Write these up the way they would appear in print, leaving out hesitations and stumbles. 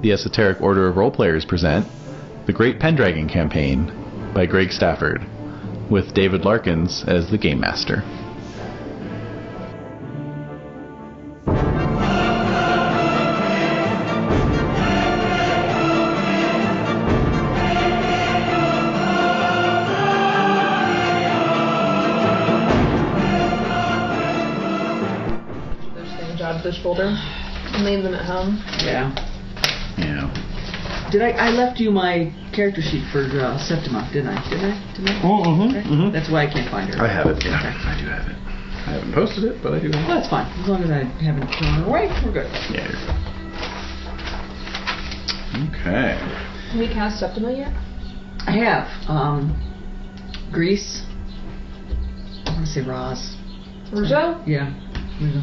the Esoteric Order of Roleplayers present The Great Pendragon Campaign by Greg Stafford, with David Larkins as the Game Master. This folder and leave them at home. Yeah. Yeah. I left you my character sheet for Septima, didn't I? Did I? Oh, okay. That's why I can't find her. I have it, yeah. Okay. I do have it. I haven't posted it, but I do have it. Well, that's fine. As long as I haven't thrown her away, we're good. Yeah, you're good. Okay. Have you cast Septima yet? I have. Grease. I want to say Roz. Rizzo? Yeah. Rizzo.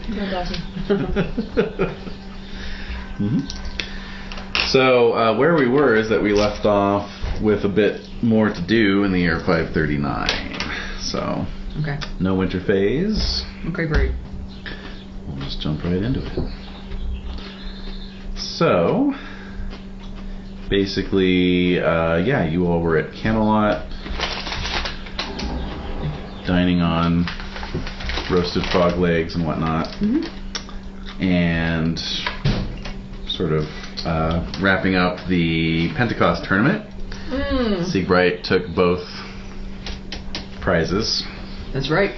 That's awesome. So, where we were is that we left off with a bit more to do in the year 539. So, okay. No winter phase. Okay, great. We'll just jump right into it. So, basically, you all were at Camelot, dining on roasted frog legs and whatnot, and sort of wrapping up the Pentecost tournament. Siegbright took both prizes. That's right.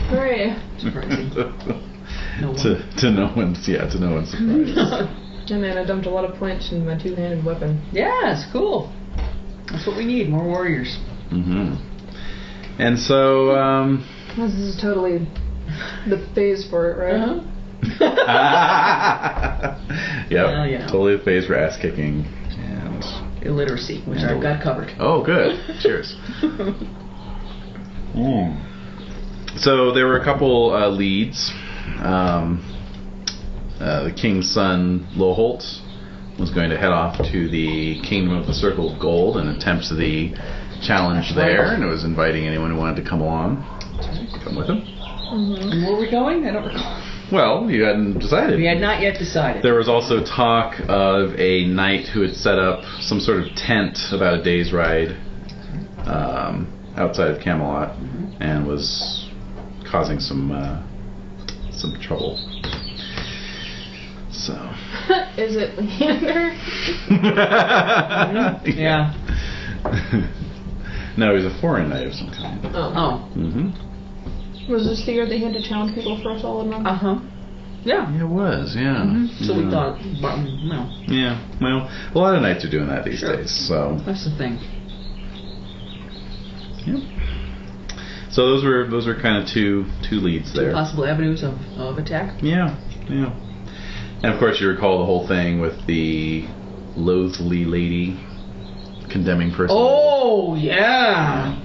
Hooray. Surprising. To no one's surprise. Yeah, man, I dumped a lot of points into my two-handed weapon. Yeah, it's cool. That's what we need, more warriors. And so, this is totally the phase for it, right? Yep, totally the phase for ass kicking and illiteracy, which I've got covered. Oh, good. Cheers. So there were a couple leads. The king's son, Loholt, was going to head off to the Kingdom of the Circle of Gold and attempt the challenge there, and it was inviting anyone who wanted to come along to come with him. And where were we going? I don't recall. Well, you hadn't decided. We had not yet decided. There was also talk of a knight who had set up some sort of tent about a day's ride outside of Camelot and was causing some trouble. So. Is it Leander? Yeah. No, he's a foreign knight of some kind. Oh. Was this the year they had to challenge people for a solid month? Yeah. It was, yeah. So we thought, Yeah, well, a lot of knights are doing that these days, so. That's the thing. Yep. So those were kind of two leads there. Two possible avenues of attack. Yeah. And of course you recall the whole thing with the loathly lady condemning person. Oh, yeah.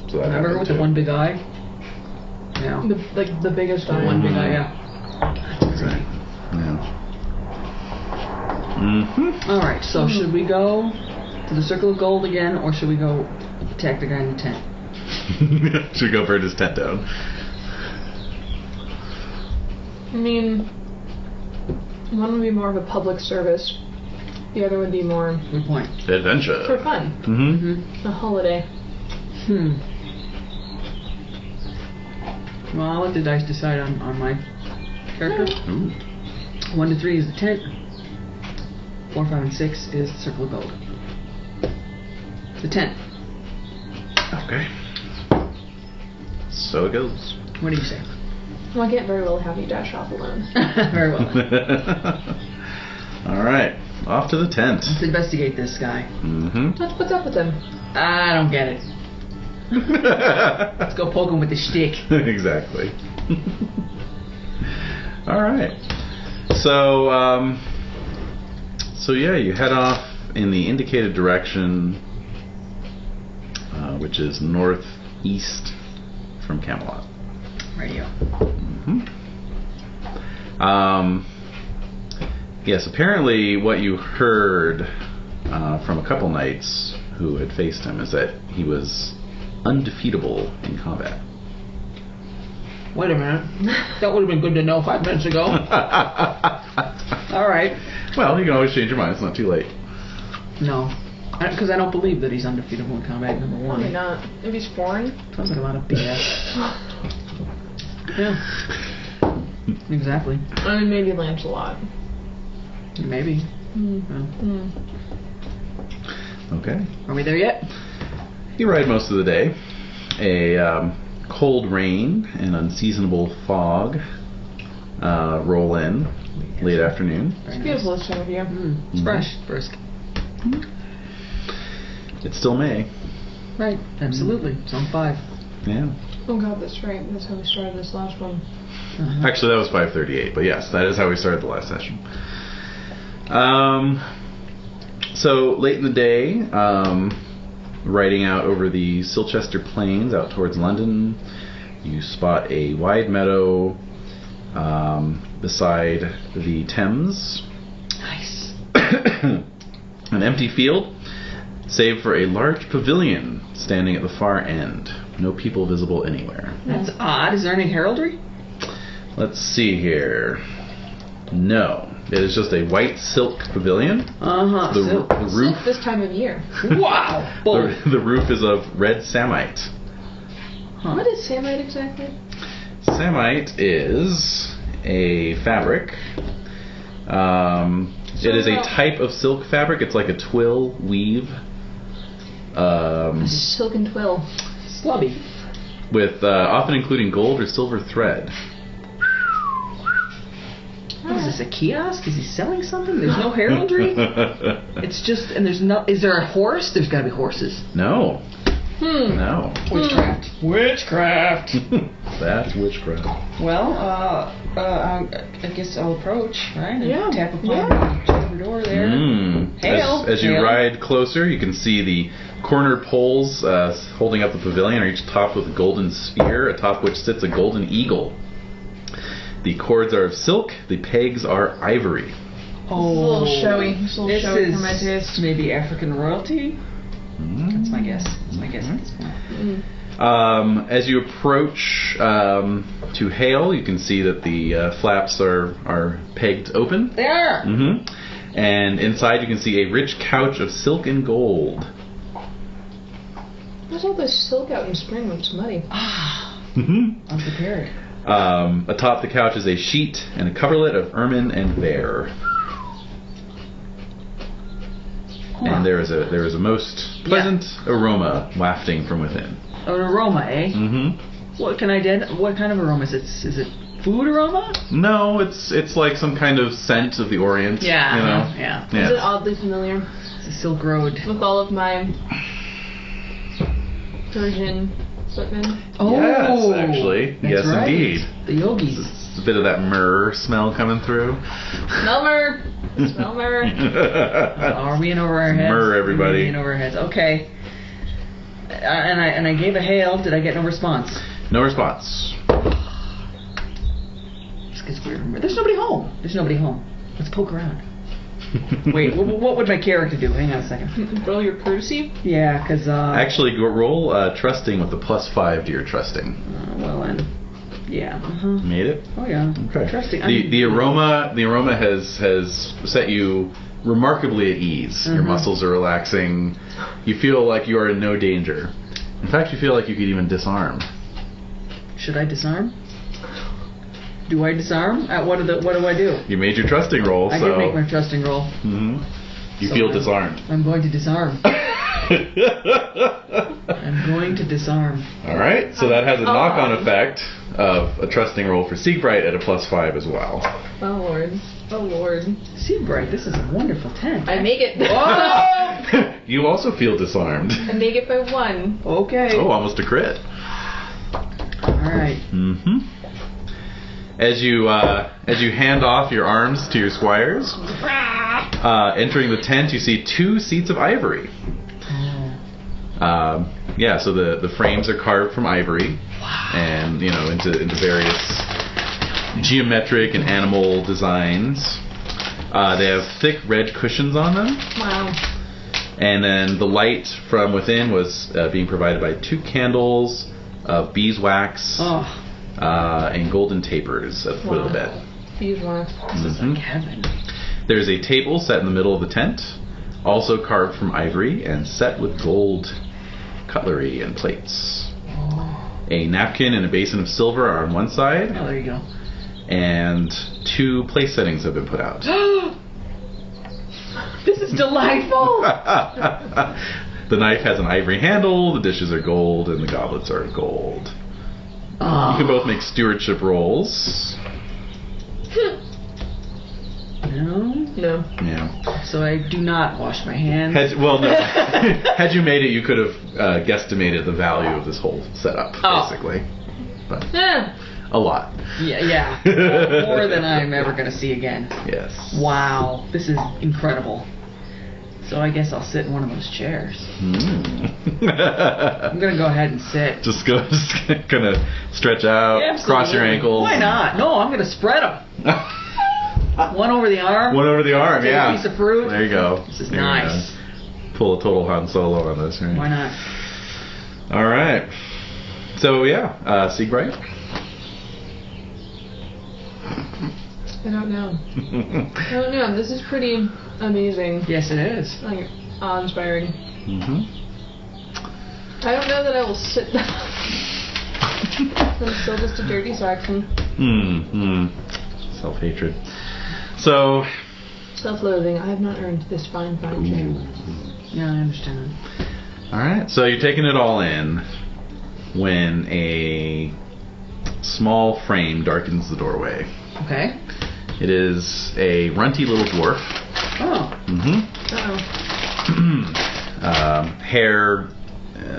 So that remember with the one big eye? Yeah. The biggest eye. One big eye, yeah. Right. Yeah. Alright, so should we go to the Circle of Gold again, or should we go attack the guy in the tent? Should we go burn his tent down? I mean, one would be more of a public service. The other would be more... Good point. Adventure. For fun. A holiday. Well, I'll let the dice decide on my character. 1 to 3 is the tent. 4, 5, and 6 is the Circle of Gold. The tent. Okay. So it goes. What do you say? Well, I can't very well have you dash off alone. Very well. All right. Off to the tent. Let's investigate this guy. What's up with him? I don't get it. Let's go poke him with the stick. Exactly. All right. So, you head off in the indicated direction, which is northeast from Camelot. Radio. Yes, apparently what you heard from a couple knights who had faced him is that he was undefeatable in combat. Wait a minute. That would have been good to know 5 minutes ago. All right. Well, you can always change your mind. It's not too late. No. Because I don't believe that he's undefeatable in combat, number one. Probably not. If he's foreign. Sounds like a lot of BS. Yeah. Exactly. I mean, maybe Lancelot. Maybe. Okay. Are we there yet? You ride most of the day. A cold rain and unseasonable fog roll in late afternoon. It's beautiful this time of year. It's fresh, brisk. It's still May. Right, absolutely. It's on 5. Yeah. Oh god, that's right. That's how we started this last one. Actually, that was 5:38, but yes, that is how we started the last session. So late in the day, riding out over the Silchester Plains out towards London, you spot a wide meadow beside the Thames. Nice. An empty field, save for a large pavilion standing at the far end. No people visible anywhere. That's odd. Is there any heraldry? Let's see here. No. It is just a white silk pavilion. The roof. Silk this time of year. Wow. The roof is of red samite. What is samite exactly? Samite is a fabric. It is a type of silk fabric. It's like a twill weave. Silk and twill. Slubby. With often including gold or silver thread. What is this, a kiosk? Is he selling something? There's no heraldry? It's just, and there's no, is there a horse? There's gotta be horses. No. No. Witchcraft. Witchcraft. That's witchcraft. Well, I guess I'll approach, right? And tap upon the chamber door there. Hail. As you ride closer, you can see the corner poles holding up the pavilion are each topped with a golden sphere, atop which sits a golden eagle. The cords are of silk, the pegs are ivory. Oh, a little showy. It's a little showy for my taste. Maybe African royalty? That's my guess. That's my guess at this point. As you approach to hail, you can see that the flaps are pegged open. They are! And inside you can see a rich couch of silk and gold. What's all this silk out in spring when it's muddy? I'm prepared. Atop the couch is a sheet and a coverlet of ermine and bear. And there is a most pleasant aroma wafting from within. An aroma, eh? What kind of aroma is it? Is it food aroma? No, it's like some kind of scent of the Orient. Yeah, you know? yeah. Is it oddly familiar? It's a Silk Road. With all of my Persian footmen. Oh, yes, actually, yes, right. indeed. The yogis. It's a bit of that myrrh smell coming through. Smell myrrh. Smell myrrh. Are we in over our heads? Myrrh, everybody. In over our heads. Okay. And I gave a hail. Did I get no response? No response. This gets weird. There's nobody home. Let's poke around. Wait, what would my character do? Hang on a second. Roll your courtesy? Yeah, because... Actually, roll trusting with the +5 to your trusting. Well, then... Yeah. Made it? Oh, yeah. Okay. Trusting. The aroma has set you remarkably at ease. Your muscles are relaxing. You feel like you are in no danger. In fact, you feel like you could even disarm. Should I disarm? Do I disarm? What do I do? You made your trusting roll, I so... did make my trusting roll. You feel disarmed. I'm going to disarm. I'm going to disarm. Alright, so that has a knock-on effect of a trusting roll for Siegbright at a +5 as well. Oh lord. Oh lord. Seabright, this is a wonderful tent. I make it. Oh! You also feel disarmed. I make it by 1. Okay. Oh, almost a crit. Alright. As you hand off your arms to your squires, entering the tent, you see 2 seats of ivory. So the frames are carved from ivory, and into various geometric and animal designs. They have thick red cushions on them. Wow. And then the light from within was being provided by 2 candles of beeswax. And golden tapers at the foot of the bed. Beeswax. This is like heaven. There's a table set in the middle of the tent, also carved from ivory and set with gold cutlery and plates. A napkin and a basin of silver are on one side. Oh, there you go. And 2 place settings have been put out. This is delightful! The knife has an ivory handle, the dishes are gold, and the goblets are gold. You can both make stewardship rolls. No. Yeah. So I do not wash my hands. No. Had you made it, you could have guesstimated the value of this whole setup, basically. But a lot. Yeah. More than I'm ever going to see again. Yes. Wow. This is incredible. So I guess I'll sit in one of those chairs. I'm going to go ahead and sit. Just kind of stretch out, cross your ankles. Why not? No, I'm going to spread them. One over the arm. One over the arm, Take a piece of fruit. There you go. This is nice. Pull a total Han Solo on this, right? Why not? All right. So, Siegbright? I don't know. This is pretty amazing. Yes, it is. Like, awe-inspiring. Mm-hmm. I don't know that I will sit down. I'm still just a dirty Saxon. Self-hatred. So... Self-loathing. I have not earned this fine chair. Yeah, I understand. Alright, so you're taking it all in when a small frame darkens the doorway. Okay. It is a runty little dwarf. Oh. Uh-oh. Hair,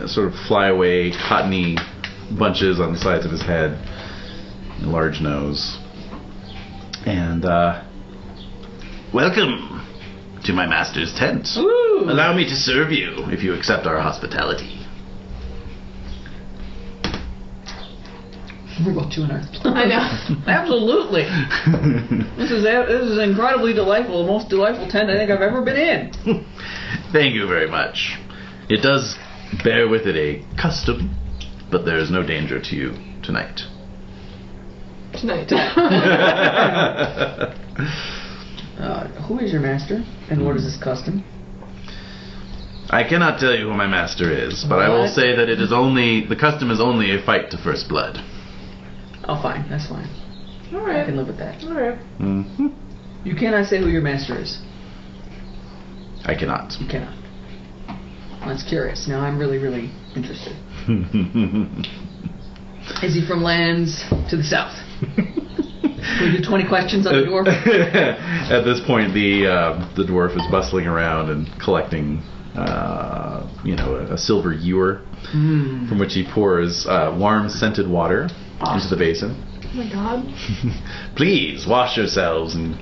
sort of flyaway, cottony bunches on the sides of his head. A large nose. And, welcome to my master's tent. Ooh. Allow me to serve you if you accept our hospitality. We're both chewing ours. I know. Absolutely. This is incredibly delightful. The most delightful tent I think I've ever been in. Thank you very much. It does bear with it a custom, but there is no danger to you tonight. Tonight. Who is your master, and what is this custom? I cannot tell you who my master is, but I will say that the custom is only a fight to first blood. Oh, fine. That's fine. All right. I can live with that. All right. Mm-hmm. You cannot say who your master is. I cannot. You cannot. That's curious. Now I'm really, really interested. Is he from lands to the south? Can we do 20 questions on the dwarf? At this point, the dwarf is bustling around and collecting, a silver ewer, from which he pours warm scented water into the basin. Oh my god. Please wash yourselves and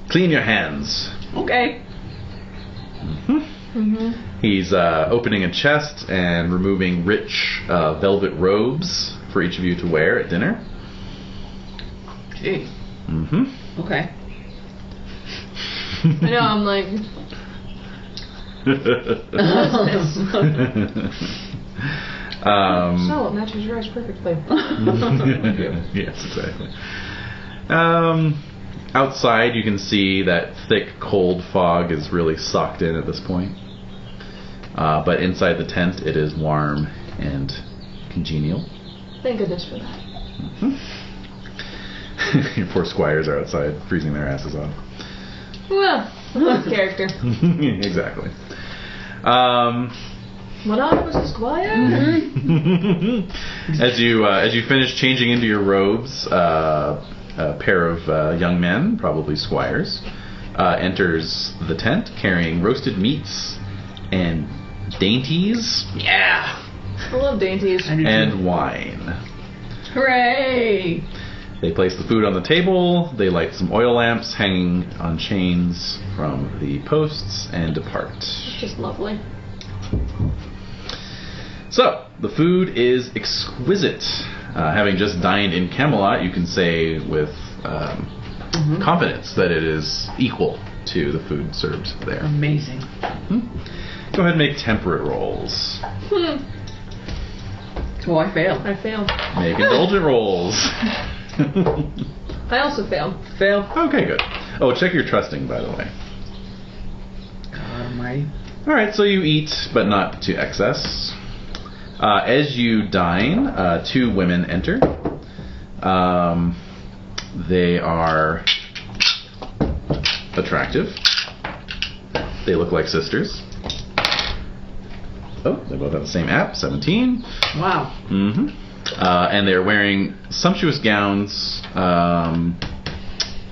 clean your hands. Okay. He's opening a chest and removing rich velvet robes for each of you to wear at dinner. Gee. Okay. I know, I'm like... So, it matches yours perfectly. Yes, exactly. Outside, you can see that thick, cold fog is really socked in at this point. But inside the tent, it is warm and congenial. Thank goodness for that. Your poor squires are outside, freezing their asses off. Well, that's character. Exactly. What was a squire? As you finish changing into your robes, a pair of young men, probably squires, enters the tent carrying roasted meats and dainties. Yeah. I love dainties. And wine. Hooray! They place the food on the table, they light some oil lamps hanging on chains from the posts, and depart. It's just lovely. So, the food is exquisite. Having just dined in Camelot, you can say with confidence that it is equal to the food served there. Amazing. Go ahead and make temperate rolls. Oh, I failed. I failed. Make indulgent rolls. I also failed. Fail. Okay, good. Oh, check your trusting, by the way. ready. All right, so you eat, but not to excess. As you dine, 2 women enter. They are attractive. They look like sisters. Oh, they both have the same app, 17. Wow. Mm-hmm. And they're wearing sumptuous gowns,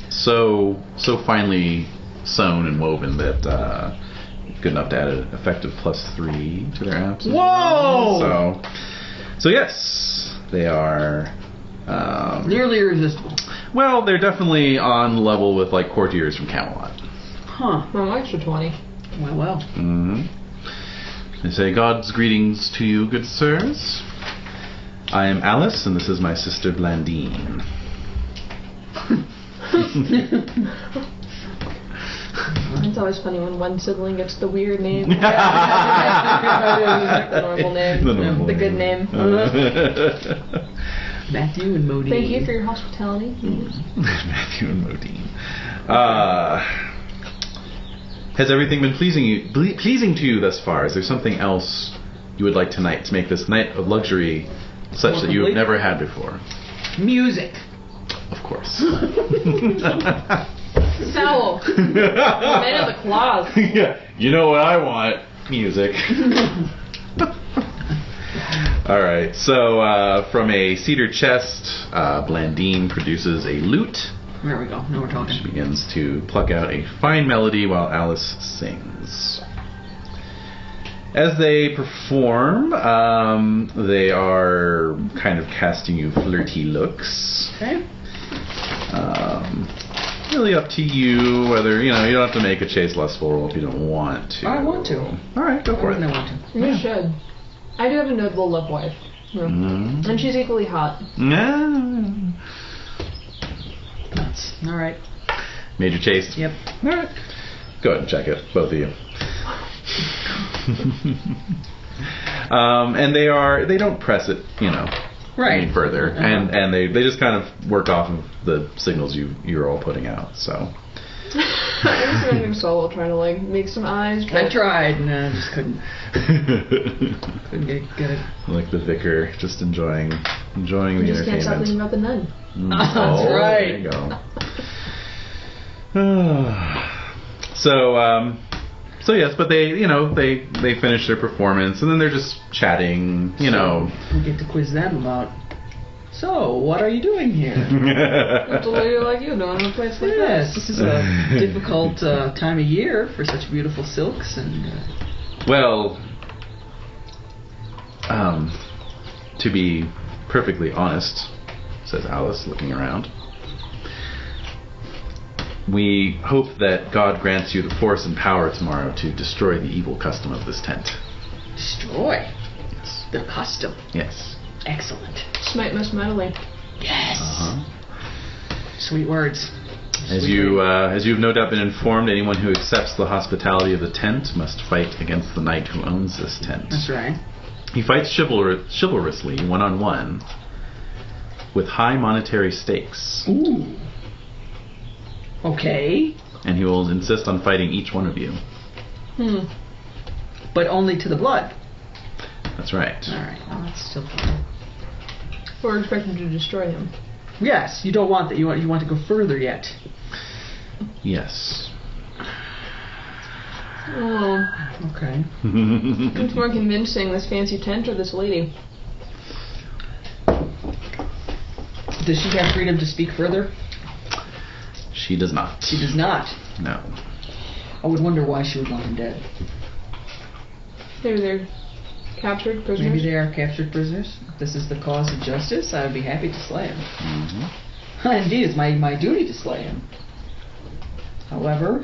so finely sewn and woven that good enough to add an effective +3 to their apps. Whoa! So yes, they are nearly irresistible. well, they're definitely on level with like courtiers from Camelot. Huh. Well, extra 20. Well. Mm-hmm. They say, God's greetings to you, good sirs. I am Alice, and this is my sister Blandine. It's always funny when one sibling gets the weird name. The normal name. The good name. Matthew and Modine. Thank you for your hospitality. Matthew and Modine. Has everything been pleasing to you thus far? Is there something else you would like tonight to make this night of luxury such that you have never had before? Music. Of course. Sowl. Man of the claws. Yeah, you know what I want? Music. Alright, so from a cedar chest, Blandine produces a lute. There we go. Now we're talking. She begins to pluck out a fine melody while Alice sings. As they perform, they are kind of casting you flirty looks. Okay. Really up to you whether, you don't have to make a chase lustful roll if you don't want to. I want to. Alright, go for it. I want to. You should. I do have a notable love wife. Yeah. Mm. And she's equally hot. Yeah. Nuts. Alright. Major chase? Yep. Alright. Go ahead and check it, both of you. And they don't press it, any further. And they just kind of work off of the signals you're all putting out, so. I was imagining Solo trying to make some eyes. I tried, no, I just couldn't. Couldn't get it. Like the vicar, just enjoying the You just can't stop entertainment. thinking about the nun. That's right. There you go. So yes, but they finish their performance and then they're just chatting, We get to quiz them about. So, what are you doing here? What's a lady like you doing in a place like Yes, this? this is a difficult time of year for such beautiful silks and. Well, to be perfectly honest, says Alice, looking around, we hope that God grants you the force and power tomorrow to destroy the evil custom of this tent. Destroy Yes. the custom. Yes. Excellent. Smite most mightily. Yes. Uh-huh. Sweet words. As you've no doubt been informed, anyone who accepts the hospitality of the tent must fight against the knight who owns this tent. That's right. He fights chivalrously, one-on-one, with high monetary stakes. Ooh. Okay. And he will insist on fighting each one of you. But only to the blood. That's right. Alright, well, that's still fine. We're expecting to destroy him. Yes, you don't want that. You want to go further yet. Yes. Oh, Okay. it's more convincing, this fancy tent or this lady? Does she have freedom to speak further? She does not. She does not. No. I would wonder why she would want him dead. Maybe they're captured prisoners? Maybe they are captured prisoners. If this is the cause of justice, I would be happy to slay him. Mm-hmm. Indeed, it's my duty to slay him. However,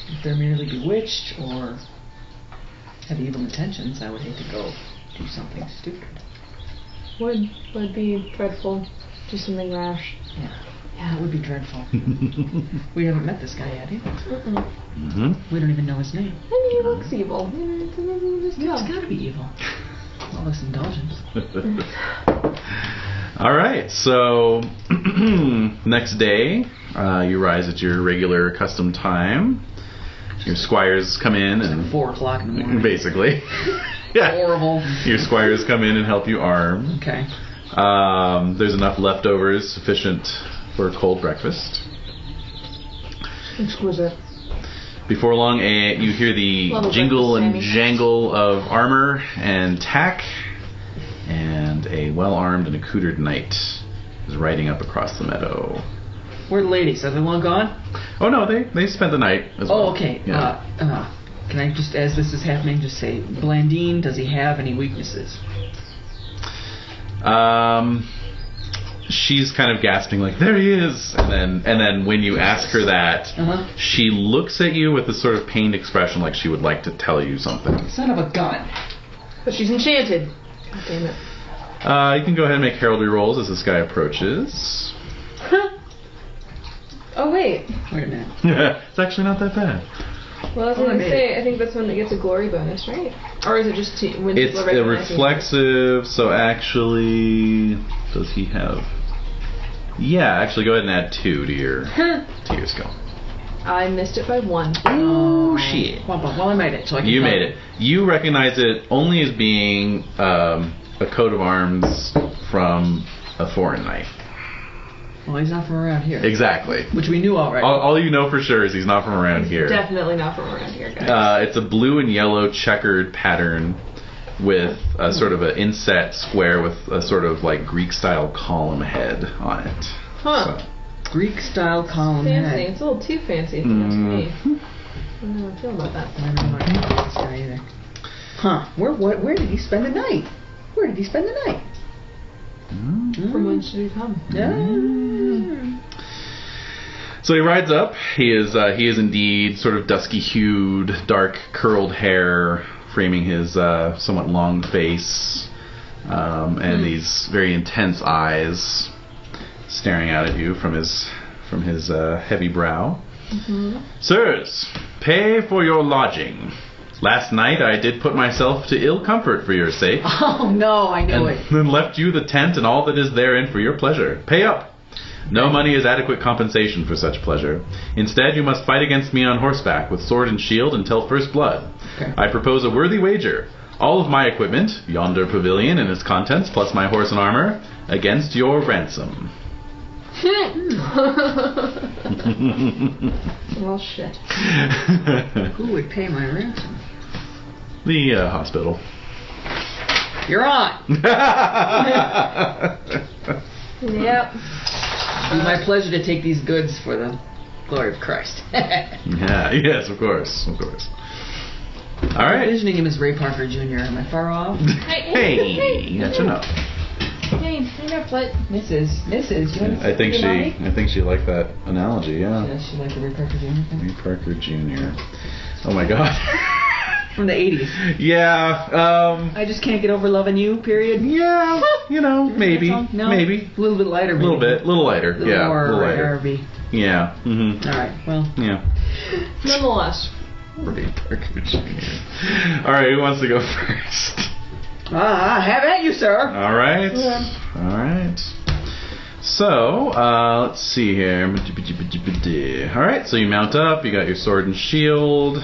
if they're merely bewitched or have evil intentions, I would hate to go do something stupid. Would be dreadful. Do something rash. Yeah, it would be dreadful. We haven't met this guy yet either. Mm-hmm. We don't even know his name. I mean, he looks evil. It's gotta be evil. All this indulgence. All right. So next day, you rise at your regular custom time. Your squires come in and 4 o'clock in the morning. basically, yeah, Horrible. your squires come in and help you arm. Okay. There's enough leftovers sufficient for a cold breakfast. Exquisite. Before long, you hear the Love a jingle and breakfast, jangle of armor and tack, and a well-armed and accoutred knight is riding up across the meadow. Where are the ladies? Are they long gone? Oh no, they spent the night as well. Oh, okay. Yeah. Can I just, as this is happening, just say, Blandine, does he have any weaknesses? She's kind of gasping like, there he is, and then when you ask her that, she looks at you with a sort of pained expression like she would like to tell you something. Son of a gun. But she's enchanted. God damn it. You can go ahead and make heraldry rolls as this guy approaches. Oh, wait. Wait a minute. It's actually not that bad. Well, I was going to say, I think that's when it gets a glory bonus, right? Or is it just when It's people a recognize you? reflexive, so actually, does he have... Yeah, actually go ahead and add 2 to your skill. I missed it by 1. Oh, shit. Well, I made it. So I can You tell. made it. You recognize it only as being a coat of arms from a foreign knight. Well, he's not from around here. Exactly. Which we knew already. All you know for sure is he's not from around here. Definitely not from around here, guys. It's a blue and yellow checkered pattern with a sort of an inset square with a sort of like Greek-style column head on it. Huh. So. Greek-style column Fancy. head. It's a little too fancy for me. I don't know how I feel about that. I don't know about this guy either. Huh. Where did he spend the night? Where did he spend the night? From whence did he come? So he rides up. He is indeed sort of dusky-hued, dark curled hair, framing his somewhat long face, and these very intense eyes staring out at you from his heavy brow. Sirs, pay for your lodging. Last night I did put myself to ill comfort for your sake. Oh no, I knew it. And left you the tent and all that is therein for your pleasure. Pay up. No money is adequate compensation for such pleasure. Instead, you must fight against me on horseback with sword and shield until first blood. Okay. I propose a worthy wager. All of my equipment, yonder pavilion and its contents, plus my horse and armor, against your ransom. Well, shit. Who would pay my ransom? The hospital. You're on. Yep. It'd be my pleasure to take these goods for the glory of Christ. Yeah, yes, of course. All I'm right. envisioning him as Ray Parker Jr. Am I far off? Hey, that's enough. Hey, you got foot. Mrs. You want I think she liked that analogy. Yeah. Does she like the Ray Parker Jr. thing? Ray Parker Jr. Oh my God. From the 80s. Yeah. I just can't get over loving you, period. Yeah. You know, maybe. No? Maybe. A little bit lighter, A maybe. little lighter. A little Yeah. more A little lighter. R&B. Yeah. Mm-hmm. Alright, well. Yeah. Nonetheless. Ray Parker Jr. All right. Who wants to go first? Have at you, sir. All right. Yeah. All right. So, let's see here. All right. So you mount up. You got your sword and shield.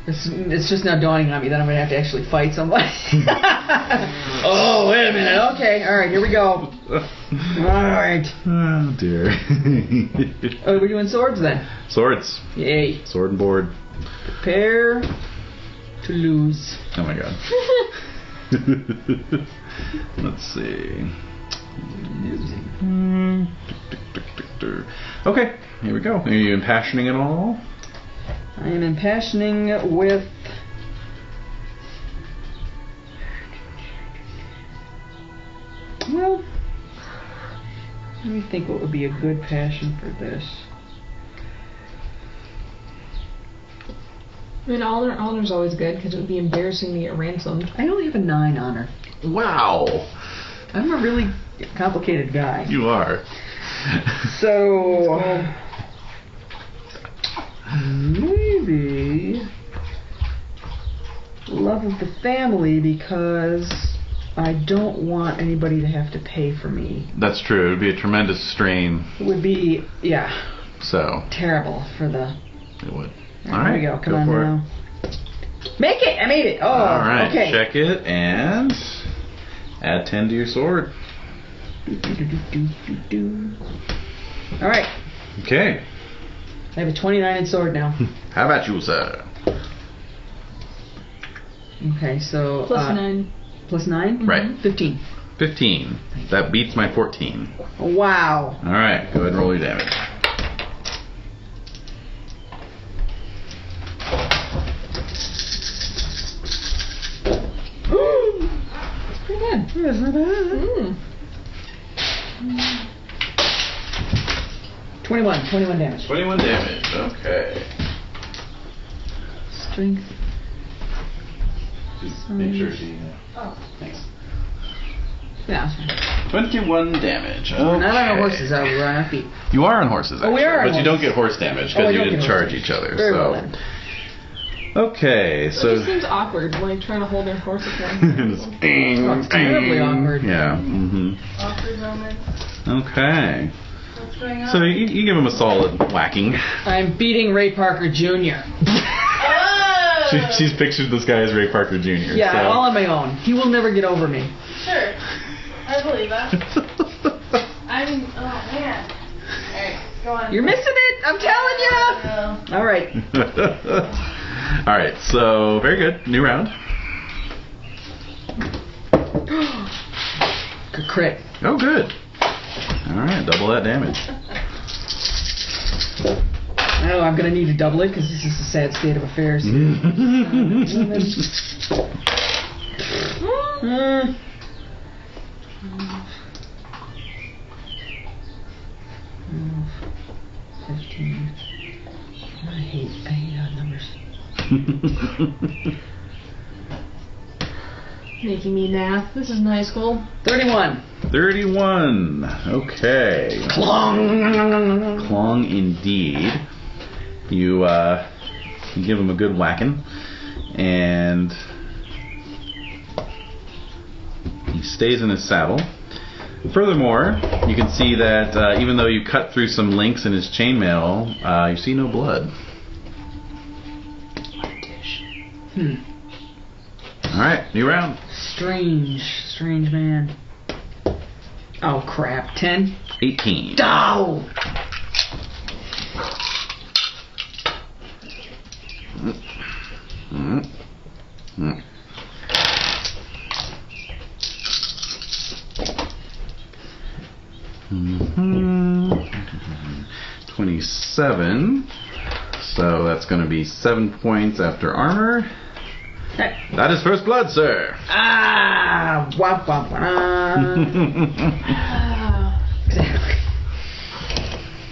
It's just now dawning on me that I'm going to have to actually fight somebody. Oh, wait a minute. Okay, alright, here we go. Alright. Oh, dear. Oh, we're doing swords then. Swords. Yay. Sword and board. Prepare to lose. Oh, my God. Let's see. Okay, here we go. Are you impassioning at all? I am impassioning with... Well, let me think what would be a good passion for this. I mean, honor's always good because it would be embarrassing to get ransomed. I only have a 9 honor. Wow. I'm a really complicated guy. You are. So... maybe love of the family, because I don't want anybody to have to pay for me. That's true. It would be a tremendous strain. It would be, So terrible for the it would. All Here right, we go. Come go on for it. now. Make it! I made it! Oh, All right, okay. check it and add 10 to your sword. All right. Okay. I have a 29 in sword now. How about you, sir? Okay, so... Plus 9. Plus 9? Right. 15. 15. That beats my 14. Wow. All right, go ahead and roll your damage. That's pretty good. That's not bad. 21 damage. 21 damage. Okay. Strength. Just make sure she. Oh. Thanks. Yeah, that's fine. 21 damage. Okay. We're not on our horses, we're on our feet. You are on horses, actually, we are on but you don't horses. get horse damage Oh, because I you don't didn't get charge horse each other. Very so. well then. Okay, It so. just seems awkward, like trying to hold their horse at It's once. Oh, it's terribly awkward. Yeah. Mm-hmm. Awkward moments. Okay. What's going on? So you give him a solid whacking. I'm beating Ray Parker Jr. Oh! She's pictured this guy as Ray Parker Jr. Yeah, so. all on my own. He will never get over me. Sure. I believe that. Oh man. Alright, go on. You're missing it! I'm telling you! No. All right. All right, so very good. New round. Good crit. Oh, good. All right, double that damage. Oh, I'm gonna need to double it because this is a sad state of affairs. Mm. 15. I hate odd numbers. Making me math. This is in high school. 31. 31. Okay. Clong. Clong indeed. You give him a good whacking, and he stays in his saddle. Furthermore, you can see that even though you cut through some links in his chainmail, you see no blood. Alright, new round. Strange man. Oh crap. 10. 18. Oh! Mm-hmm. 27. So that's going to be 7 points after armor. That is first blood, sir. Ah! Wah, wah, wah. Exactly.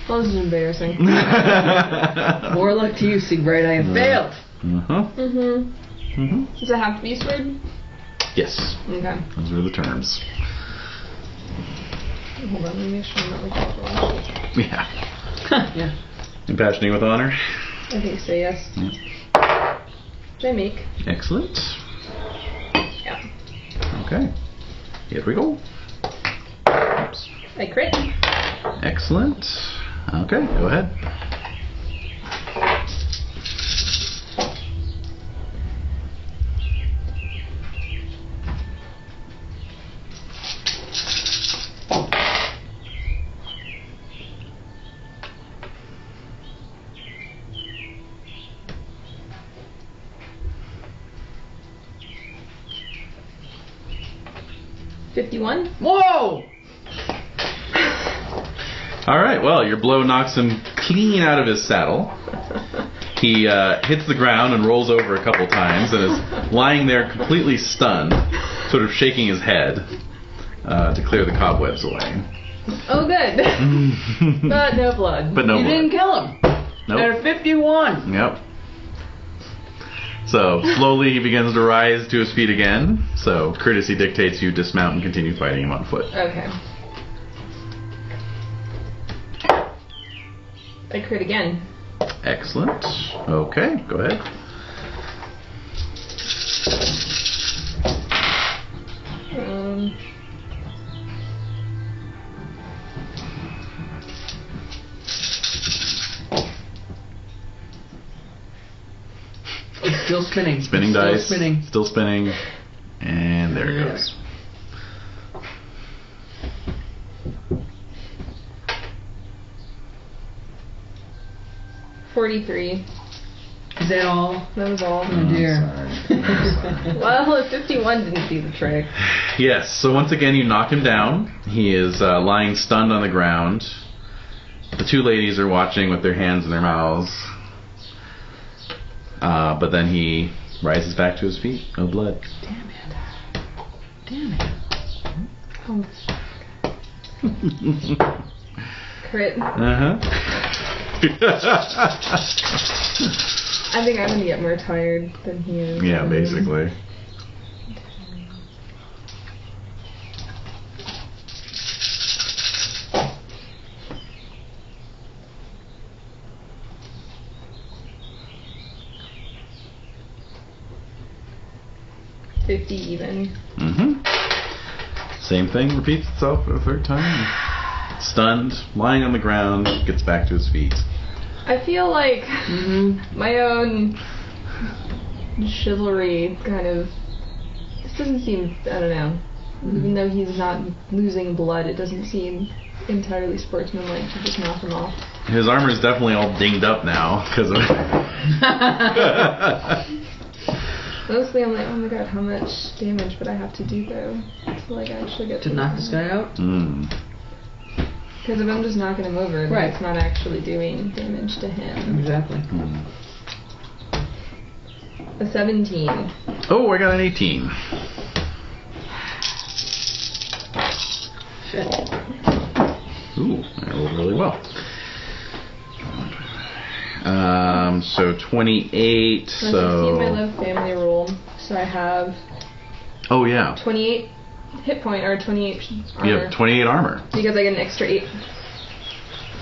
Well, this is embarrassing. More luck to you, Siegbright. I have failed. Does it have to be sword? Yes. Okay. Those are the terms. Hold on, let me make sure I'm not looking for it. Yeah. Yeah. Impassioning with honor. I think so, yes. Did I make? Excellent. Yeah. Okay. Here we go. Oops. I crit. Excellent. Okay, go ahead. $51. Whoa! All right. Well, your blow knocks him clean out of his saddle. He hits the ground and rolls over a couple times and is lying there completely stunned, sort of shaking his head to clear the cobwebs away. Oh, good. But no blood. But no You blood. didn't kill him. Nope. At 51. Yep. So slowly he begins to rise to his feet again. So courtesy dictates you dismount and continue fighting him on foot. Okay. I crit again. Excellent. Okay, go ahead. Still spinning. Spinning Still dice. spinning. Still spinning. And there it Yeah. goes. $43. Is that all? That was all. Oh dear. Sorry. Well, a 51 didn't do the trick. Yes, so once again you knock him down. He is lying stunned on the ground. The two ladies are watching with their hands in their mouths. But then he rises back to his feet. No blood. Damn it. Damn it. Oh. Crit. Uh-huh. I think I'm gonna get more tired than he is. Yeah, basically. $50 even. Mm-hmm. Same thing repeats itself for the third time. Stunned, lying on the ground, gets back to his feet. I feel like Mm-hmm. my own chivalry kind of. This doesn't seem. I don't know. Even though he's not losing blood, it doesn't seem entirely sportsmanlike to just knock him off. His armor is definitely all dinged up now because of. Mostly, I'm like, oh my god, how much damage would I have to do though to like actually get To knock this guy out? Mm. Because if I'm just knocking him over, then Right. it's not actually doing damage to him. Exactly. Mm. A 17. Oh, I got an 18. Shit. Ooh, I rolled really well. So 28. So I succeed my So. love family rule. So I have Oh yeah, 28 hit point or 28 armor. you have 28 armor. Because I get an extra 8.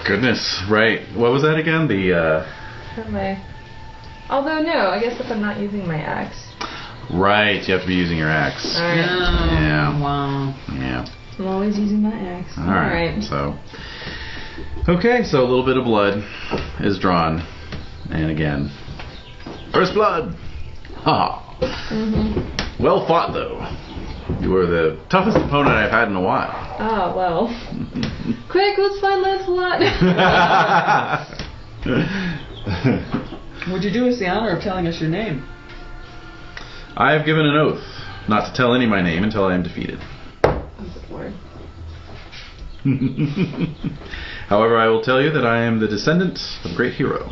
Goodness, right? What was that again? The. Got my. Although no, I guess if I'm not using my axe. Right, you have to be using your axe. Alright. Yeah. Wow. Yeah. I'm always using my axe. All right. So. Okay, so a little bit of blood is drawn, and again, first blood. Ha. Mm-hmm. Well fought, though. You were the toughest opponent I've had in a while. Oh, well. Quick, let's find Lancelot. Would you do us the honor of telling us your name? I have given an oath not to tell any my name until I am defeated. Oh, good lord. However, I will tell you that I am the descendant of a great hero.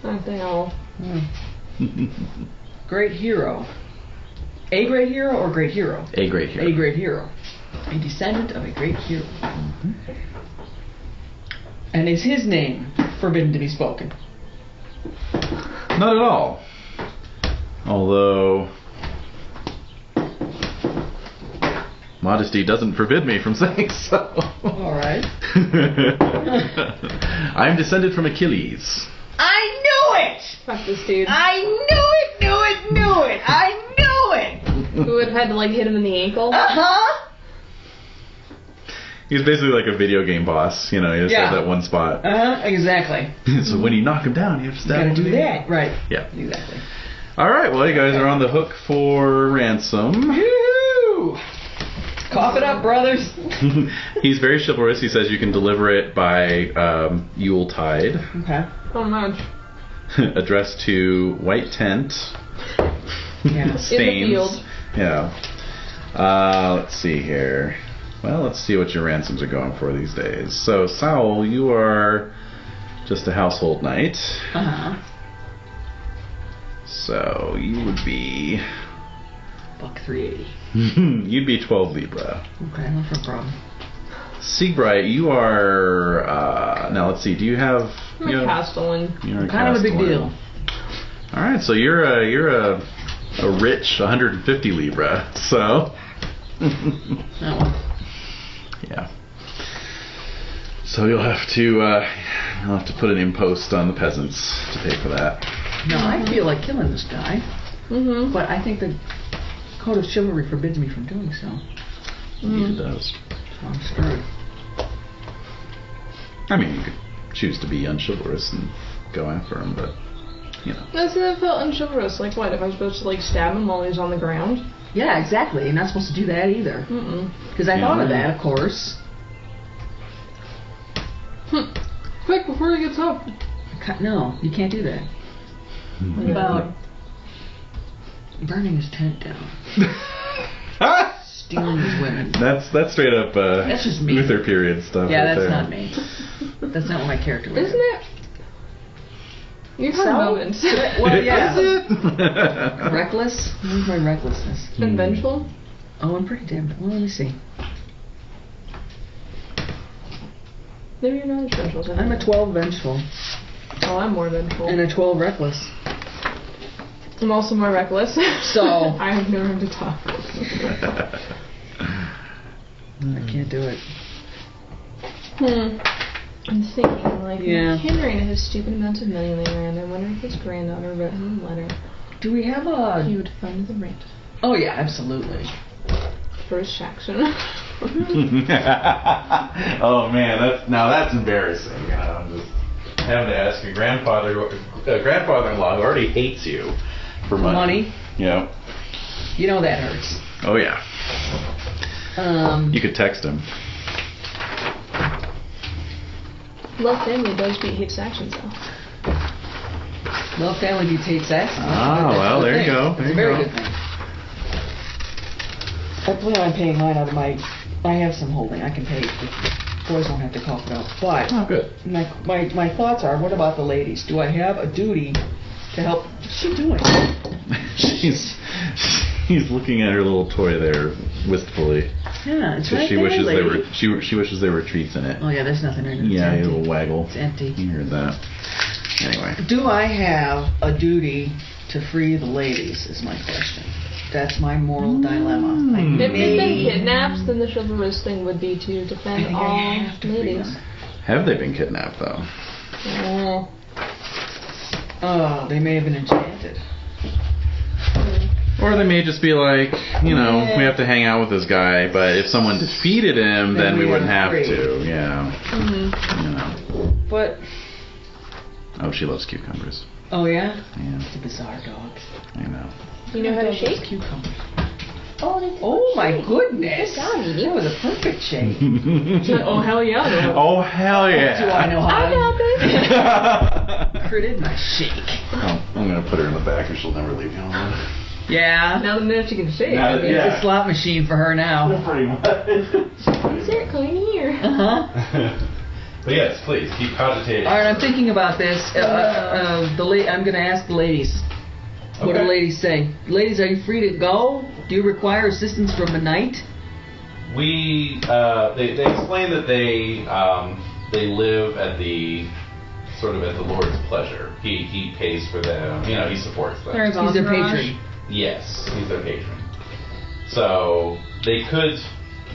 Aren't they all? Great hero. A great hero or great hero? A great hero. A great hero. A descendant of a great hero. And is his name forbidden to be spoken? Not at all. Although modesty doesn't forbid me from saying so. Alright. I am descended from Achilles. I knew it! Fuck this dude. I knew it! I knew it! Who would have had to like hit him in the ankle? Uh-huh! He's basically like a video game boss, you know, he just Yeah. has that one spot. Uh-huh, exactly. So when you knock him down, you have to You stab gotta him. do that. Right. Yeah. Exactly. Alright, well you guys are on the hook for ransom. Yoo-hoo! Cough it up, brothers. He's very chivalrous. He says you can deliver it by Yuletide. Okay. Oh no. Addressed to White Tent. Yeah. Stains. field. Yeah. Let's see here. Well, let's see what your ransoms are going for these days. So, Saul, you are just a household knight. Uh-huh. So, you would be... $1,380. You'd be 12 Libra. Okay, no problem. Siegbright, you are... now, let's see. Do you have... I'm you a have- Castellan. You're Kind of a big Castellan. deal. Alright, so you're a rich 150 Libra. So... That one. Yeah. So you'll have to put an impost on the peasants to pay for that. Now, I feel like killing this guy, Mm-hmm. but I think the Code of Chivalry forbids me from doing so. It does. So I'm screwed. I mean, you could choose to be unchivalrous and go after him, but you know. That's that felt unchivalrous. Like what? If I was supposed to like stab him while he was on the ground? Yeah, exactly. You're not supposed to do that either. Because I thought of that, of course. Quick, before he gets up. No, you can't do that. What about burning his tent down? Stealing his women. That's straight up That's just me. Luther period stuff. Yeah, right that's there. not me. That's not what my character would do. Isn't it? You're having moments. Well, yeah. Is it? Reckless? Where's my recklessness? And vengeful? Oh, I'm pretty damn... Well, let me see. Maybe you're not as vengeful. Then. I'm a 12 vengeful. Oh, I'm more vengeful. And a 12 reckless. I'm also more reckless. So... I have no room to talk. I can't do it. I'm thinking, like, Yeah. Henry has stupid amounts of money laying around. I wonder if his granddaughter wrote him a letter. Do we have a... He would fund the rent. Oh, yeah, absolutely. First action. Oh man, that's embarrassing. You know, just having to ask your grandfather-in-law who already hates you for money. Money? Yeah. You know that hurts. Oh yeah. You could text him. Love family does beat hate actions, though. Love family beats hate sex. Ah, well, there you go. It's a very good thing. I plan on paying mine out of my... I have some holding. I can pay. The boys won't have to cough it out. But Oh, good. my thoughts are, what about the ladies? Do I have a duty to help? What's she doing? She's looking at her little toy there wistfully. Yeah, it's So right she there, wishes lady. there were she wishes there were treats in it. Oh yeah, there's nothing in it. Yeah, It's a empty. little waggle. It's empty. You heard that. Anyway. Do I have a duty to free the ladies, is my question. That's my moral dilemma. If you've been kidnapped, then the chivalrous thing would be to I defend think I all have to free ladies. them. Have they been kidnapped though? Oh. Oh, they may have been enchanted. Or they may just be like, you know, Yeah. we have to hang out with this guy, but if someone defeated him, then we wouldn't have free. to. Yeah. You know. But, Oh, she loves cucumbers. oh yeah? Yeah, It's a bizarre dog. I know. You know how to shake? Cucumbers. Oh, Oh my goodness! Good job, Edie. That was a perfect shake. Oh, hell yeah. Oh, hell yeah. Do I know how I got this. critted my shake? Oh, I'm going to put her in the back or she'll never leave you alone. Yeah. Now the minute she can shake. Now- I mean, yeah. It's a slot machine for her now. Pretty much. Sarah, come in here. Uh-huh. But yes, please, keep cogitating. Alright, I'm thinking about this. I'm going to ask the ladies. What do Okay. the ladies say? Ladies, are you free to go? Do you require assistance from a knight? We, they explain that they live at the, sort of at the Lord's pleasure. He pays for them, you know, he supports them. There's He's their entourage. patron. Yes, he's their patron. So they could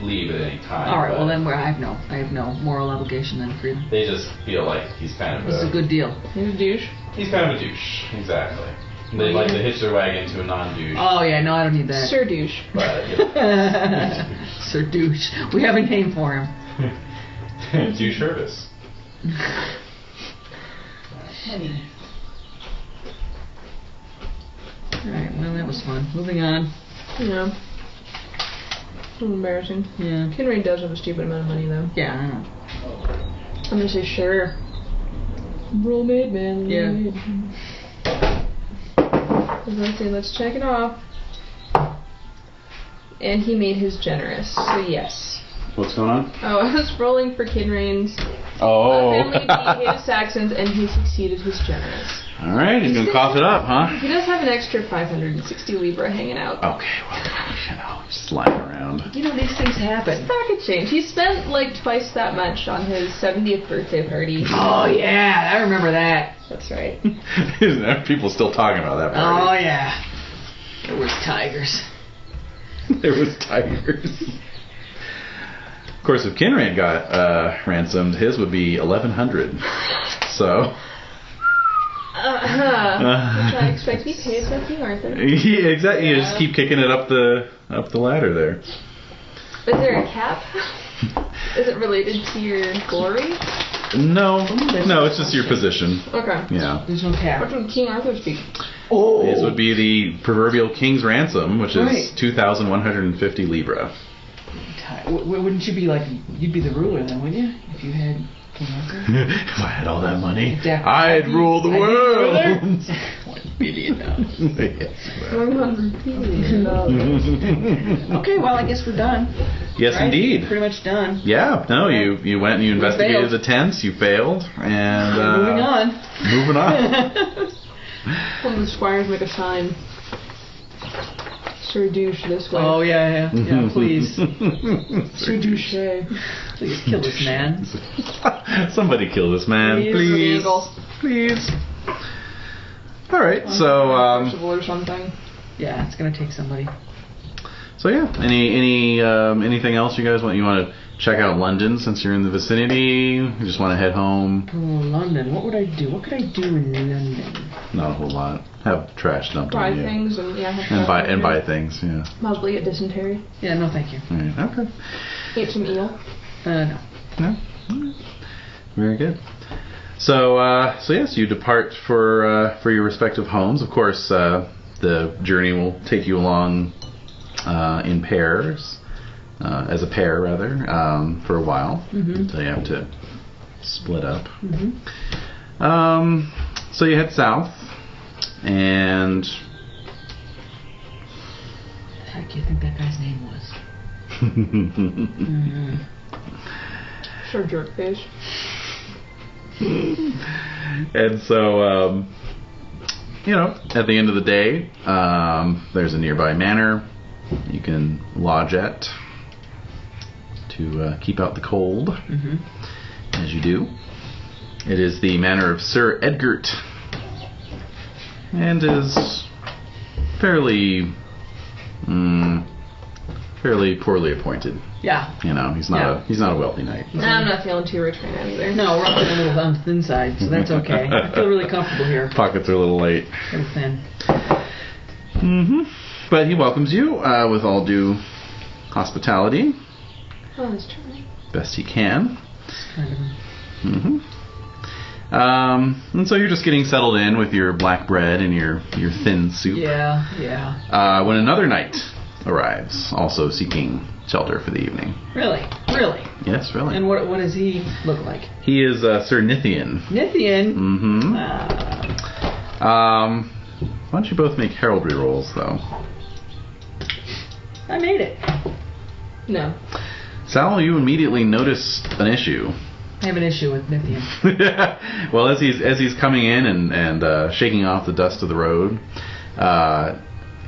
leave at any time. Alright, but well then I have no moral obligation then to free them. they just feel like he's kind of This is a good deal. He's a douche. he's kind of a douche. Exactly. They like to hitch their wagon to a non-douche. Oh yeah, no, I don't need that. Sir douche. But, you know, Sir Douche. We have a name for him. douche service. Alright, well that was fun. Moving on. Yeah. So embarrassing. Yeah. Henry does have a stupid amount of money, though. Yeah, I know. I'm gonna say sure. Roll made, man. Yeah. Let's say, let's check it off. And he made his generous, so yes. What's going on? Oh, I was rolling for Kinrain's Oh. family beat his Saxons, and he succeeded his generous. All right, he's gonna cough it up, huh? He does have an extra 560 Libra hanging out. Okay, well, you know, just lying around. You know, these things happen. Pocket change. He spent like twice that much on his 70th birthday party. Oh yeah, I remember that. That's right. Isn't there people still talking about that Oh party? yeah. There was tigers. There was tigers. Of course, if Kinrain got ransomed, his would be 1,100. So. Which I expect to be paid by King Arthur. Yeah, exactly. You just keep kicking it up the ladder there. Is there a cap? Is it related to your glory? No, it's just your position. Okay. Yeah. There's no cap. What would King Arthur speak? Oh. This would be the proverbial king's ransom, which is Right. 2,150 libra. Wouldn't you be like, you'd be the ruler then, wouldn't you? If you had King Arthur? If I had all that money, Exactly. I'd rule the world. $1 billion. Yes. 100 billion. Okay, well, I guess we're done. Yes, Right? indeed. Pretty much done. Yeah, no, you went and you investigated failed. the tents, you failed, and Moving on. Moving on. One of the squires make a sign. Sir Douche this way. Oh, yeah, please. Sir Douche. Please kill this man. Somebody kill this man, Please. please. All right, so Or something. Yeah, it's gonna take somebody. so yeah, anything else you guys want? You want to check out London since you're in the vicinity? You just want to head home? Oh, London. What would I do? What could I do in London? Not a whole lot. Have trash dumped Buy on you. things and And buy things, yeah. Possibly get dysentery. Yeah, no, thank you. All right, okay. Eat some eel. No. No. Very good. So yes, you depart for your respective homes. Of course, the journey will take you along in pairs, as a pair rather, for a while until you have to split up. So you head south, and What the heck do you think that guy's name was? Sure, jerk face. and so at the end of the day, there's a nearby manor you can lodge at to keep out the cold, as you do. It is the manor of Sir Edgert, and is fairly poorly appointed. Yeah. He's not a wealthy knight. I'm not feeling too rich right now either. No, we're up a little on the thin side, so that's okay. I feel really comfortable here. Pockets are a little light. A little thin. But he welcomes you with all due hospitality, Oh, that's charming. best he can. Kind of. And so you're just getting settled in with your black bread and your thin soup. Yeah. When another knight arrives, also seeking shelter for the evening. Really? Yes, really. And what does he look like? He is Sir Nithian. Nithian? Why don't you both make heraldry rolls, though? I made it. No. Sal, you immediately notice an issue. I have an issue with Nithian. Well, as he's coming in and shaking off the dust of the road,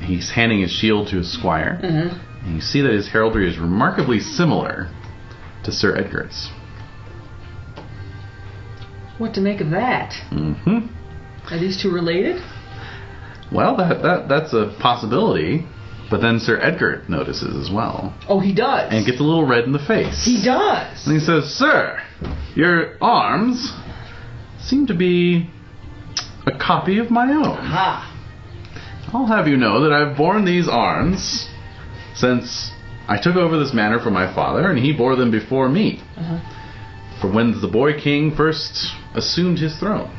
he's handing his shield to his squire, and you see that his heraldry is remarkably similar to Sir Edgar's. What to make of that? Are these two related? Well, that's a possibility, but then Sir Edgar notices as well. Oh, he does? And gets a little red in the face. He does? And he says, "Sir, your arms seem to be a copy of my own. Aha. I'll have you know that I've borne these arms since I took over this manor from my father, and he bore them before me. From when the boy king first assumed his throne.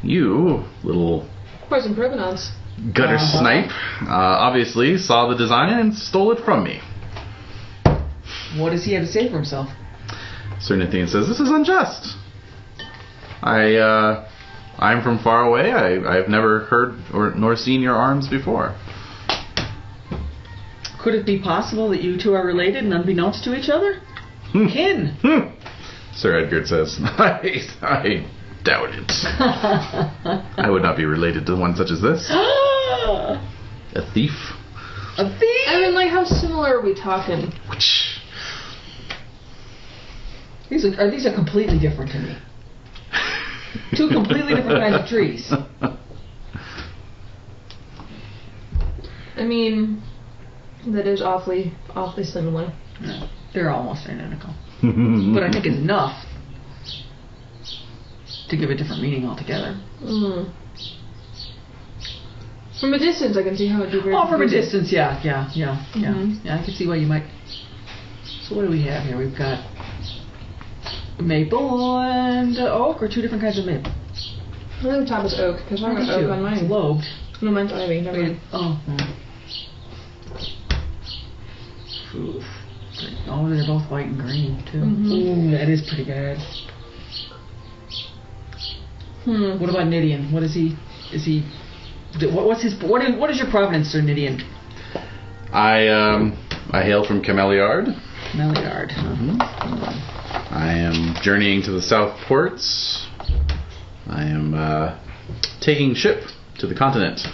You, little Poison provenance. gutter snipe, obviously saw the design and stole it from me." What does he have to say for himself? Sir Nithian says, "This is unjust. I'm from far away. I've never heard nor seen your arms before." Could it be possible that you two are related and unbeknownst to each other? Kin. Sir Edgar says, I doubt it. I would not be related to one such as this. A thief. A thief? I mean, like, how similar are we talking? These are completely different to me. Two completely different kinds of trees. I mean, that is awfully similar. No, they're almost identical. But I think it's enough to give a different meaning altogether. From a distance, I can see how it would be very Oh, from a confusing. distance, yeah. Yeah, I can see why you might. So what do we have here? We've got Maple and oak, or two different kinds of maple? I think the top is oak, because I got oak on It's mine. lobed. No, mine's ivy. Never mind. Oh. Oof. Oh, they're both white and green, too. Ooh, that is pretty bad. What about Nidian? What is he? Is he? What's his? What is your provenance, Sir Nidian? I hail from Cameliard. Meliard. I am journeying to the South Ports. I am taking ship to the continent.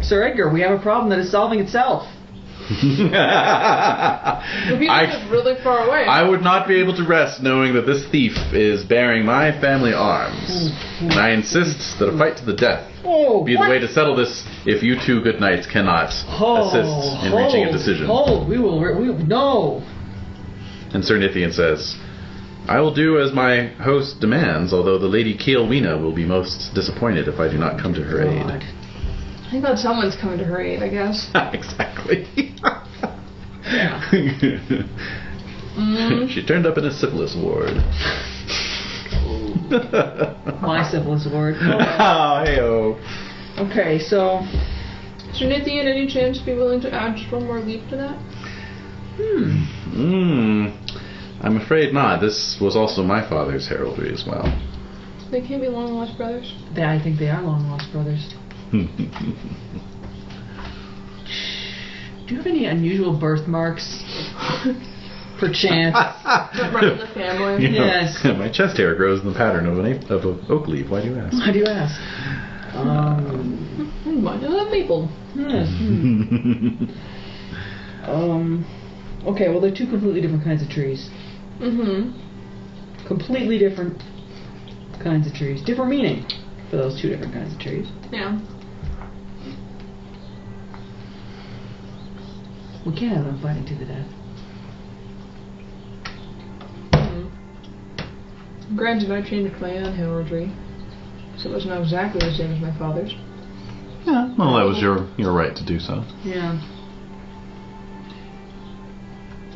Sir Edgar, we have a problem that is solving itself. The people live really far away. I would not be able to rest knowing that this thief is bearing my family arms. And I insist that a fight to the death be the way to settle this if you two good knights cannot assist in reaching a decision. We will no. And Sir Nithian says, I will do as my host demands, although the Lady Keelwina will be most disappointed if I do not come to her aid. I think that someone's coming to her aid, I guess. Exactly. Yeah. She turned up in a syphilis ward. My syphilis award. Oh, hey-oh. Okay, so... Sir Nithian, any chance be willing to add just one more leap to that? I'm afraid not. This was also my father's heraldry as well. They can't be long lost brothers. I think they are long lost brothers. Do you have any unusual birthmarks? Perchance. Right in the family. You know, Yes. my chest hair grows in the pattern of an oak leaf. Why do you ask? Why do you ask? Mine is a maple. Okay, well, they're two completely different kinds of trees. Completely different kinds of trees. Different meaning for those two different kinds of trees. Yeah. We can't have them fighting to the death. Granted, I changed my own heraldry, so it was not exactly the same as my father's. Yeah, well, that was your right to do so. Yeah.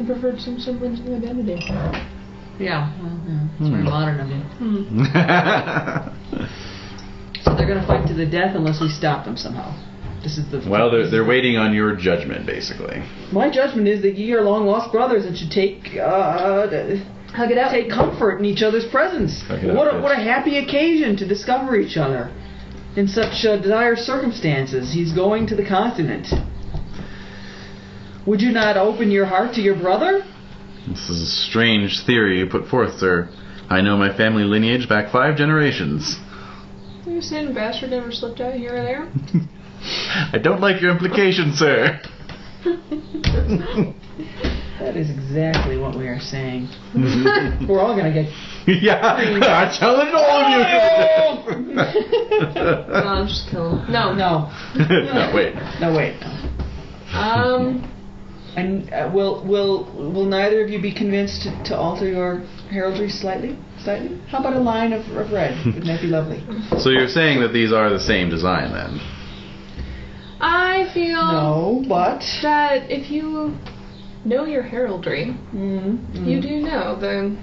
I preferred some semblance of identity. Yeah, well, yeah. It's very modern of you. So they're going to fight to the death unless we stop them somehow. This is the. Well, they're waiting on your judgment, basically. My judgment is that ye are long lost brothers and should Hug it out. take comfort in each other's presence. Hug it out, What a bitch. happy occasion to discover each other in such dire circumstances. He's going to the continent. Would you not open your heart to your brother? This is a strange theory you put forth, sir. I know my family lineage back 5 generations. Are you saying a bastard never slipped out here or there? I don't like your implication, sir. That is exactly what we are saying. We're all going to get... Yeah, I challenge all of you. No, I'm just killing him. No. No. No, wait. No, wait. And will neither of you be convinced to alter your heraldry slightly? Slightly? How about a line of red? Wouldn't that be lovely? So you're saying that these are the same design, then? I feel No, but... that if you know your heraldry, you do know the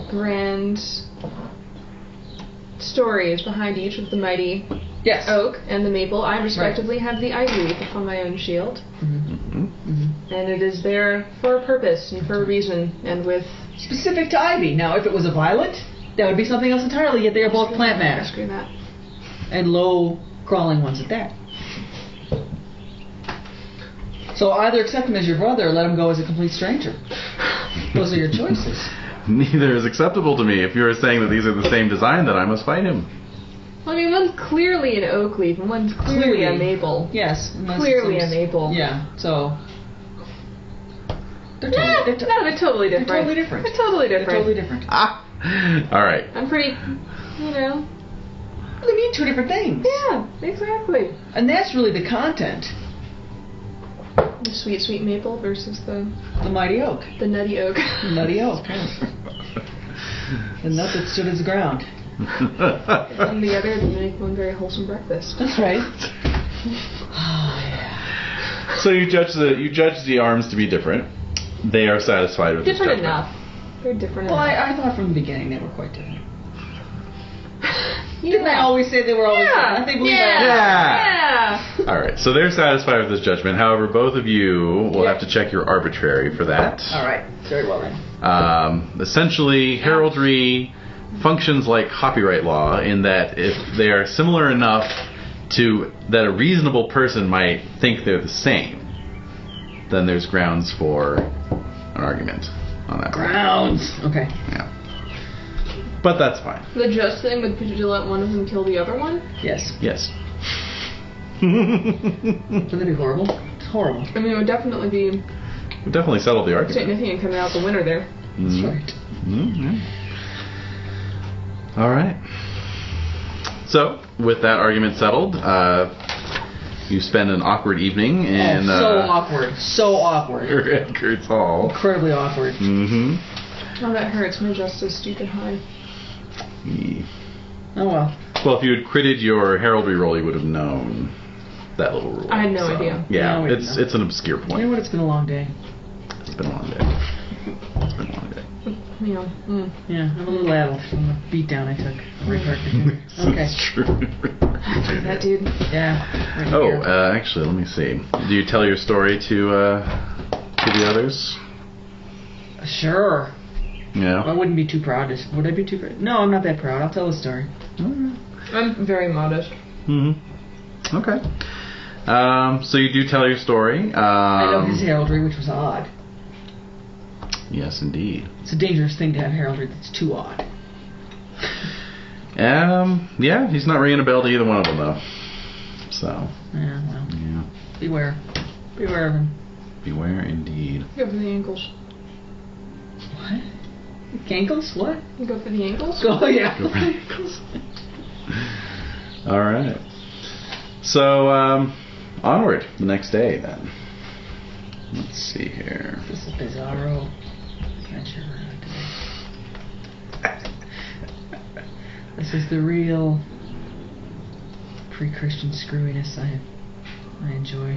grand stories behind each of the mighty Yes. oak and the maple. I respectively have the ivy leaf upon my own shield. And it is there for a purpose and for a reason, and with... Specific to ivy. Now, if it was a violet, that would be something else entirely, yet they are both plant matter. Screw that. And low crawling ones at that. So either accept him as your brother or let him go as a complete stranger. Those are your choices. Neither is acceptable to me. If you are saying that these are the same design, then I must fight him. Well, I mean, one's clearly an oak leaf, and one's clearly a maple. Yes. Clearly a maple. Yeah, so... They're They're totally different. They're totally different. They're totally different. They're totally different. All right. I'm pretty, Well, they mean two different things. Yeah, exactly. And that's really the content. The sweet, sweet maple versus the mighty oak. The nutty oak. The nutty oak, yes. The nut that stood its ground. And together to make one very wholesome breakfast. That's right. So you judge the arms to be different. They are satisfied with Different this judgment. enough. They're different. Well, I thought from the beginning they were quite different. You Didn't I always say they were always different? I think believe I Yeah. All right, so they're satisfied with this judgment. However, both of you will have to check your arbitrary for that. All right. Very well then. Essentially, heraldry functions like copyright law in that if they are similar enough to that a reasonable person might think they're the same, then there's grounds for an argument on that. Grounds. Okay. Yeah. But that's fine. The just thing would be to let one of them kill the other one? Yes. Yes. Wouldn't that be horrible? It's horrible. I mean, it would definitely be We definitely settled the argument. significant coming out the winner there. That's right. Mm-hmm. All right. So, with that argument settled, you spend an awkward evening in so awkward. So awkward. Edgar's Hall. Incredibly awkward. Mm-hmm. Oh, that hurts. My just is stupid high. Oh well. Well, if you had critted your heraldry roll, you would have known that little rule. I had no idea. Yeah, No, we didn't know. it's an obscure point. You know what? It's been a long day. It's been a long day. It's been a long day. You know, Yeah, I'm a little addled from the beat down I took. Okay. It's true. that dude. Yeah. Right Oh, here. actually, let me see. Do you tell your story to the others? Sure. I Yeah. wouldn't be too proud. Would I be too proud? No, I'm not that proud. I'll tell the story. I'm very modest. Mm-hmm. Okay. So you do tell your story. I know his heraldry, which was odd. Yes, indeed. It's a dangerous thing to have heraldry that's too odd. Yeah, he's not ringing a bell to either one of them, though. So, Yeah, well, yeah. beware. Beware of him. Beware indeed. Go for the ankles. What? Gankles? What? You go for the ankles? Oh, yeah. Go for the ankles. All right. So, onward the next day, then. Let's see here. This is bizarro adventure. This is the real pre-Christian screwiness I enjoy.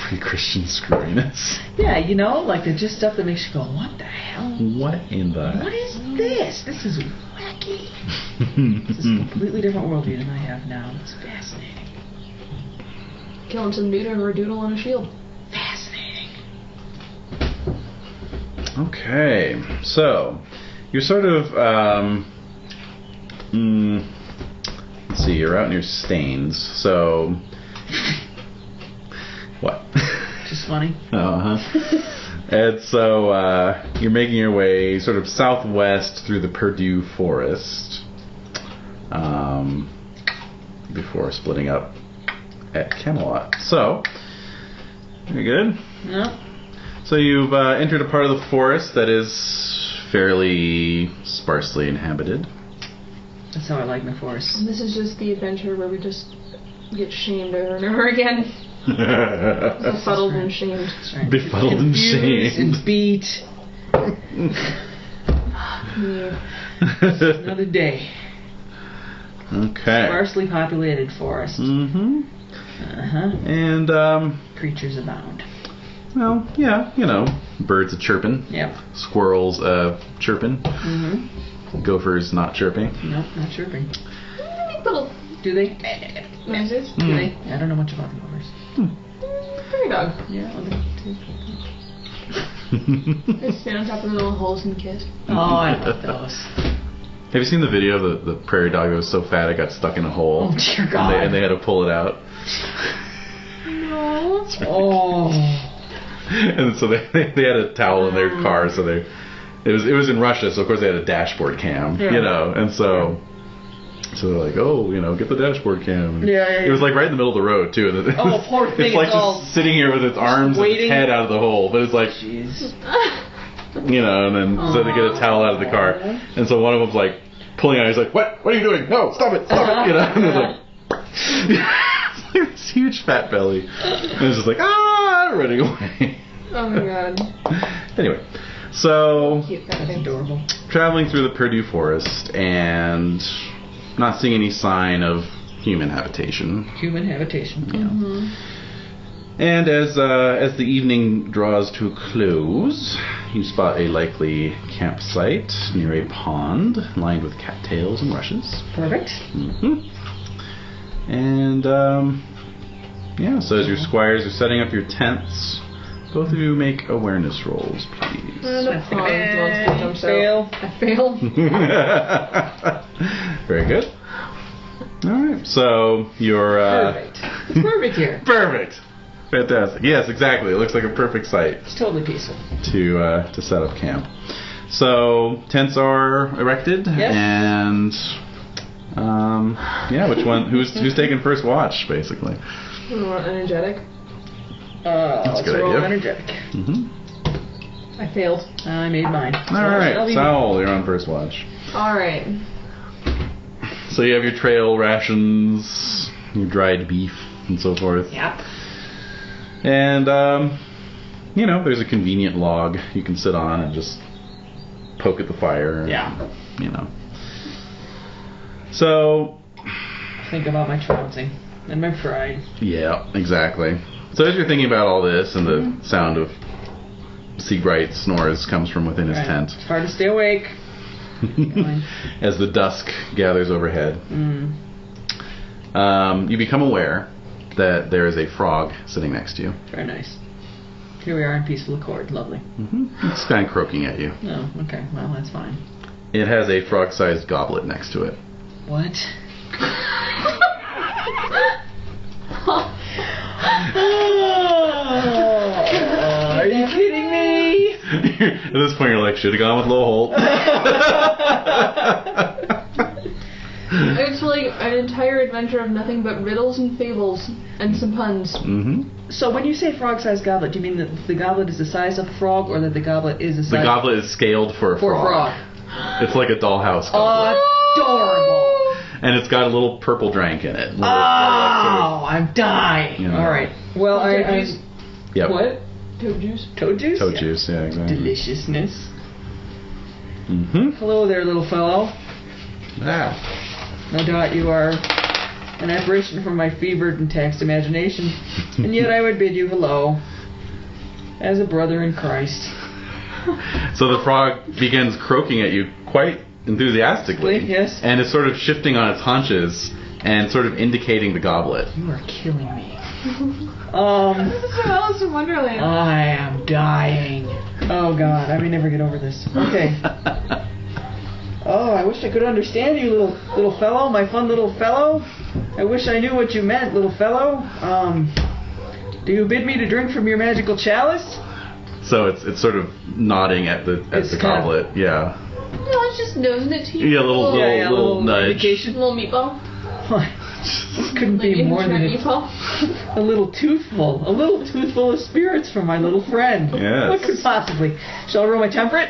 Pre-Christian screwiness. Yeah, you know, like the just stuff that makes you go, what the hell? What in the... What is this? This is wacky. This is a completely different worldview than I have now. It's fascinating. Killing some dude over a doodle on a shield. Fascinating. Okay, so you're sort of let's see, you're out near Staines, so what? Just funny. And so you're making your way sort of southwest through the Purdue Forest before splitting up at Camelot. So, very good. No. So you've entered a part of the forest that is fairly sparsely inhabited. That's how I like my forest. And this is just the adventure where we just get shamed over and over again. Befuddled and shamed. That's right. Befuddled and Confused shamed. and beat. Yeah. Another day. Okay. Sparsely populated forest. Mm-hmm. Uh-huh. And, Creatures abound. well, yeah, you know, birds a-chirping. Yep. Squirrels chirping. Mm-hmm. Gophers not chirping. Nope, not chirping. Little Do they? noises. Do they? I don't know much about the gophers. Prairie dog. Yeah, well, They stand on top of the little holes and kiss. Oh, I love those. Have you seen the video of the prairie dog that was so fat it got stuck in a hole? Oh, dear God. And they had to pull it out. No. Oh. And so they had a towel in their car, so it was in Russia, so of course they had a dashboard cam, Yeah. you know, and so they're like, oh, you know, get the dashboard cam. And Yeah. it was like right in the middle of the road too. And Oh, poor thing, It's like it's all just sitting here with its arms and its waiting. head out of the hole, but it's like, Jeez. you know, and then so they get a towel out of the car, and so one of them's like pulling out. He's like, what are you doing? No, stop it, you know. And it's like. It's like this huge fat belly. And it's just like, running away. Oh my god. Anyway, so Cute that thing. Adorable. traveling through the Purdue Forest and not seeing any sign of human habitation. Human habitation. Mm-hmm. And as the evening draws to a close, you spot a likely campsite near a pond lined with cattails and rushes. Perfect. And yeah, so as your squires are setting up your tents, both of you make awareness rolls, please. The pond wants to jump out. Fail. I fail. Very good. Alright, so you're... Perfect. It's perfect here. Perfect! Fantastic. Yes, exactly. It looks like a perfect site It's totally peaceful. to set up camp. So, tents are erected, Yes. and... yeah, which one? Who's taking first watch, basically? Energetic. That's a Let's good roll idea. energetic. I failed. I made mine. Alright, Saul, you're on first watch. Alright. So you have your trail rations, your dried beef, and so forth. Yep. And, you know, there's a convenient log you can sit on and just poke at the fire. And, Yeah. You know. So... Think about my trouncing and my pride. Yeah, exactly. So as you're thinking about all this, and the sound of Seabright's snores comes from within his tent. It's hard to stay awake. As the dusk gathers overhead, you become aware that there is a frog sitting next to you. Very nice. Here we are in peaceful accord. Lovely. It's kind of croaking at you. Oh, okay. Well, that's fine. It has a frog-sized goblet next to it. What? Are you kidding me? At this point, you're like, should have gone with Low Holt. It's like an entire adventure of nothing but riddles and fables and some puns. So when you say frog-sized goblet, do you mean that the goblet is the size of a frog, or that the goblet is the size The goblet is scaled for a frog. It's like a dollhouse goblet. Adorable. And it's got a little purple drink in it. Oh, I'm dying. You know. All right. Well, I Yep. what? Toad juice. Toad juice? Toad juice, yeah, exactly. Deliciousness. Mm-hmm. Hello there, little fellow. Ah. No doubt you are an apparition from my fevered and taxed imagination, and yet I would bid you hello, as a brother in Christ. So the frog begins croaking at you quite enthusiastically. Yes. And is sort of shifting on its haunches and sort of indicating the goblet. You are killing me. This is Alice in Wonderland. I am dying. Oh God, I may never get over this. Okay. Oh, I wish I could understand you, little fellow, my fun little fellow. I wish I knew what you meant, little fellow. Do you bid me to drink from your magical chalice? So it's sort of nodding at the goblet. Yeah. No, it's just nosing it to you. Yeah, a little nudge. indication. Little meatball. This couldn't be Like more than meatball. a little toothful of spirits from my little friend. Yes. What could possibly? Shall I roll my temperate?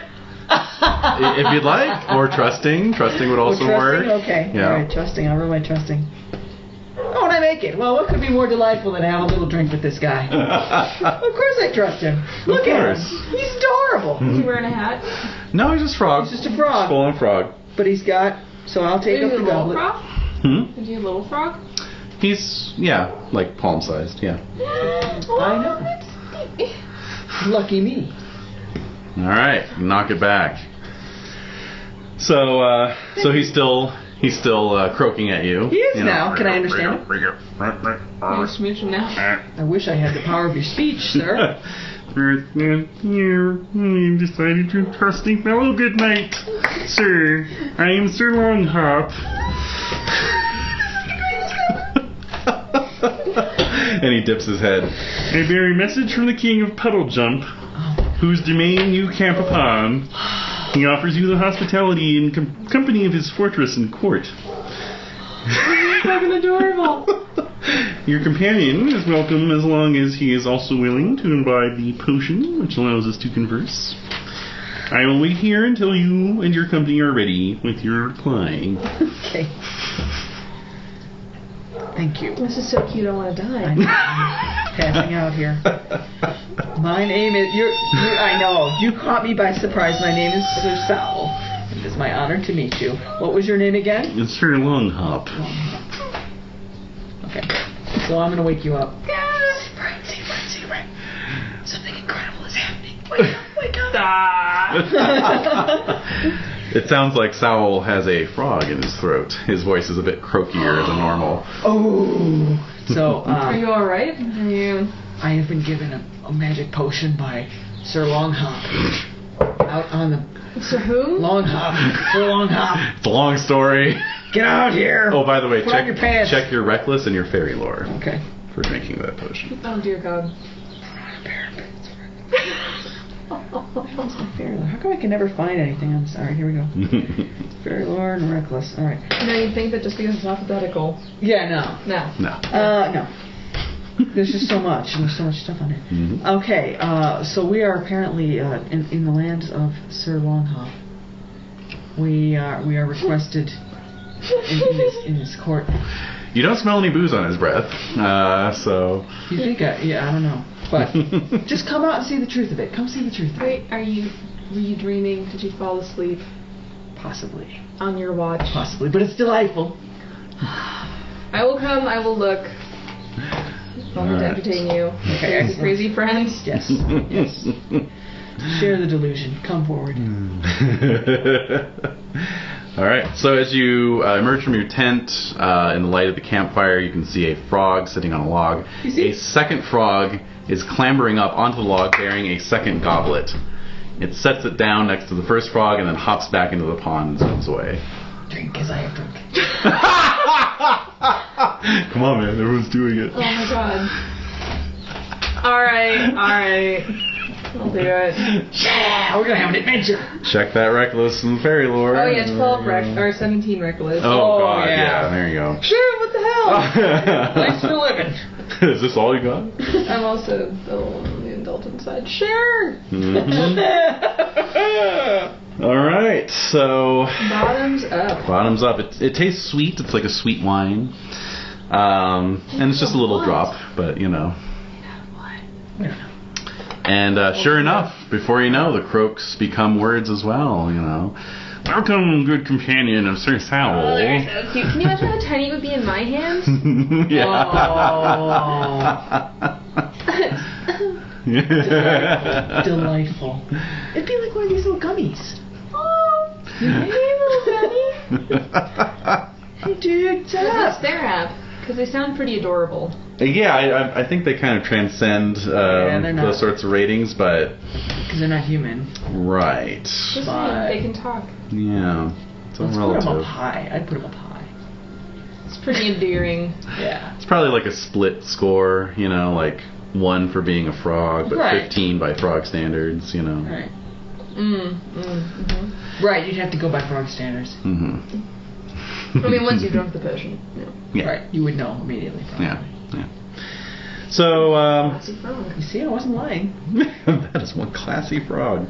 If you'd like, or trusting would also work. Okay. Yeah. All right, trusting. I'll roll my trusting. Oh, and I make it. Well, what could be more delightful than to have a little drink with this guy? Of course I trust him. Look at him. He's adorable. Is he wearing a hat? No, he's just frog. He's just a frog. Full-on frog. But he's got... So I'll take Is up he a the little goblet. frog? Is he a little frog? He's, yeah, like palm-sized, yeah. I know. Lucky me. All right, knock it back. So he's still croaking at you. He is now. Can I understand it? You smooch him now. I wish I had the power of your speech, sir. Here, I decided to trusting fellow. Good night, sir. I am Sir Longhop. And he dips his head. I bear a message from the King of Puddle Jump, whose domain you camp upon. He offers you the hospitality and company of his fortress and court. Fucking adorable. Your companion is welcome as long as he is also willing to imbibe the potion which allows us to converse. I will wait here until you and your company are ready with your reply. Okay. Thank you. This is so cute, I want to die. I'm passing out here. My name is... I know. You caught me by surprise. My name is Sir Sal. It is my honor to meet you. What was your name again? It's Sir Longhop. Okay. So I'm going to wake you up. Something incredible is happening. Wake up, wake up. It sounds like Saul has a frog in his throat. His voice is a bit croakier than normal. Oh. So, Are you alright? Are you... I have been given a magic potion by Sir Longhop. Out on the... Sir who? Longhop. Sir Longhop. It's a long story. Get out here. Oh, by the way, Put on your pants. check your reckless and your fairy lore Okay. for drinking that potion. Oh dear God. Fairy lore. How come I can never find anything? I'm sorry. Here we go. Fairy lore and reckless. All right. No, you'd think that just because it's alphabetical. Yeah, no. No. No. No. There's just so much. There's so much stuff on it. Mhm. Okay, so we are apparently in the lands of Sir Longhop. We are requested in this court. You don't smell any booze on his breath, so... You think I don't know. But just come out and see the truth of it. Come see the truth of it. Wait, were you dreaming? Did you fall asleep Possibly. on your watch? Possibly. But it's delightful. I will come, I will look. I'll Alright. entertain you. Okay, excellent. Crazy friends. Yes. Yes. Share the delusion. Come forward. Alright, so as you emerge from your tent, in the light of the campfire, you can see a frog sitting on a log. You see? A second frog is clambering up onto the log bearing a second goblet. It sets it down next to the first frog and then hops back into the pond and swims away. Drink as I have drunk. Come on, man, everyone's doing it. Oh my God. Alright. I'll do it. Yeah, we're gonna have an adventure. Check that reckless and fairy lore. Oh yeah, 12 or 17 reckless. Oh, God, yeah. yeah, there you go. Sure, what the hell? Thanks for living. Is this all you got? I'm also a little on the indulgent side. Sure. Mhm. Alright, so... Bottoms up. Bottoms up. It tastes sweet. It's like a sweet wine. And it's just a little drop, but you know. We don't know. And sure enough, before you know, the croaks become words as well, you know. Welcome, good companion of Sir Saul. Oh, they're so cute. Can you imagine how tiny it would be in my hands? Yeah. Delightful. It'd be like one of these little gummies. Hey, little bunny. Hey, dude, What's their app? Because they sound pretty adorable. Yeah, I think they kind of transcend they're not. those sorts of ratings, but... Because they're not human. Right. Just But- they can talk. Yeah. It's all Let's put them up relative. high. I'd put them up high. It's pretty endearing. Yeah. It's probably like a split score, you know, like 1 for being a frog, but Right. 15 by frog standards, you know. Right. Mm-hmm. Right, you'd have to go by frog standards. Mm-hmm. I mean, once you've drunk the potion. Yeah. Yeah. Right, you would know immediately. Probably. Yeah. Yeah. So, Classy frog. You see, I wasn't lying. that is one classy frog.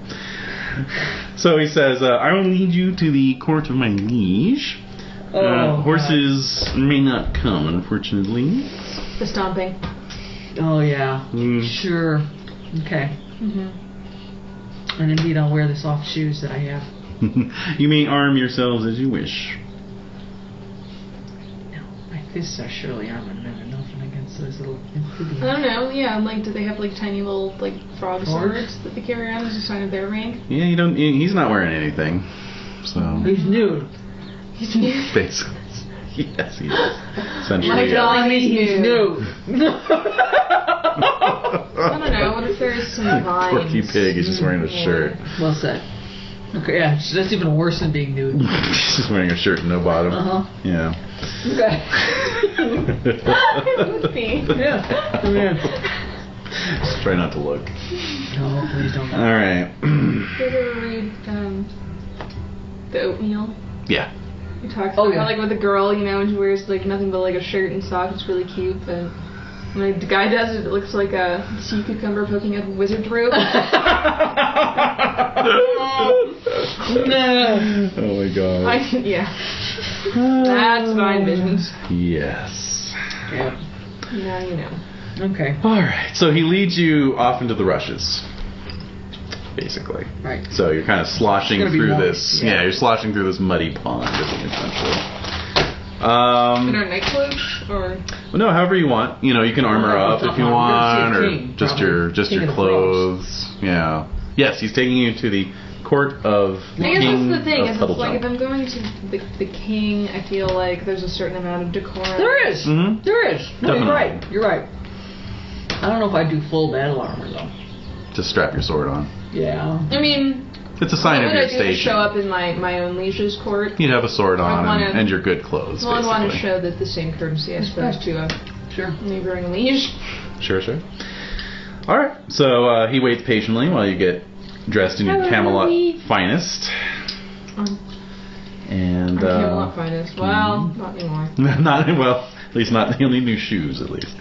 So he says, I will lead you to the court of my liege. Horses may not come, unfortunately. The stomping. Oh, yeah. Mm. Sure. Okay. Mm-hmm. And indeed, I'll wear the soft shoes that I have. You may arm yourselves as you wish. No, my fists are surely armored enough against those little amphibians. I don't know. Yeah, like, do they have like tiny little like frog swords that they carry around as a sign of their rank? Yeah, you don't. He's not wearing anything. So He's nude. He's new. basically, yes, he is. My Essentially, God, he's nude. I don't know. What if there's some vines? Porky Pig is just wearing a Yeah. shirt. Well said. Okay, yeah, that's even worse than being nude. He's just wearing a shirt and no bottom. Uh-huh. Yeah. Okay. It would be. Yeah. Yeah. Just try not to look. No, please don't. All right. Did you ever read the Oatmeal? Yeah. He talks Oh, about yeah. how, like, with a girl, you know, and she wears like nothing but like a shirt and socks. It's really cute, but when the guy does it, it looks like a sea cucumber poking out of wizard's robe. Oh my god. Yeah. That's what I envisioned. Yes. Yeah. Now you know. Okay. All right. So he leads you off into the rushes, basically. Right. So you're kind of sloshing It's gonna be through moist, this. yeah. Yeah, you're sloshing through this muddy pond, essentially. In our night clothes, or No, however you want. You know, you can armor up if you want, or just your clothes. Yeah. Yes, he's taking you to the court of the I guess king that's the thing. of Is it's like if Puddlejump. I'm going to the king, I feel like there's a certain amount of decorum. There is. Mhm. There is. No, you're Definitely. right. You're right. I don't know if I do full battle armor though. Just strap your sword on. Yeah. I mean, It's a sign what of would your I do to station. show up in my own liege's court? You'd have a sword on wanna- and your good clothes, Well, I want to basically. show that the same courtesy, I suppose, to a Sure. neighboring liege. Sure. All right. So he waits patiently while you get dressed in your Hello, Camelot Lee. finest. Um, And I'm Camelot finest. Well, not anymore. not well. At least not. You'll need new shoes, at least.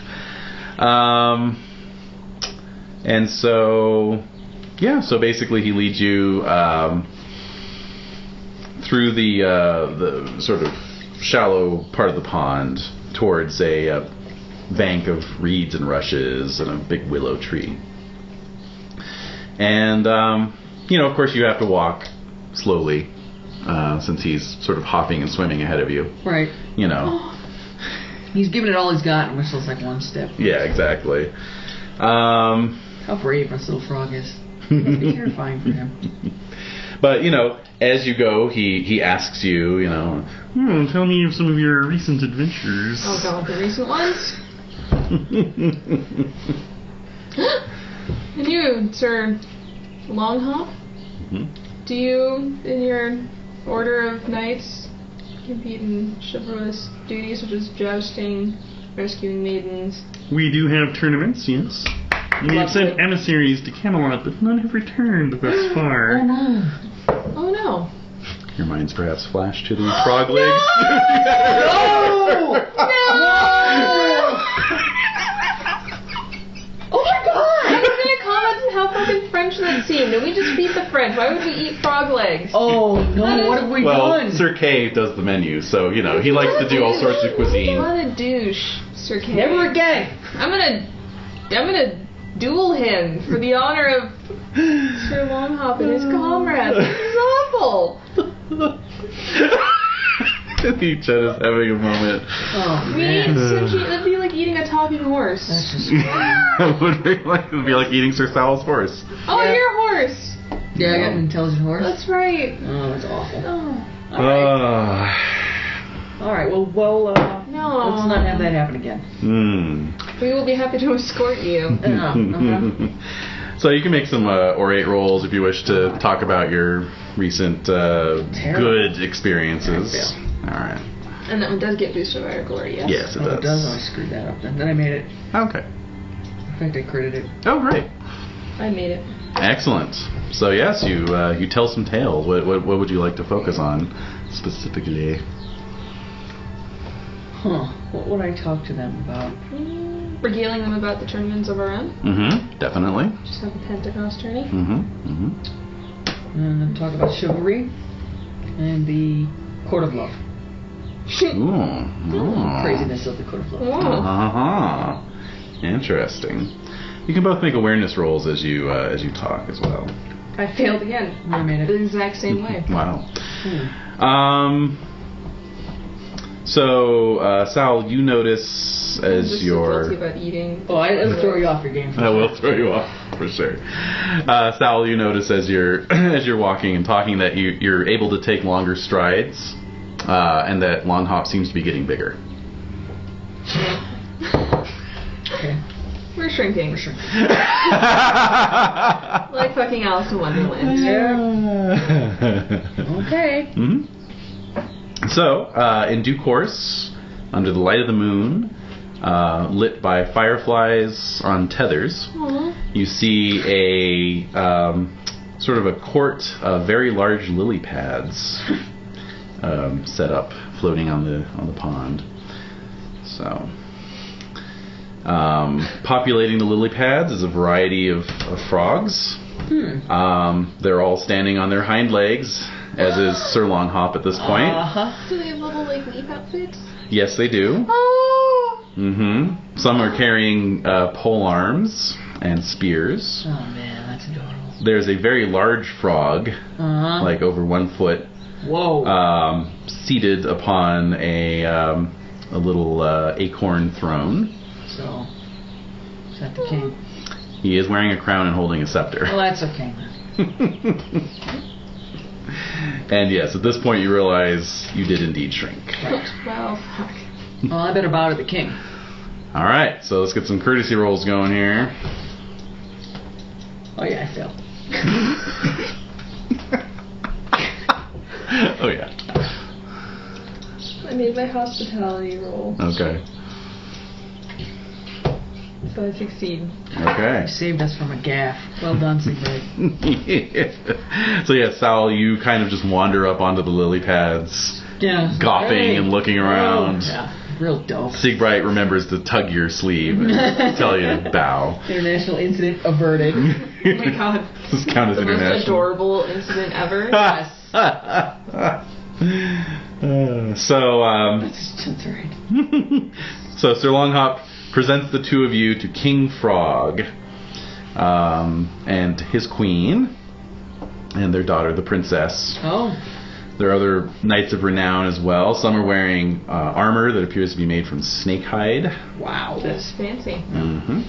And so, yeah. So basically, he leads you through the sort of shallow part of the pond towards a bank of reeds and rushes and a big willow tree. And you know, of course, you have to walk slowly since he's sort of hopping and swimming ahead of you. Right. You know. He's giving it all he's got, and we're still like one step. Yeah, exactly. How brave this little frog is. It must be terrifying for him. But, you know, as you go, he asks you, you know, Tell me of some of your recent adventures. Oh god, the recent ones. And you, Sir Longhop, do you, in your order of knights, compete in chivalrous duties such as jousting, rescuing maidens? We do have tournaments, yes. We have sent emissaries to Camelot, but none have returned thus far. Oh no. Oh no. your minds perhaps flash to the frog legs. Oh my god! I was gonna comment on how fucking French that seemed, and we just beat the French. Why would we eat frog legs? Oh no, what have we Well, done? Sir Kay does the menu, so, you know, he likes to do all sorts of cuisine. What a douche, Sir Kay. Never again! I'm gonna duel him for the honor of Sir Longhop and his comrades. This is awful. Each other's having a moment. Oh We man. it'd be like eating a talking horse. That's just It would be like eating Sir Sal's horse. Oh, Yeah. you're a horse. Yeah, I got an intelligent horse. That's right. Oh, that's awful. Oh, Alright, well, no. let's not have that happen again. We will be happy to escort you. So you can make some orate rolls if you wish to talk about your recent good experiences. All right. And that one does get boosted by our glory, yes? Yes, it Oh, does. it does? Oh, I screwed that up then. Then I made it. Okay. In fact, I critted it. Oh, great. I made it. Excellent. So yes, you tell some tales. What would you like to focus on specifically? Huh. What would I talk to them about? Regaling them about the tournaments of our own. Mm-hmm. Definitely. Just have a Pentecost tourney. Mm-hmm. Mm-hmm. And then talk about chivalry and the Court of Love. Ooh. Craziness of the Court of Love. Whoa. Uh-huh. Interesting. You can both make awareness rolls as you talk as well. I failed again. I made The it. exact same way. Wow. So Sal, you notice I'm as just so you're guilty about eating. Oh, it'll throw you off your game. I will throw you off for sure. Sal, you notice as you're as you're walking and talking that you're able to take longer strides, and that Longhop seems to be getting bigger. Okay. We're shrinking. For sure. Like fucking Alice in Wonderland. Okay. Mhm. So, in due course, under the light of the moon, lit by fireflies on tethers, Aww. you see a sort of a court of very large lily pads set up, floating on the pond. So, populating the lily pads is a variety of frogs. They're all standing on their hind legs, as is Sir Longhop at this point. Uh-huh. Do they have little like leaf outfits? Yes, they do. Oh. Mm-hmm. Some are carrying pole arms and spears. Oh man, that's adorable. There's a very large frog, Uh-huh. like over 1 foot, Whoa. seated upon a little acorn throne. So, is that the king? He is wearing a crown and holding a scepter. Well, that's okay. And yes, at this point you realize you did indeed shrink. Right. Well, fuck. Well, I better bow to the king. All right, so let's get some courtesy rolls going here. Oh yeah, I failed. Oh yeah. I made my hospitality roll, Okay. so I succeed. Okay. You saved us from a gaffe. Well done, Siegfried. So yeah, Sal, you kind of just wander up onto the lily pads, Yeah. gawping Hey. and looking around. Oh, yeah. Real dope. Siegbright remembers to tug your sleeve and tell you to bow. International incident averted. Oh my god. This count as The most international. adorable incident ever. So, That's right. so Sir Longhop presents the two of you to King Frog and his queen and their daughter, the princess. Oh. There are other knights of renown as well. Some are wearing armor that appears to be made from snake hide. Wow. That's fancy. Mm-hmm.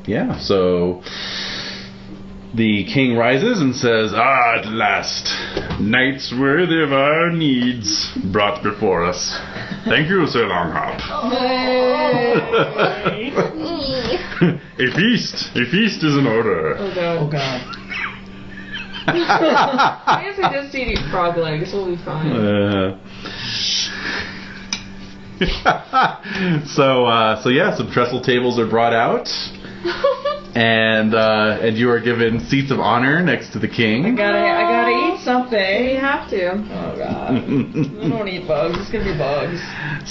Yeah, so the king rises and says, "Ah, at last, knights worthy of our needs brought before us. Thank you, Sir Longhop." A feast is in order. Oh god. Oh god. I guess I just eat frog legs. We'll be fine. So yeah, some trestle tables are brought out, and you are given seats of honor next to the king. I gotta eat We something. have to. Oh god. I don't eat bugs. It's gonna be bugs.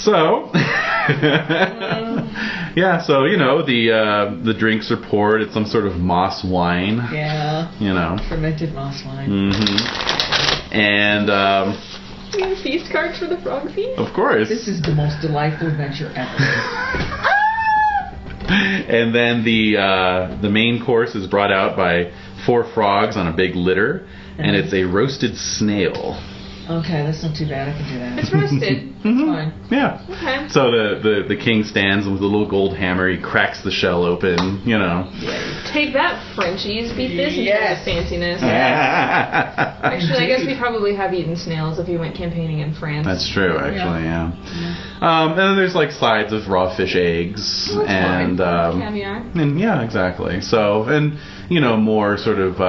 So, yeah, so you know the drinks are poured. It's some sort of moss wine. Yeah. You know. Fermented moss wine. Mm-hmm. And We have feast cards for the frog feast. of course. This is the most delightful adventure ever. And then the main course is brought out by 4 frogs on a big litter, and it's a roasted snail. Okay, that's not too bad. I can do that. It's roasted. Mhm. Fine. Yeah. Okay. So the king stands with a little gold hammer. He cracks the shell open. You know. Take that, Frenchies. Beat this into Yes. fanciness. That's Actually, I guess we probably have eaten snails if we went campaigning in France. true, actually. Yeah. And then there's like sides of raw fish eggs Oh, that's and fine. Caviar. and yeah, exactly. So and you know more sort of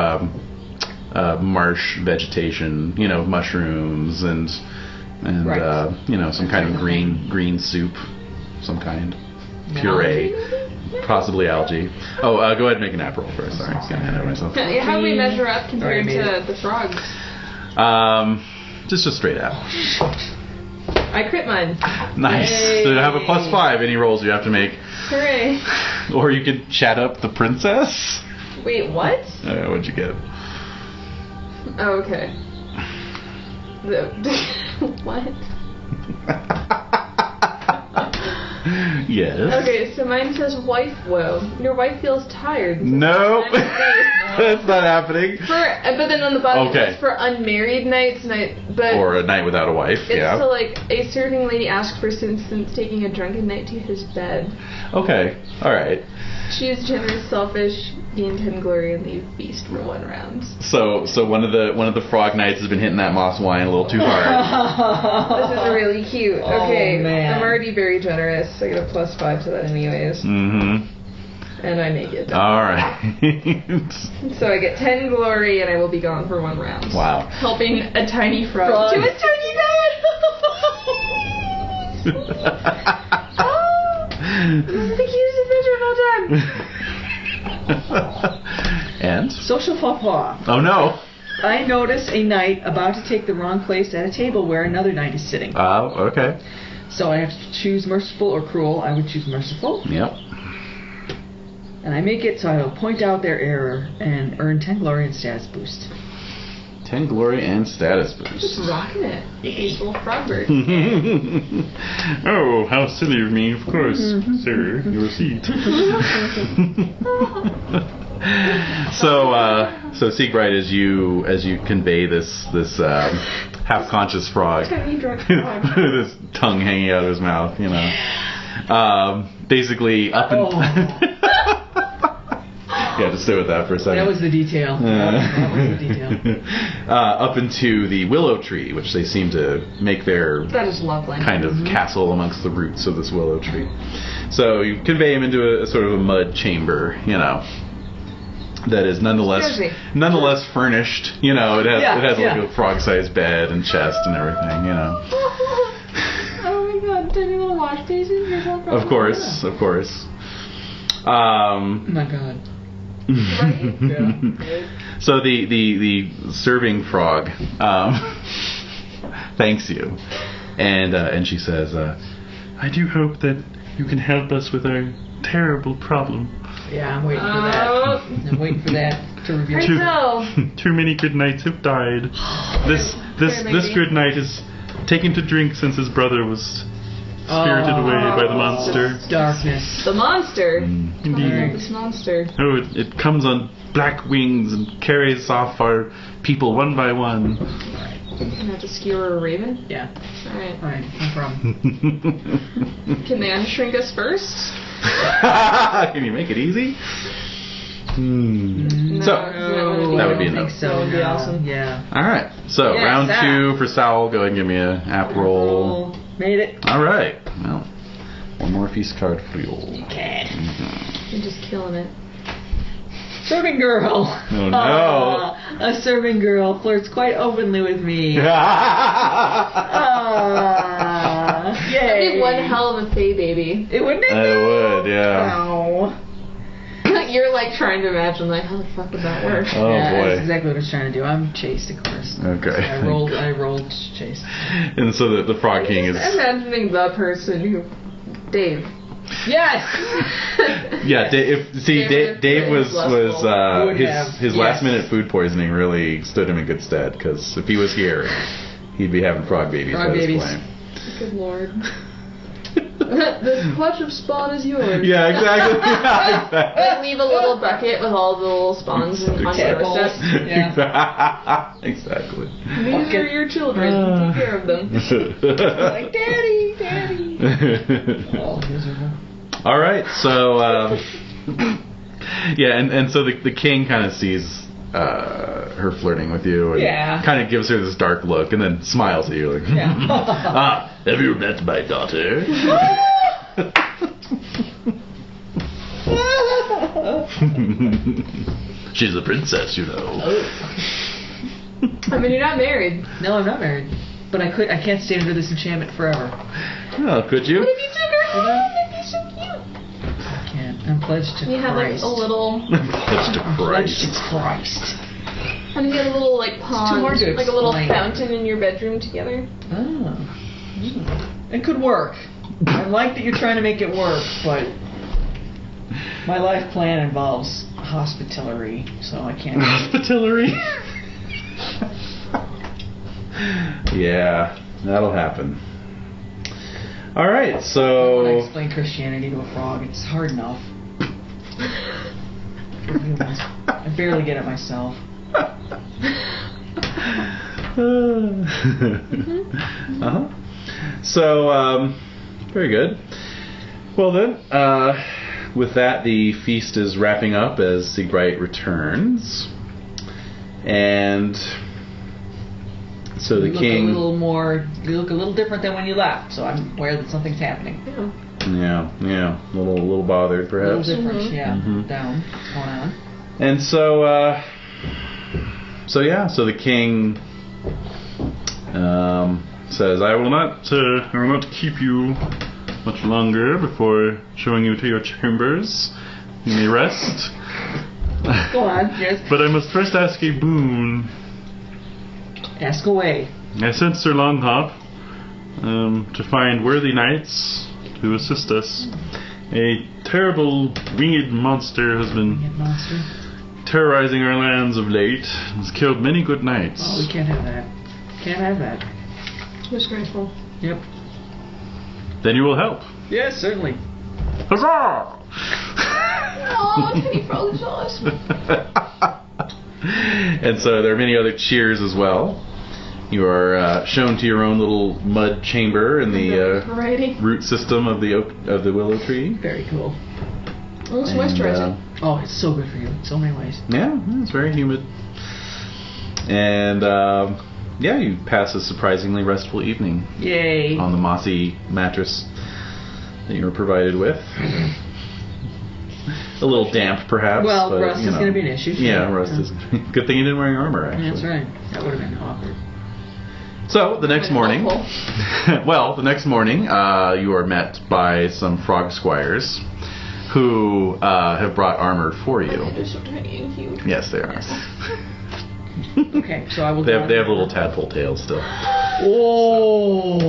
marsh vegetation, you know, mushrooms and Right. you know, some kind of green soup, some kind, puree, possibly algae. Oh, go ahead and make an app roll first. Sorry, getting ahead of myself. How do we measure up compared Already made to it. the frogs? Just a straight app. I crit mine. Nice. Yay. So to have a +5, any rolls you have to make, Hooray. or you could chat up the princess. Wait, what? What'd you get? Oh, okay. What? Yes. Okay, so mine says wife woe. Your wife feels tired. No, that's not happening. But then on the bottom Okay. it's for unmarried nights, but Or a night without a wife. it's Yeah. to like a serving lady asked for assistance taking a drunken knight to his bed. Okay. All right. She is generous, selfish, gain 10 glory, and leave feast for 1 round. So one of the frog knights has been hitting that moss wine a little too hard. This is really cute. Oh, Okay, man. I'm already very generous. I get a +5 to that anyways. Mm-hmm. And I make it. All right. So I get 10 glory and I will be gone for 1 round. Wow. Helping a tiny frog Frog. to a tiny man! This is the cutest adventure of all time! And? Social faux pas. Oh no. I notice a knight about to take the wrong place at a table where another knight is sitting. Oh, okay. So I have to choose merciful or cruel. I would choose merciful. Yep. And I make it so I will point out their error and earn 10 glory and status boost. 10 glory and status Just boost. rocking it. These little frog bird. Oh, how silly of me. Of course, sir. Your seat. So Siegbright, as you convey this half-conscious frog, Tiny drunk frog. with his tongue hanging out of his mouth, basically up and yeah, just stay with that for a second. That was the detail. That was the detail. Up into the willow tree, which they seem to make their That is lovely. kind of castle amongst the roots of this willow tree. So you convey him into a sort of a mud chamber, that is nonetheless furnished. It has like a frog-sized bed and chest and everything. Oh my god, tiny little wash basin. Of course. Oh my god. So the serving frog thanks you, and she says, I do hope that you can help us with our terrible problem. Yeah, I'm waiting for that. I'm waiting for that to reveal. Too many good knights have died. This good knight is taken to drink since his brother was spirited away by the monster. Darkness. The monster. Indeed. This monster. Oh, it comes on black wings and carries off our people one by one. Can I just skewer a raven? Yeah. Alright. Alright, no problem. Can they unshrink us first? can you make it easy? No, So that would be I enough. think so. That would be awesome. Yeah. All right. So Yes, round Sal. 2 for Sal. Go ahead and give me a app roll. Made it. All right. Well, one more feast card for you. Cat. You're just killing it. Serving girl. Oh no. A serving girl flirts quite openly with me. Yay. That'd be one hell of a fey baby. It wouldn't it? I would, yeah. Ow. You're like trying to imagine, like, how the fuck would that work? Oh Yeah, boy. that's exactly what I was trying to do. I'm chased, of course. Okay. I rolled chase. And so the Frog King is. I'm imagining the person who, Dave. Yes. Yeah, Dave was Would his have, his yes. last minute food poisoning really stood him in good stead, because if he was here, he'd be having frog babies. Frog by this babies. point. Good lord. The clutch of spawn is yours. Yeah, exactly. Like, leave a little bucket with all the little spawns on your Tadpoles. doorstep. Yeah. Exactly. These are your children. Take care of them. Like, Daddy. Oh, miserable. All right, so yeah, and so the king kind of sees her flirting with you, and Yeah. kind of gives her this dark look, and then smiles at you like, Yeah. have you met my daughter? She's a princess, you know. I mean, you're not married. No, I'm not married. But I can't stay under this enchantment forever. Oh, could you? What if you took her home? That'd be so cute. I can't. I'm pledged to You have like Christ. a little, Pledged to Pledged Christ. to Christ. and you get a little like pond, hard to like a little explain. fountain in your bedroom together. Oh. It could work. I like that you're trying to make it work, but my life plan involves hospitality, so I can't. Hospitality. Yeah, that'll happen. All right, When I so explain Christianity to a frog, it's hard enough. For humans. I barely get it myself. Uh-huh. So, very good. Well then, with that, the feast is wrapping up as Siegbright returns, and so the You king. You look a little different than when you left, so I'm aware that something's happening. Yeah. Yeah, a little bothered A little perhaps. different, yeah. Mhm. Down, going on. And so the king says, I will not keep you much longer before showing you to your chambers. You may rest. Go on, yes. But I must first ask a boon. Ask away. I sent Sir Longhop to find worthy knights to assist us. A terrible winged monster has been Winged monster. terrorizing our lands of late. Has killed many good knights. Oh, we can't have that. Can't have that. Disgraceful. Yep. Then you will help. Yes, certainly. Huzzah! Oh, Teddy Frog is awesome. And so there are many other cheers as well. You are shown to your own little mud chamber in the root system of the willow tree. Very cool. Oh, it's moisturizing. Oh, it's so good for you in so many ways. Yeah, it's very humid. And yeah, you pass a surprisingly restful evening. Yay. On the mossy mattress that you were provided with. A little damp, perhaps. Well, but, rust is going to be an issue. Yeah, rust is. Good thing you didn't wear your armor, actually. That's right. That would have been awkward. So the next morning, you are met by some frog squires who have brought armor for you. They're so tiny and huge. Yes, they are. Okay, so I will. They have little tadpole tails still. Oh.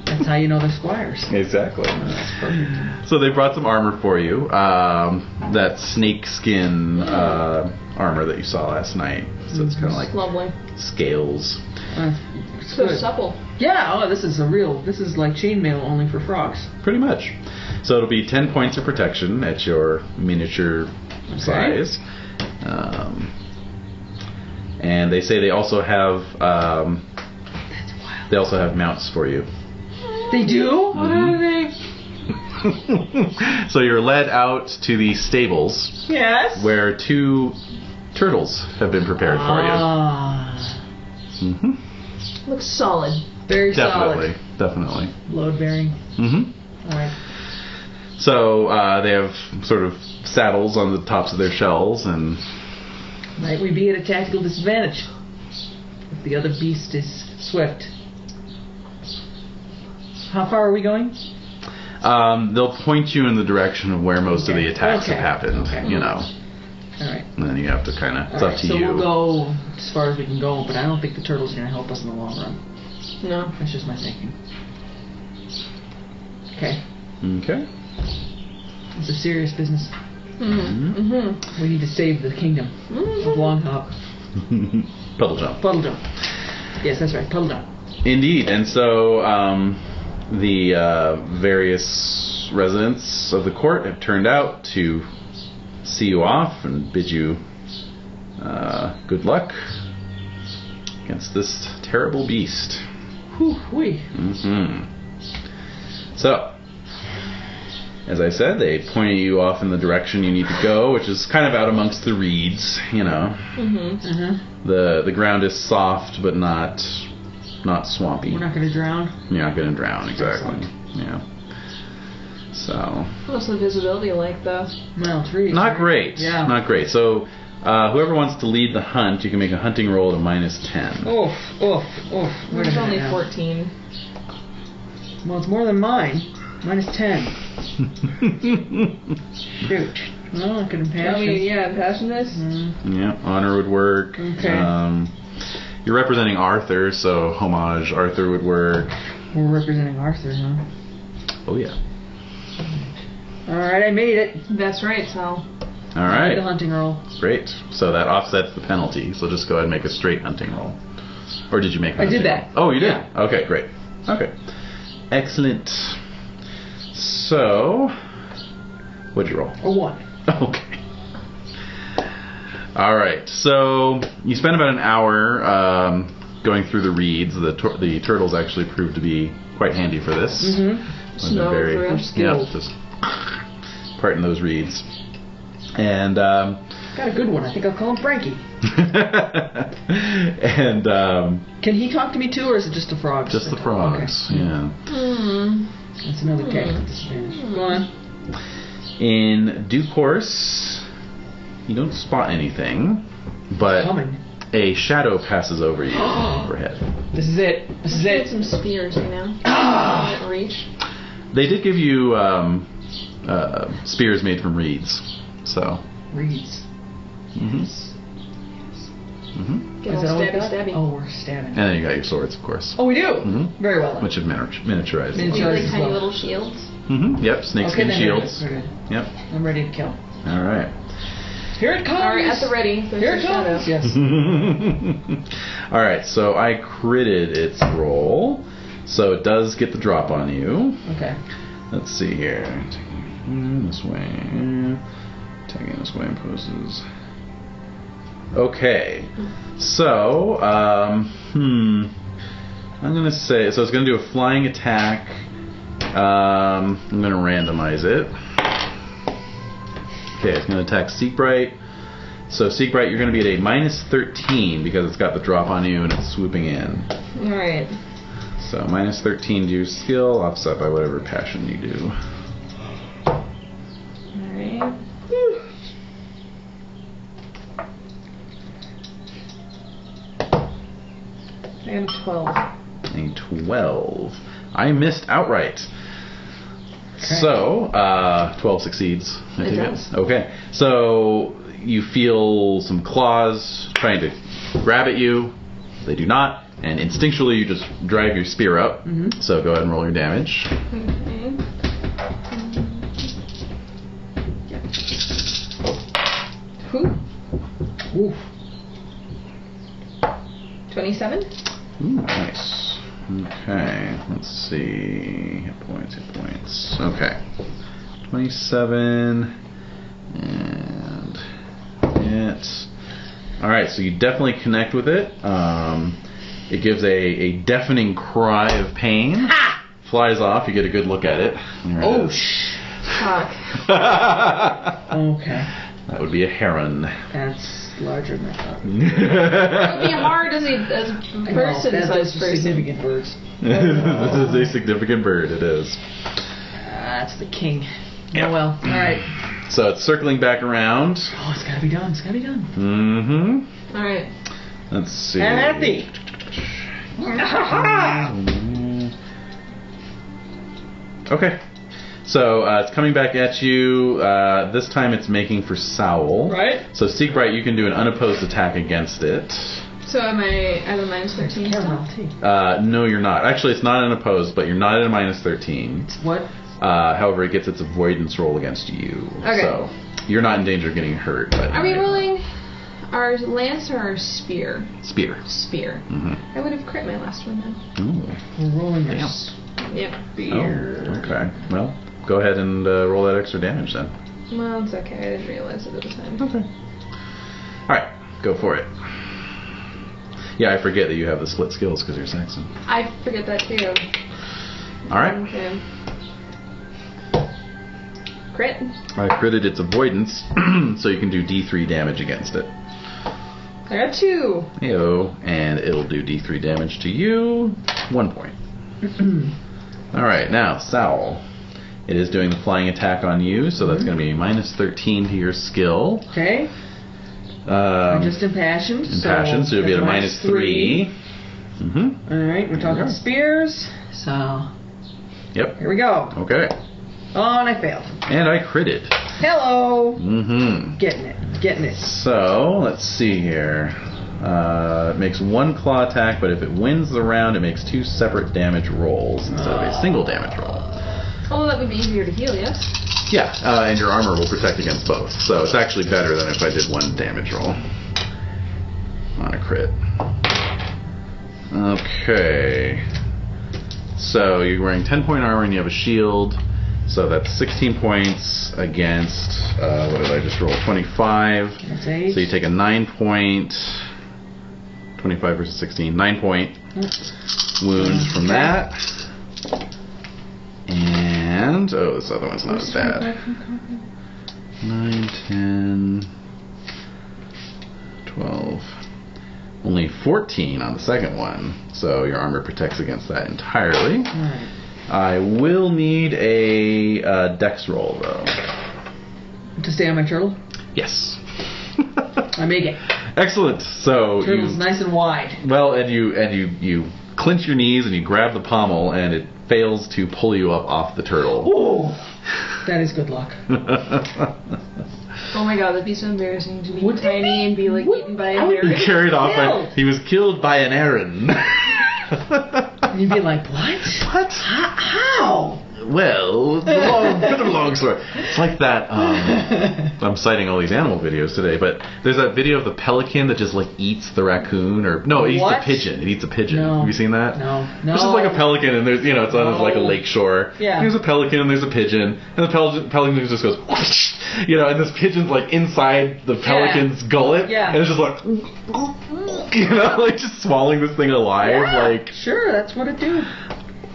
That's how you know they're squires. Exactly. That's perfect. So they brought some armor for you. That snake skin armor that you saw last night. So it's kind of like Lovely. scales. It's So good. supple. Yeah. Oh, this is like chainmail only for frogs. Pretty much. So it'll be 10 points of protection at your miniature size. And they say they also have mounts for you. They do? What are they? So you're led out to the stables Yes. where 2 turtles have been prepared for you. Mm-hmm. Looks solid. Very Definitely. solid. Load bearing. Mm-hmm. All right. So they have sort of saddles on the tops of their shells, and Might we be at a tactical disadvantage if the other beast is swift? How far are we going? they'll point you in the direction of where most of the attacks have happened. Okay. You know, All right. and then you have to kind of. It's All up right, to so you. we'll go as far as we can go, but I don't think the turtle's going to help us in the long run. No. That's just my thinking. Okay. Okay. It's a serious business. Mm-hmm. Mm-hmm. We need to save the kingdom of Long Hop. Puddle jump. Puddle jump. Yes, that's right. Puddle jump. Indeed, and so the various residents of the court have turned out to see you off and bid you good luck against this terrible beast. Whew-wee. Mm-hmm. So, as I said, they pointed you off in the direction you need to go, which is kind of out amongst the reeds. You know, Mm-hmm. the ground is soft but not swampy. We're not going to drown. You're not going to drown, exactly. Yeah. So. What's the visibility like, though? Well, trees. Not right? great. Yeah. Not great. So, whoever wants to lead the hunt, you can make a hunting roll at a -10. Oof, oof, oof. Wait a It's minute only now. 14. Well, it's more than mine. Mine is 10. Shoot. Well, I could have passed it. passionate. Yeah, honor would work. Okay. You're representing Arthur, so homage Arthur would work. We're representing Arthur, huh? Oh, yeah. Alright, I made it. That's right, Sal. All I made right. the hunting roll. Great. So that offsets the penalty. So just go ahead and make a straight hunting roll. Or did you make a I did hunting that. roll? Oh, you did? Yeah. Okay, great. Okay. Excellent. So, what'd you roll? A 1. Okay. All right. So you spent about an hour going through the reeds. The turtles actually proved to be quite handy for this. Mm-hmm. Snow Very, through. yeah, just parting those reeds. And Got a good one. I think I'll call him Frankie. and Can he talk to me too, or is it just the frogs? just the frogs. Okay. Yeah. Mm. That's another tactical disadvantage. Go on. In due course, you don't spot anything, but Coming. a shadow passes over you overhead. This is it. This is Get it. some spears, you know. Ah! Can't reach. They did give you spears made from reeds, so. Reeds. Mm-hmm. Mm-hmm. Get all Is that all we stabby, got? stabby. Oh, we're stabbing. And then you got your swords, of course. Oh, we do? Mhm. Very well then. Which have miniaturized. Do you Miniaturized like as tiny well. little shields? Mm-hmm. Yep, snakeskin then shields. We're good. Yep. I'm ready to kill. All right. Here it comes. Alright, at the ready. There's Here the it comes. shadow. Yes. All right, so I critted its roll, so it does get the drop on you. Okay. Let's see here. Taking this way. Taking this way poses. Okay. So, I'm gonna say, so it's gonna do a flying attack. I'm gonna randomize it. Okay, it's gonna attack Seekbright. So Seekbright, you're gonna be at a minus 13 because it's got the drop on you and it's swooping in. Alright. So minus 13 to your skill, offset by whatever passion you do. Alright. I got a 12. A 12. I missed outright. Okay. So, 12 succeeds. I It take does. Okay. So, you feel some claws trying to grab at you. They do not. And instinctually, you just drive your spear up. Mm-hmm. So, go ahead and roll your damage. Okay. Whew. Oof. 27? Ooh, nice. Okay, let's see. Hit points. Okay. 27. And hit. Alright, so you definitely connect with it. It gives a deafening cry of pain. Ha! Flies off, you get a good look at it. There it Oh, is. Fuck. Okay. That would be a heron. That's larger than I thought. It would be hard as a I know, person-sized those are person. significant birds. This is a significant bird, it is. That's the king. Yeah. Oh well. Alright. So it's circling back around. Oh, it's gotta be done. It's gotta be done. Mm-hmm. Alright. Let's see. Happy. Okay. So it's coming back at you. This time it's making for Sowl. Right. So Seekbright, you can do an unopposed attack against it. So am I at a minus 13 still? Caramel tea. No, you're not. Actually, it's not unopposed, but you're not at a minus 13. What? However, it gets its avoidance roll against you. Okay. So you're not in danger of getting hurt. But Are we rolling our lance or our spear? Spear. Spear. Mm-hmm. I would have crit my last one then. Ooh. We're rolling Damn. this. Yep. Oh, okay. Well, go ahead and roll that extra damage then. Well, it's okay. I didn't realize it at the time. Okay. Alright, go for it. Yeah, I forget that you have the split skills because you're Saxon. I forget that too. Alright. Okay. Crit. I critted its avoidance, so you can do D3 damage against it. I got 2. Heyo, and it'll do D3 damage to you. 1 point. Alright, now, Sowl. It is doing the flying attack on you, so that's going to be minus 13 to your skill. Okay. I'm just impassioned. Impassioned, so you'll be at a minus 3. Mm-hmm. Alright, we're talking Okay. spears. So, Yep. here we go. Okay. Oh, and I failed. And I critted. Hello. Mm-hmm. Getting it. So, let's see here. It makes 1 claw attack, but if it wins the round, it makes 2 separate damage rolls instead of a single damage roll. Oh, that would be easier to heal, yes? Yeah, and your armor will protect against both. So it's actually better than if I did 1 damage roll on a crit. Okay. So you're wearing 10-point armor and you have a shield. So that's 16 points against, what did I just roll? 25. That's 8. So you take a 9-point, 25 versus 16, 9-point wound from that. And, oh, this other one's not as bad. 9, 10, 12. Only 14 on the second one. So your armor protects against that entirely. Alright. I will need a dex roll, though. To stay on my turtle? Yes. I make it. Excellent. So Turtle's you, nice and wide. well, and you clench your knees and you grab the pommel, and it fails to pull you up off the turtle. Oh, that is good luck. Oh my god, that'd be so embarrassing to be Wouldn't it tiny and be like Would- eaten by I a would bear. be He carried off. Killed. He was killed by an Aaron. And you'd be like, what? What? How? Well, bit of a long story. It's like that. I'm citing all these animal videos today, but there's that video of the pelican that just like eats the raccoon, or no, it eats the pigeon. It eats a pigeon. No. Have you seen that? No. It's just like a pelican, and there's it's on like a lake shore. Yeah. There's a pelican, and there's a pigeon, and the pelican just goes, and this pigeon's like inside the pelican's gullet, and it's just like, like just swallowing this thing alive, like. Sure, that's what it do.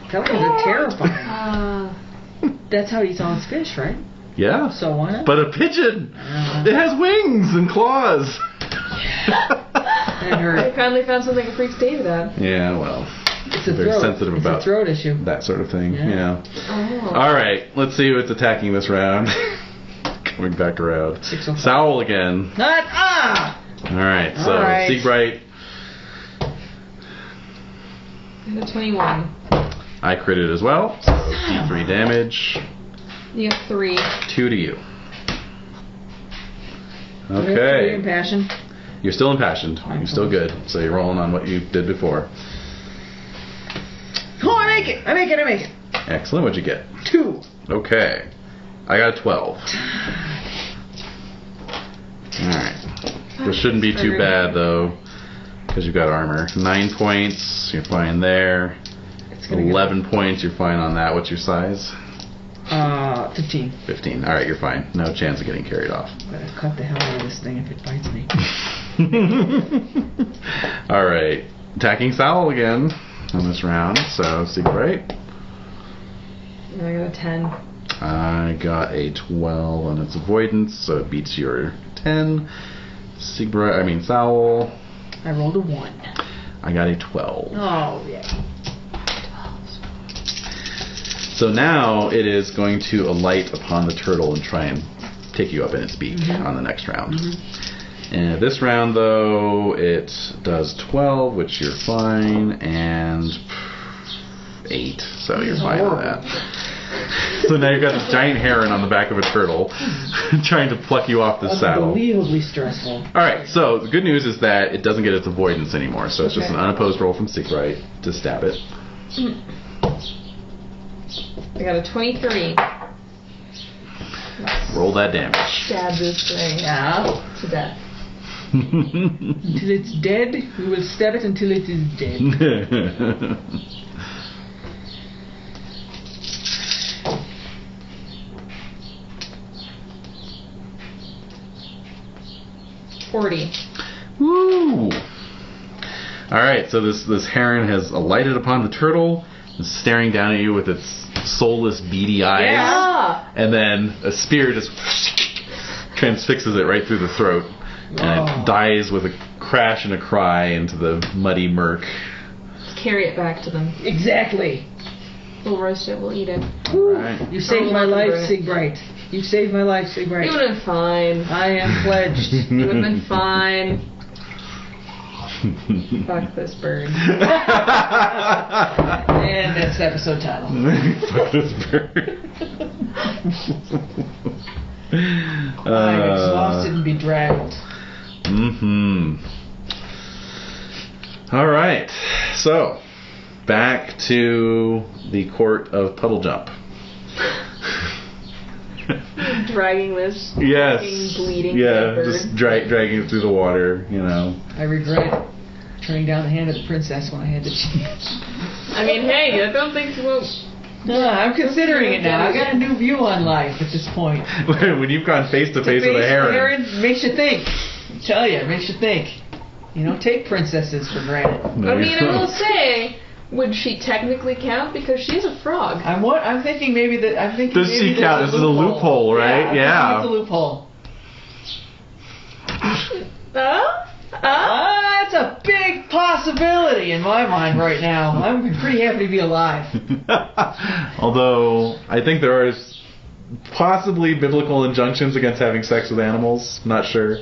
Pelicans are terrifying. That's how he eats all his fish, right? Yeah. So why not? But a pigeon, it has wings and claws. That hurt. I finally found something that freaks David out. Yeah, well, It's a very throat. sensitive It's about a throat issue. that sort of thing. Yeah. Oh. All right, let's see what's attacking this round. Coming back around. 605. Sowl again. Not All right, so All right. Siegbright. And a 21. I critted as well, so D3 damage. You have 3. 2 to you. Three Okay. impassioned. You're still impassioned. You're still good. So you're rolling on what you did before. Oh, I make it! I make it! Excellent. What'd you get? 2. Okay. I got a 12. Alright. This shouldn't be too bad, though, because you've got armor. 9 points. You're fine there. 11 points. You're fine on that. What's your size? 15. 15. Alright, you're fine. No chance of getting carried off. Better cut the hell out of this thing if it bites me. Alright. Attacking Sowl again on this round. So, Siegbright. And I got a 10. I got a 12 on its avoidance, so it beats your 10. Sowl. I rolled a 1. I got a 12. Oh, yeah. So now it is going to alight upon the turtle and try and take you up in its beak on the next round. And this round, though, it does 12, which you're fine, and 8, so you're fine with that. So now you've got this giant heron on the back of a turtle trying to pluck you off the saddle. Unbelievably stressful. Alright, so the good news is that it doesn't get its avoidance anymore, so it's just an unopposed roll from Siegbright to stab it. I got a 23. Roll that damage. Stab this thing Yeah. to death. Until it's dead, we will stab it until it is dead. 40. Woo! Alright, so this heron has alighted upon the turtle, is staring down at you with its soulless, beady eyes. Yeah! And then a spear just transfixes it right through the throat. And it dies with a crash and a cry into the muddy murk. Let's carry it back to them. Exactly. We'll roast it, we'll eat it. Right. You saved my life, Siegbright. You saved my life, Siegbright. You would have been fine. I am pledged. You would have been fine. Fuck this bird. And that's the episode title. Fuck this bird. I'm exhausted and bedraggled. Alright, so back to the court of Puddle Jump. Dragging this Yes. fucking bleeding Yeah, bird. just dragging it through the water, I regret turning down the hand of the princess when I had the chance. I mean, hey, I don't think you won't. No, I'm considering it now. I got a new view on life at this point. When you've gone face to face with a heron. Makes you think. I tell you, it makes you think. You don't take princesses for granted. No, I mean, you I will don't. say, would she technically count? Because she's a frog. I'm thinking maybe that. I'm thinking. Does maybe she count? there's This is a loophole, right? Yeah. It's a loophole. That's a big possibility in my mind right now. I'm pretty happy to be alive. Although, I think there are possibly biblical injunctions against having sex with animals. Not sure.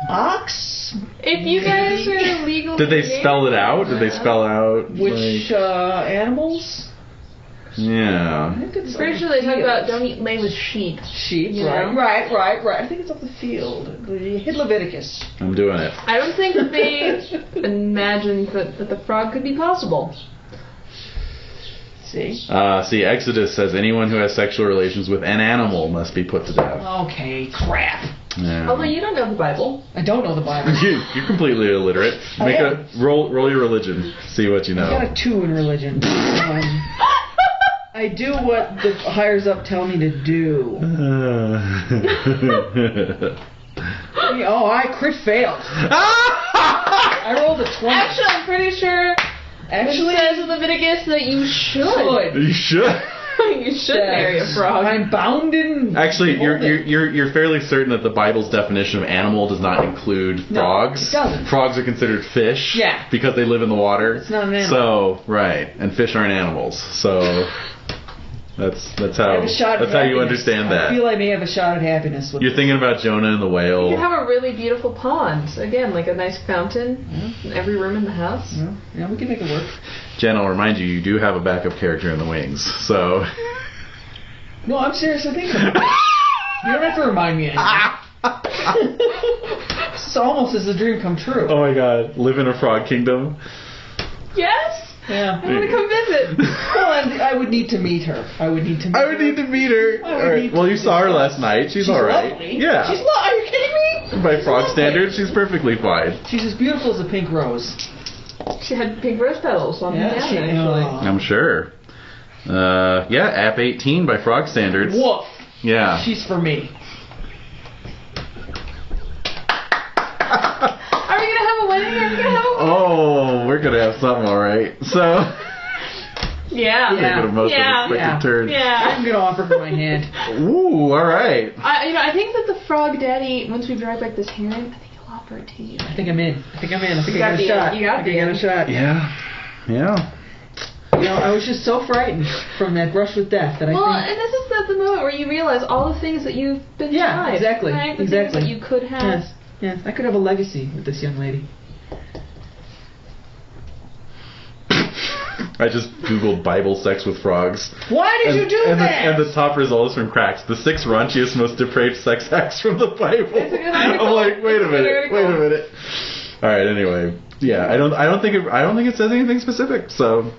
Ox? If you guys are legal. Did they spell it out? Did they spell out? Which animals? Yeah. I think it's Pretty sure they talk about don't lay with sheep. sheep. You Right, know? right. I think it's up the field. Hit Leviticus. I'm doing it. I don't think that they imagined that the frog could be possible. See? See, Exodus says anyone who has sexual relations with an animal must be put to death. Okay, crap. Yeah. Although you don't know the Bible. I don't know the Bible. You're completely illiterate. Make a roll your religion. See what you know. I got a 2 in religion. I do what the higher up tell me to do. Oh, I crit failed. I rolled a 20. Actually, I'm pretty sure it says in Leviticus that you should. You should. You should marry a frog. I'm bound in. Actually, you're fairly certain that the Bible's definition of animal does not include frogs. It doesn't. Frogs are considered fish. Yeah. Because they live in the water. It's not an animal. So right, and fish aren't animals. So that's how you understand that. I feel I may have a shot at happiness with You're thinking about Jonah and the whale. You have a really beautiful pond. Again, like a nice fountain in every room in the house. Yeah, we can make it work. Jen, I'll remind you, you do have a backup character in the wings. So. No, I'm seriously thinking about it. You don't have to remind me anymore. It's almost as a dream come true. Oh my God! Live in a frog kingdom. Yes. Yeah. I want to come visit. Well, I would need to meet her. I would need to meet her. All right. Well, you saw her last night. She's all right. Lovely. Yeah. She's lovely. Are you kidding me? By frog standards, she's perfectly fine. She's as beautiful as a pink rose. She had pink rose petals on the Yeah, actually. I'm sure. Yeah, App 18 by frog standards. Woof. Yeah. She's for me. Are we gonna have a wedding? Are we gonna have a wedding? Oh, we're gonna have something, all right. So. Yeah. Make it a most unexpected turn. Yeah. I'm gonna offer her my hand. Ooh, all right. I think that the frog daddy, once we drag back this heron, I think he'll offer it to you. I think I'm in. I think I got a shot. You got I got a shot. Yeah. You know, I was just so frightened from that brush with death that I and think... this is the moment where you realize all the things that you've been tried. Exactly. Right? The Exactly. things that you could have. Yes, I could have a legacy with this young lady. I just googled Bible sex with frogs. Why did you do that? And the top result is from Cracks. The 6 raunchiest, most depraved sex acts from the Bible. I'm like, wait a minute. All right. Anyway, yeah, I don't think it says anything specific. So.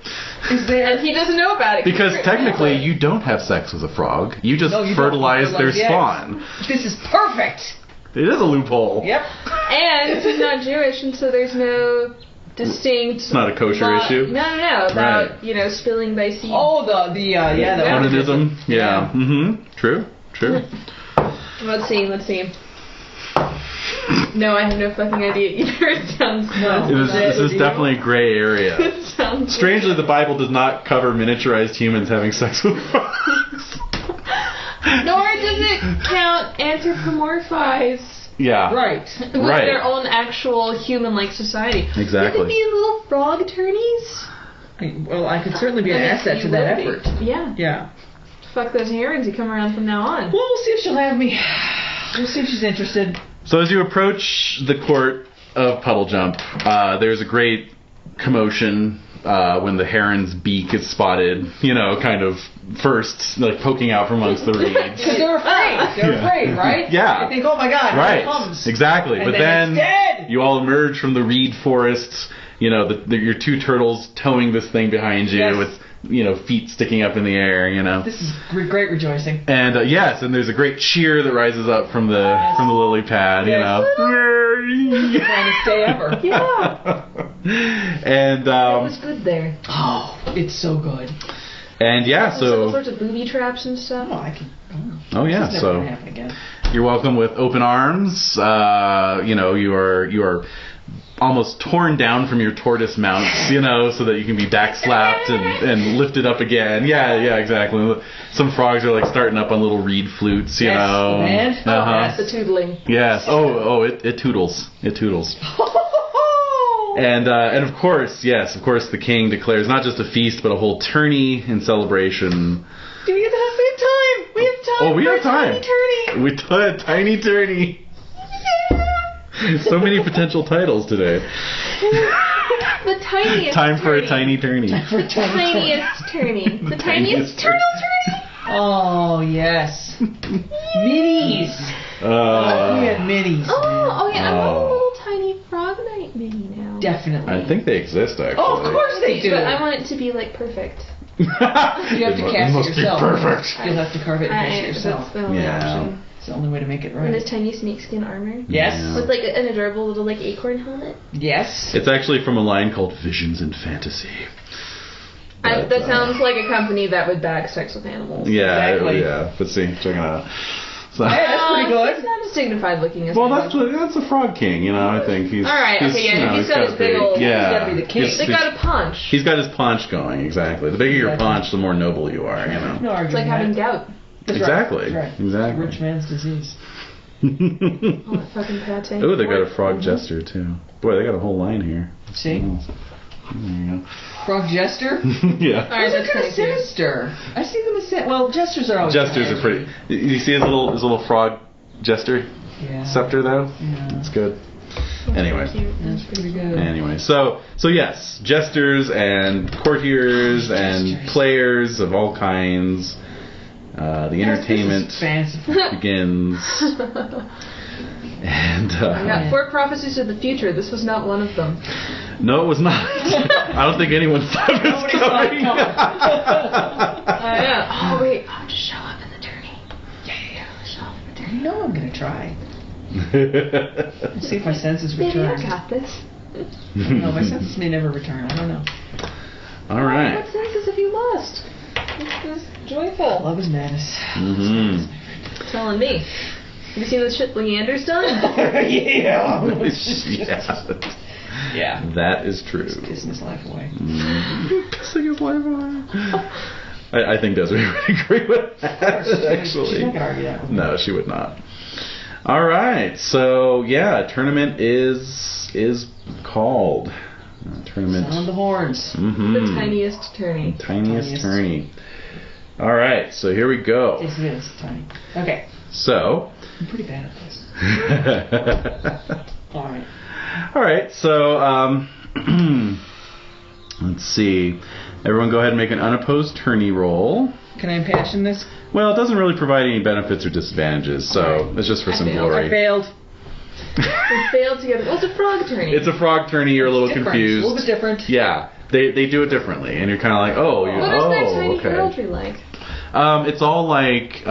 And he doesn't know about it. Because technically, you don't have sex with a frog. You just fertilize their spawn. This is perfect. It is a loophole. Yep. And he's not Jewish, and so there's no distinct. It's not a kosher issue. No. About spilling by seed. Oh, the onanism. Yeah. Mm-hmm. True. Let's see. No, I have no fucking idea either. It sounds. This is definitely a gray area. It sounds. Strangely, the Bible does not cover miniaturized humans having sex with frogs. Nor does it count anthropomorphize. Yeah. Right. With their own actual human-like society. Exactly. You could be little frog attorneys. Well, I could certainly be an asset to that effort. Yeah. Yeah. Fuck those herons. You come around from now on. Well, we'll see if she'll have me. We'll see if she's interested. So as you approach the court of Puddle Jump, there's a great commotion when the heron's beak is spotted, kind of first, like poking out from amongst the reeds. Because they're afraid. They're afraid, right? Yeah. They think, oh my God, here it comes. Exactly. And but then it's dead. You all emerge from the reed forest, your 2 turtles towing this thing behind you with, feet sticking up in the air, This is great rejoicing. And and there's a great cheer that rises up from the lily pad, Trying to stay ever. Yeah. And It was good there. Oh, it's so good. And There's all sorts of booby traps and stuff. Oh, I can. Oh yeah, This is never so gonna happen again. you're welcome with open arms. You are almost torn down from your tortoise mounts, so that you can be backslapped and lifted up again. Yeah, exactly. Some frogs are like starting up on little reed flutes, Yes, man. That's the tootling. Yes. Oh, it toodles. It toodles. And of course, the king declares not just a feast, but a whole tourney in celebration. Do we have time? We have time. Oh, we have time. Tiny tourney. We tiny tourney. So many potential titles today. The tiniest. Time for a tiny tourney. The tiniest tourney. The tiniest turtle tourney. Oh, yes. Minis. We had minis. Oh yeah. I want a little tiny frog night mini now. Definitely. I think they exist, actually. Oh, of course they do. But I want it to be like perfect. You have to cast must it yourself. be perfect. You'll have to carve it and cast it yourself. That's the only option. It's the only way to make it And right. this tiny snakeskin armor. Yes. Yeah. With like an adorable little like acorn helmet. Yes. It's actually from a line called Visions and Fantasy. That sounds like a company that would bag sex with animals. Yeah, Exactly. yeah. But see, check it out. So, Hey, that's pretty good. He's not as dignified looking as well, I that's was. a Frog King, you know. I think he's. All right, okay, yeah, you know, he's got his big old- Yeah, he's gotta be the king. He's- They got a punch. He's got his paunch going, exactly. The bigger your Exactly. paunch, the more noble you are, you know. No argument. It's like having that. gout. That's Exactly. Right. That's right. Exactly. Rich man's disease. Oh, that fucking pate. Oh, they got a frog jester too. Boy, they got a whole line here. See? Oh. There Frog jester? you go. yeah. All right, Those are that's kind of kind of cute. sinister. I see them as well. Jesters are always. Jesters kinda are pretty. You see his little frog jester Yeah. scepter though? Yeah. It's good. Anyway. That's pretty good. Anyway, so yes, jesters and courtiers and Jesters. players of all kinds. The entertainment This is fanciful. begins. And I got 4 prophecies of the future. This was not one of them. no, it was not. I don't think anyone thought it was Nobody saw it coming. Yeah. Oh wait, I'll just show up in the tourney. Yeah. Show up in the tourney. You know I'm gonna try. Let's see if my senses Maybe I return. got this. No, my senses may never return. I don't know. All right. What senses have you lost? This is joyful. Love is madness. Mm-hmm. Telling me. Have you seen the shit Leander's done? yeah. yeah. Yeah. That is true. Kissing his life away. Pissing his life away. I think Desiree would agree with that, She's actually. not gonna argue that with me. No, she would not. All right. So, yeah, tournament is called. Tournament. Sound the horns. Mm-hmm. The tiniest tourney. Tiniest tourney. All right. So, here we go. Yes, it is tiny. Okay. So. I'm pretty bad at this. All right. All right, so let's see. Everyone go ahead and make an unopposed tourney roll. Can I impassion this? Well, it doesn't really provide any benefits or disadvantages, so Alright. it's just for I some failed. glory. I failed. We failed together. Well, it's a frog tourney. It's a frog tourney, you're a little Different. confused. A little bit different. Yeah, they do it differently, and you're kind of like, oh, What is that tiny okay. heraldry like? It's all like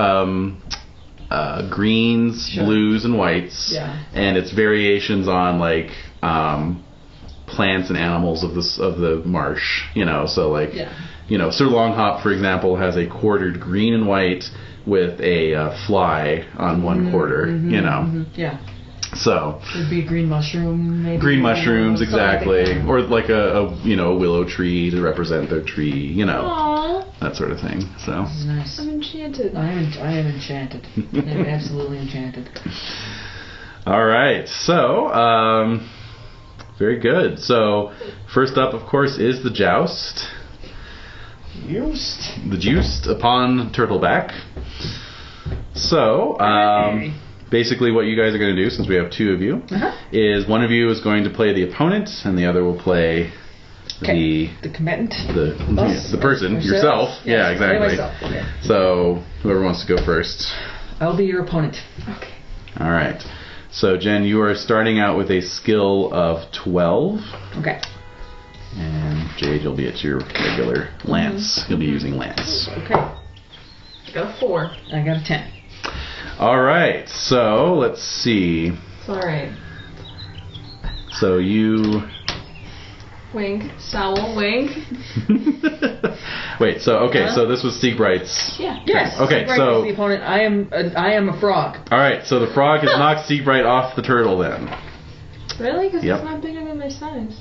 greens, Sure. blues, and whites, Yeah. and it's variations on like plants and animals of the marsh. You know, so like Yeah. you know, Sir Longhop, for example, has a quartered green and white with a fly on one quarter. You know, Yeah. so It'd be a green mushroom, maybe. green mushrooms, Something like exactly, that. or like a willow tree to represent their tree. You know, Aww, that sort of thing. So. This is nice. I'm enchanted. I am enchanted. I am absolutely enchanted. All right, so very good. So first up, of course, is the joust. Used. The juiced upon Turtleback. So basically, what you guys are going to do, since we have 2 of you, is one of you is going to play the opponent, and the other will play The combatant. the person, Ourselves? yourself. Yes, Yeah, exactly. myself. Okay. So whoever wants to go first. I'll be your opponent. Okay. All right. So Jen, you are starting out with a skill of 12. Okay. And Jade, you'll be at your regular lance. You'll be using lance. Okay. I got a 4. I got a 10. All right. So let's see. It's alright. So you. Wink. Sowl. Wink. Wait. So okay. So this was Siegbright's. Yeah. Yes. Okay, Right, so- the opponent. I am a frog. All right. So the frog has knocked Siegbright off the turtle. Then. Really? Because Yep. it's not bigger than my size.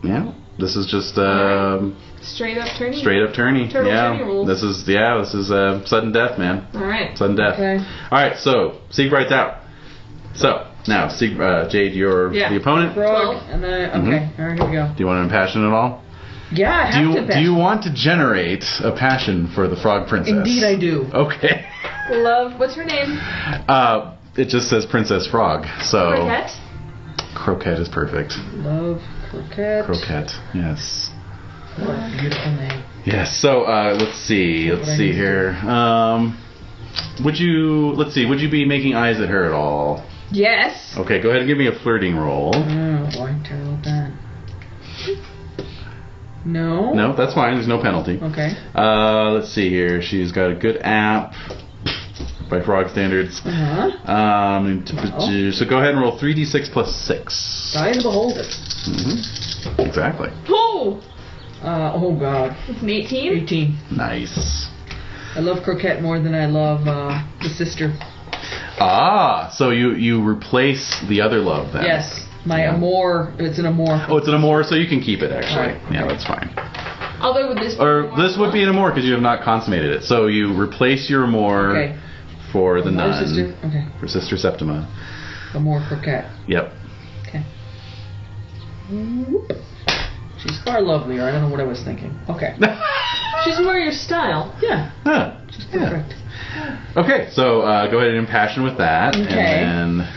Yeah. This is just Straight up tourney. straight up tourney. Turtle yeah. tourney rules. This is sudden death, man. Alright. Sudden death. Okay. All right. So Siegbright's out. So now Jade, you're Yeah. the opponent. Frog. And then okay. All right. Here we go. Do you want to impassion at all? Yeah. I have to. Do you want to generate a passion for the frog princess? Indeed, I do. Okay. Love. What's her name? It just says Princess Frog, so Croquette? Croquette is perfect. Love croquette. Croquette, yes. What a beautiful name. Yes. So let's see. Let's see here. Would you be making eyes at her at all? Yes. Okay, go ahead and give me a flirting roll. Oh boy, terrible that. No. No, that's fine. There's no penalty. Okay. Let's see here. She's got a good app by frog standards. Uh-huh. So go ahead and roll 3d6 plus 6. Die and behold it. Mm-hmm. Exactly. Oh! Oh God. It's an 18? 18. Nice. I love croquette more than I love the sister. So you replace the other love then? Yes. My amour. It's an amour. Oh, it's an amour, so you can keep it actually. Right. Yeah, that's fine. Although would this be Or this would be an amour because you have not consummated it. So you replace your amour Okay. for the Amour nun. sister. Okay. For Sister Septima. Amour croquette. Yep. Okay. Whoop. She's far lovelier. I don't know what I was thinking. Okay. She's more your style. Yeah. Huh. She's perfect. Okay, so go ahead and impassion with that. Okay. And then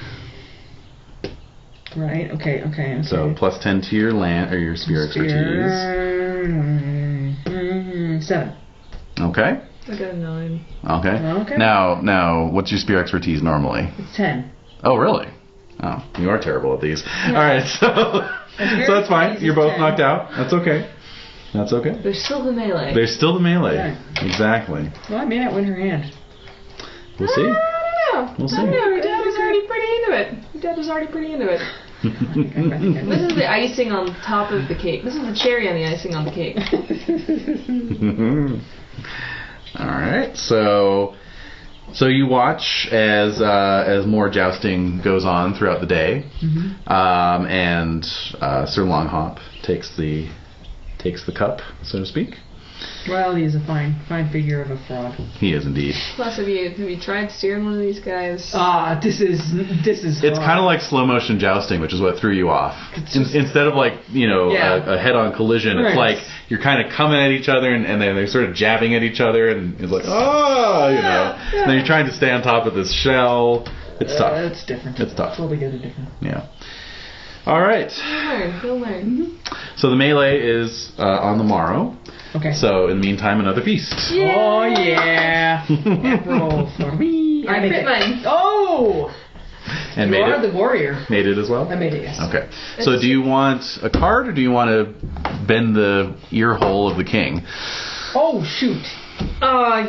Right. Okay. so plus 10 to your land or your spear expertise. 7. I Okay. got a 9. Okay. Okay. Now, what's your spear expertise normally? It's 10. Oh, really? Oh, you are terrible at these. All right, so that's fine. You're both 10. knocked out. That's okay. That's okay. There's still the melee. There's still the melee. Yeah. Exactly. Well, I may not win her hand. We'll see. I don't know. We'll see. I don't know. Your dad was already pretty into it. This is the icing on top of the cake. This is the cherry on the icing on the cake. All right. So you watch as more jousting goes on throughout the day, and Sir Longhop takes the cup, so to speak. Well, he's a fine figure of a fraud. He is indeed. Plus, have you tried steering one of these guys? This is. It's kind of like slow motion jousting, which is what threw you off. Instead of like a head on collision, it's like you're kind of coming at each other, and then they're sort of jabbing at each other, and it's like And then you're trying to stay on top of this shell. It's tough. It's different. It's tough. It's altogether different. Yeah. All right. You'll learn. So the melee is on the morrow. Okay. So in the meantime, another feast. Yeah. Oh yeah. Roll for me. I crit mine. Oh. And You made are it. the warrior. Made it as well. I made it. Yes. Okay. So do you want a card, or do you want to bend the ear hole of the king? Oh shoot. I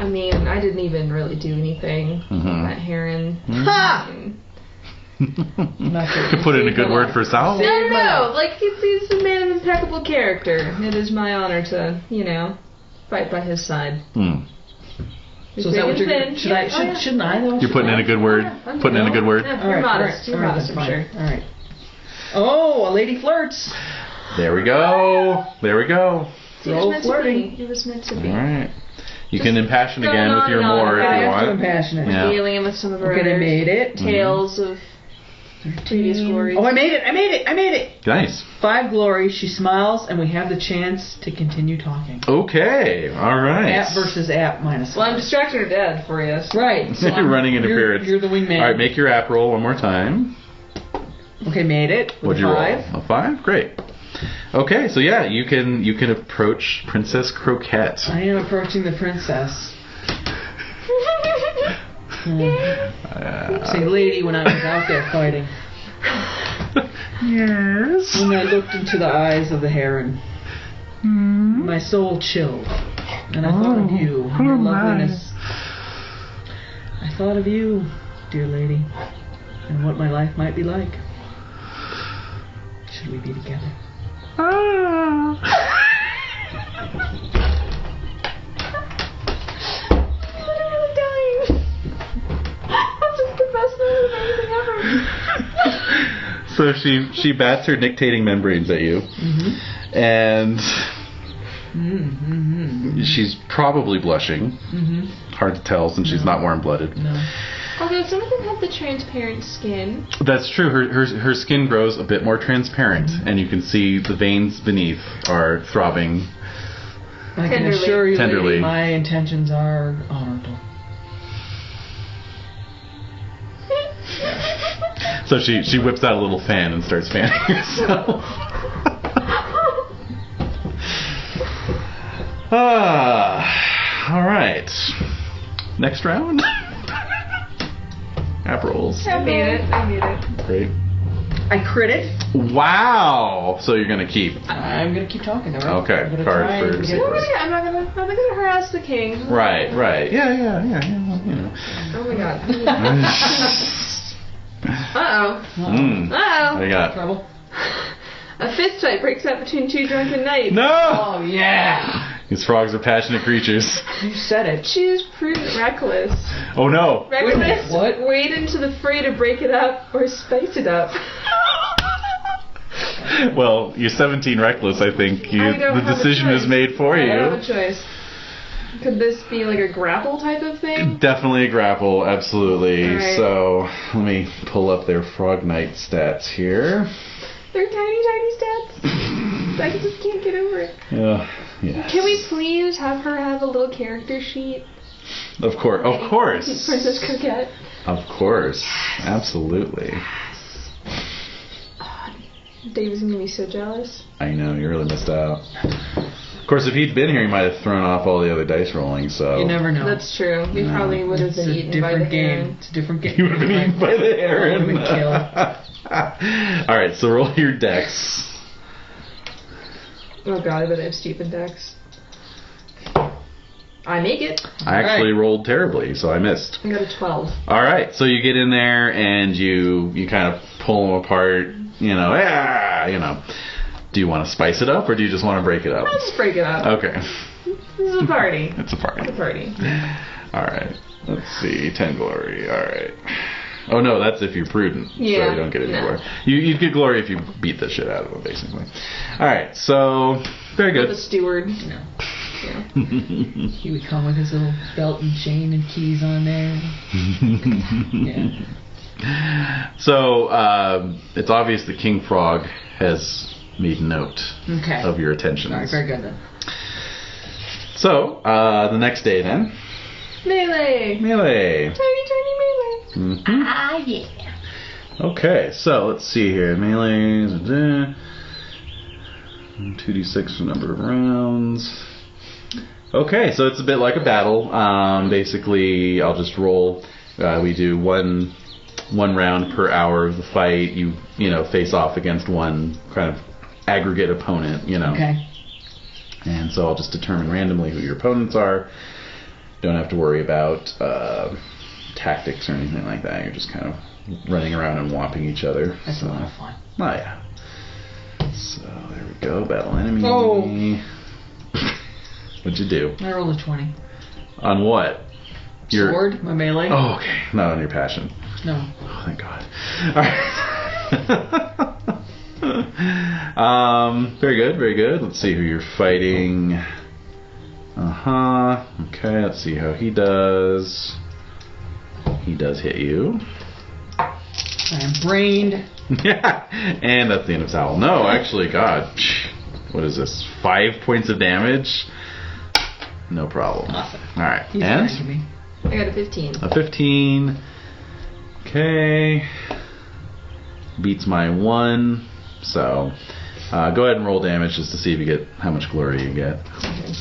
mean, I didn't even really do anything with that heron. Ha! Could put in a good word for Sal. No. Like, he's a man of impeccable character. It is my honor to, fight by his side. So is that what you're? Shouldn't I though? You're putting in a good word. Yeah, Putting in a good word. Yeah, All you're right, modest. You're modest, I'm sure. All right. Oh, a lady flirts. There we go. There we go. See, it was meant to be. It was meant to be. All right. You can impassion going again with on your and on more if about you it. want. Compassionate. Yeah. Dealing with some of our Okay, I made it. tales of previous glories. Oh, I made it! Nice. 5 glory. She smiles, and we have the chance to continue talking. Okay. All right. App versus app minus. Well, I'm distracting her dad for you. Right. So You're running interference. You're the wingman. All right. Make your app roll one more time. Okay, made it. With What'd you a roll? 5. A 5. Great. Okay. So yeah, you can approach Princess Croquette. I am approaching the princess. Say, lady, when I was out there fighting. Yes. When I looked into the eyes of the heron, my soul chilled, and I thought of you, and your loveliness. I thought of you, dear lady, and what my life might be like. Should we be together? So she bats her nictating membranes at you, and she's probably blushing. Hard to tell since she's not warm-blooded. No. Although some of them have the transparent skin. That's true. Her skin grows a bit more transparent, and you can see the veins beneath are throbbing. I can Tenderly. assure you, Tenderly. lady, my intentions are honorable. So she whips out a little fan and starts fanning herself. All right. Next round. App rolls. I made it. Great. I crit it. Wow. So you're gonna keep. I'm gonna keep talking to her. Okay, I'm gonna card try for and Saber. get- I'm not gonna harass the king. Right. Yeah. You know. Oh my god. Uh-oh. Mm. Uh-oh. I got. Trouble. A fist fight breaks out between two drunken knights. No. Oh yeah. These frogs are passionate creatures. You said it. Choose prudent reckless. Oh no. Wait a minute, Reckless, what? wade into the fray to break it up, or spice it up. Well, you're 17 reckless. I think I don't the have a decision is choice. made for I don't have you. a choice. Could this be like a grapple type of thing? Definitely a grapple, absolutely. Alright. So let me pull up their Frog Knight stats here. They're tiny stats. I just can't get over it. Yes. Can we please have her have a little character sheet? Of course. Princess Coquette. Of course. Absolutely. Dave is gonna be so jealous. I know, you really missed out. Of course, if he'd been here, he might have thrown off all the other dice rolling, so... You never know. That's true. We No. probably would have It's been a eaten by the different game. heron. It's a different game. You would have been eaten by the heron. I would've been killed. Alright, so roll your dex. Oh god, I bet I have stupid decks. I make it. I actually rolled terribly, so I missed. I got a 12. Alright, so you get in there and you kind of pull them apart, you know. Do you want to spice it up or do you just want to break it up? I'll just break it up. Okay. This is a party. It's a party. It's a party. Alright, let's see. 10 glory, alright. Oh no, that's if you're prudent. Yeah, So you don't get any no. glory. You get glory if you beat the shit out of them, basically. Alright, so, very The good. steward. No. Yeah. He would come with his little belt and chain and keys on there. Yeah. So, it's obvious the King Frog has made note Okay. of your attentions. Alright, very good then. So, the next day then, Melee. melee. Tiny melee. Mm-hmm. Ah, yeah. Okay, so let's see here. Melee, 2d6 for number of rounds. Okay, so it's a bit like a battle. Basically, I'll just roll. We do one round per hour of the fight. You face off against one kind of aggregate opponent. Okay. And so I'll just determine randomly who your opponents are. Don't have to worry about tactics or anything like that. You're just kind of running around and whopping each other. That's a lot of fun. Oh yeah. So there we go. Battle enemy. Oh. What'd you do? I rolled a 20. On what? Your Sword, my melee. Oh, okay. Not on your passion. No. Oh, thank God. Alright. Very good, very good. Let's see who you're fighting. Okay, let's see how he does. He does hit you. I am brained. And that's the end of his owl. No, actually, God. What is this? 5 points of damage? No problem. Awesome. Alright, He's and? kind to me. I got a 15. A 15. Okay. Beats my 1. So, go ahead and roll damage just to see if you get how much glory you get. Okay.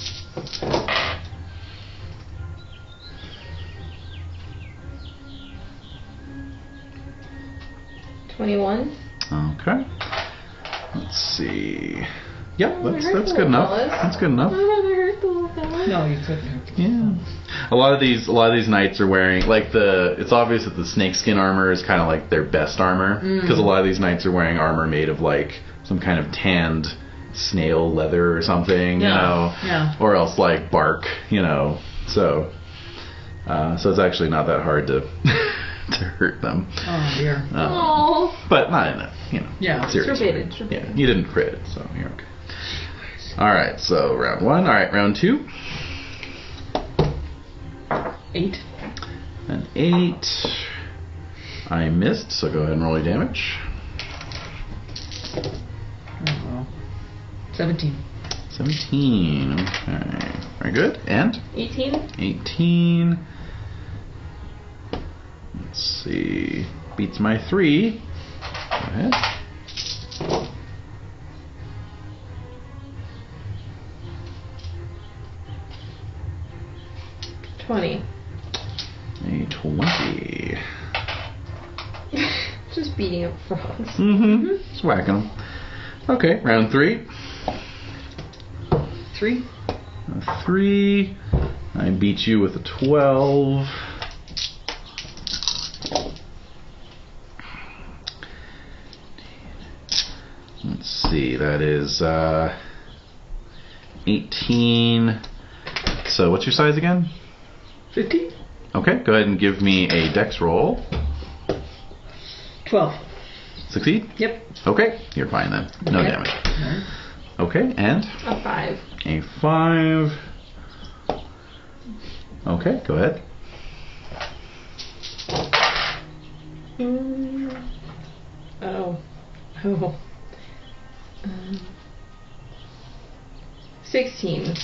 $21. Okay. Let's see. Yep, Oh, that's it hurts good a enough. little, That's good enough. I hurt the little fella. No, you couldn't. Yeah. A lot of these knights are wearing it's obvious that the snakeskin armor is kind of like their best armor because a lot of these knights are wearing armor made of like some kind of tanned snail leather or something, Yeah. or else like bark, So it's actually not that hard to to hurt them. Oh dear. Oh. But not in a Yeah. serious way. Forbidden, forbidden. Yeah, you didn't crit, so you're okay. All right, so round 1. All right, round 2. 8. An 8. I missed, so go ahead and roll your damage. Oh, well. 17. 17. Okay. Very good. And 18. 18. Let's see. Beats my 3. Go ahead. A 20. Just beating up frogs. Just whacking them. Okay, round 3. 3. 3. I beat you with a 12. Let's see, that is 18. So what's your size again? 15. Okay, go ahead and give me a dex roll. 12. Succeed? Yep. Okay, you're fine then. No Okay. damage. Alright. Okay, and A 5. a 5. Okay, go ahead. Oh. 16.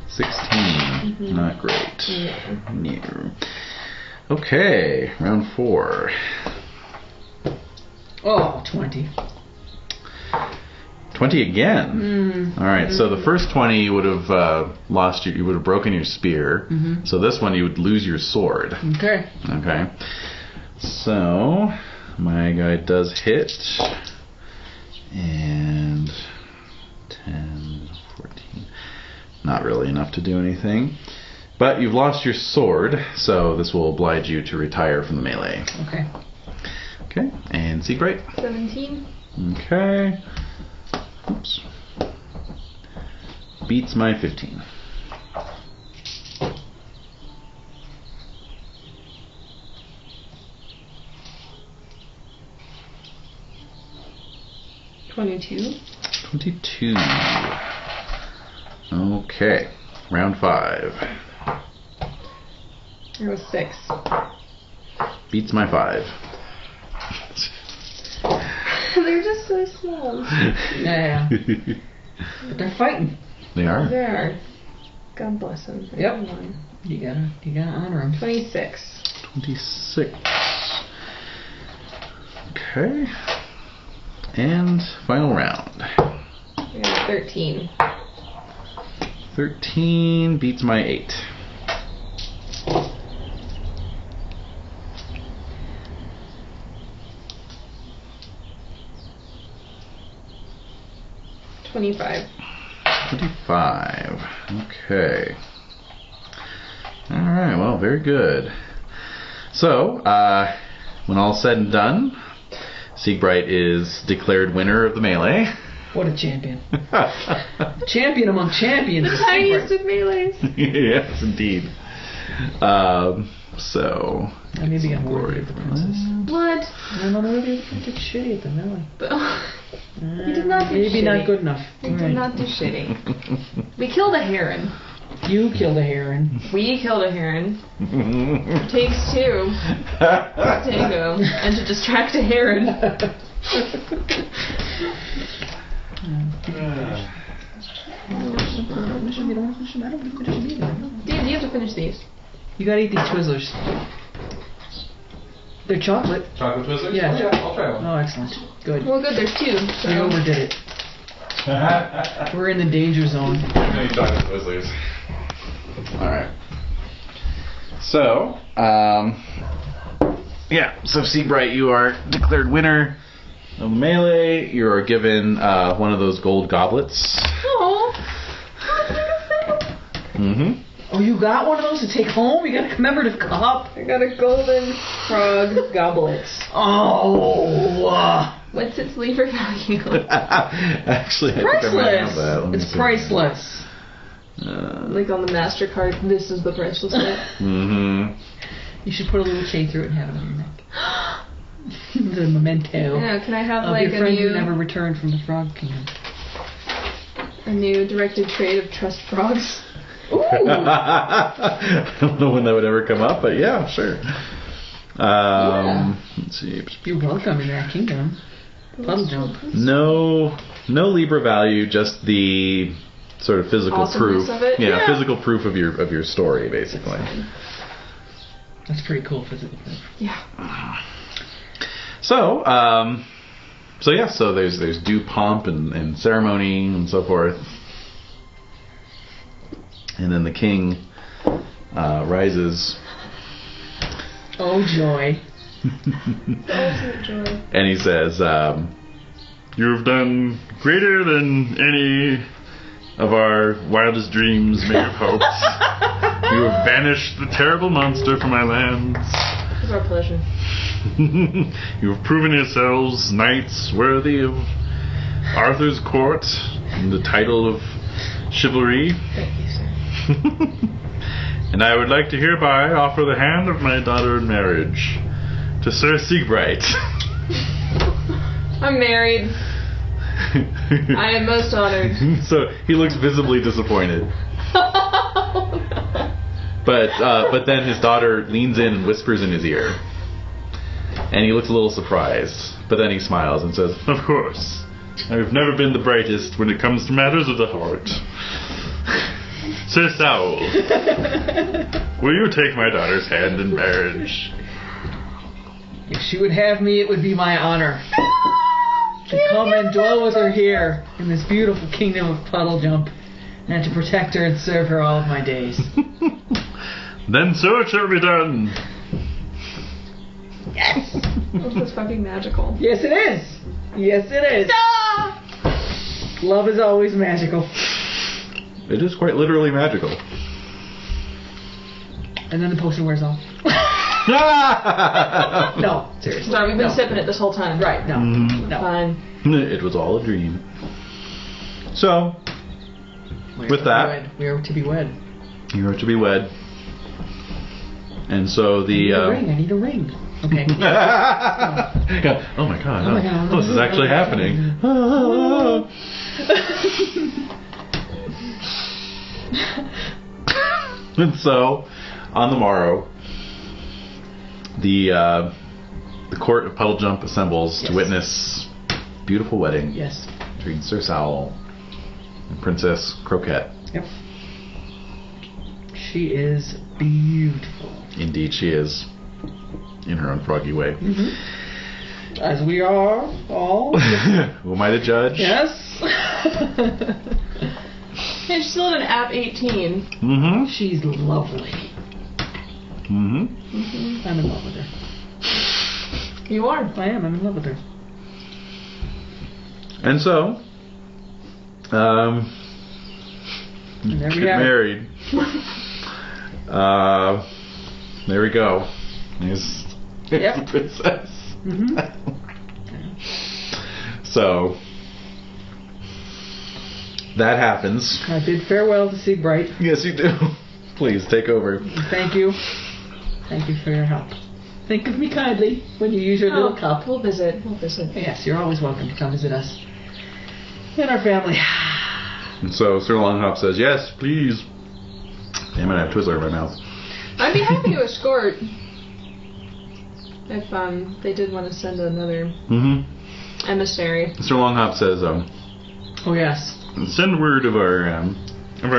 16. Not great. Yeah. No. Okay, round 4. Oh, 20. 20 again. Alright, so the first 20 you would have lost you would have broken your spear. So this one you would lose your sword. Okay. Okay. So my guy does hit. And 10, 14. Not really enough to do anything. But you've lost your sword, so this will oblige you to retire from the melee. Okay. Okay, and Seabright. 17. Okay. Oops. Beats my 15. $22. 22. Okay. Round 5. There was 6. Beats my 5. They're just so small. Yeah. But they're fighting. They are. They are. God bless them. Yep. You gotta honor them. 26. 26. Okay. And final round. We got 13. 13 beats my 8. $25. 25. Okay. Alright, well, very good. So, when all's said and done, Siegbright is declared winner of the melee. What a champion. Champion among champions. The tiniest of melees. Yes, indeed. So, I maybe I'm glory worthy of the for princess. What? I don't know if you did shitty at the melee. You did not do Maybe shitty. not good enough. We did Alright. not do shitty. We killed a heron. You killed a heron. We killed a heron. Takes 2. Tango. And to distract a heron. Dude, you have to finish these. You gotta eat these Twizzlers. They're chocolate. Chocolate Twizzlers? Yeah. Oh, yeah, I'll try one. Oh, excellent. Good. Well, good, there's 2. We So. overdid it. We're in the danger zone. Many chocolate Twizzlers. Alright. So, yeah, so Siegbright, you are declared winner of the melee. You are given one of those gold goblets. Mm-hmm. Oh, you got one of those to take home? You got a commemorative cup? I got a golden frog goblet. Oh, What's its lever value? Actually, I think I might have that. Let me It's see. priceless. Like on the MasterCard, this is the priceless bit. Mm-hmm. You should put a little chain through it and have it on your neck. The memento Yeah, can I have of like your a friend who new, never returned from the Frog Kingdom. a new directed trade of trust frogs? Ooh! I don't know when that would ever come up, but yeah, sure. Let's see. You're welcome in that kingdom. Puddle jump. No Libra value, just the sort of physical Awesomeness proof. of it? Yeah, Yeah. physical proof of your story, basically. That's pretty cool physical proof. Yeah. So, so there's due pomp and ceremony and so forth, and then the king rises. Oh joy. The ultimate joy. And he says, You have done greater than any of our wildest dreams may have hoped. You have banished the terrible monster from our lands. It's our pleasure. You have proven yourselves knights worthy of Arthur's court and the title of chivalry. Thank you, sir. And I would like to hereby offer the hand of my daughter in marriage to Sir Siegbright. I'm married. I am most honored. so he looks visibly disappointed. But then his daughter leans in and whispers in his ear. And he looks a little surprised. But then he smiles and says, Of course. I have never been the brightest when it comes to matters of the heart. Sir Saul, will you take my daughter's hand in marriage? If she would have me, it would be my honor to come and dwell with her here in this beautiful kingdom of Puddle Jump, and to protect her and serve her all of my days. Then so it shall be done. Yes! This is fucking magical. Yes, it is! Yes, it is! Love is always magical. it is quite literally magical. And then the potion wears off. No, seriously. Sorry, we've been No. sipping it this whole time. Right, no. No. Fine. It was all a dream. So, with that, We are to be wed. you are to be wed. And so the... I need a ring. Okay. God, oh my god. Oh my God. Oh, this is actually happening. And so, on the morrow, the court of Puddle Jump assembles to Yes. witness a beautiful wedding Yes. between Sir Saul and Princess Croquette. Yep. She is beautiful. Indeed, she is, in her own froggy way. As we are all. Who am I to judge? Yes. Hey, she's still at an app 18. Mm-hmm. She's lovely. Mm-hmm. I'm in love with her. You are. I am. I'm in love with her. And so, And there we get have it. married. There we go. There's Yep. the princess. Mm-hmm. So, that happens. I bid farewell to Siegbright. Yes, you do. Please, take over. Thank you. Thank you for your help. Think of me kindly when you use your little cup. We'll visit. We'll visit. Yes, you're always welcome to come visit us and our family. And so Sir Longhop says, yes, please. Damn it, I have Twizzler in my mouth. I'd be happy to escort if they did want to send another Mm-hmm. emissary. Sir Longhop says, Oh yes. Send word of our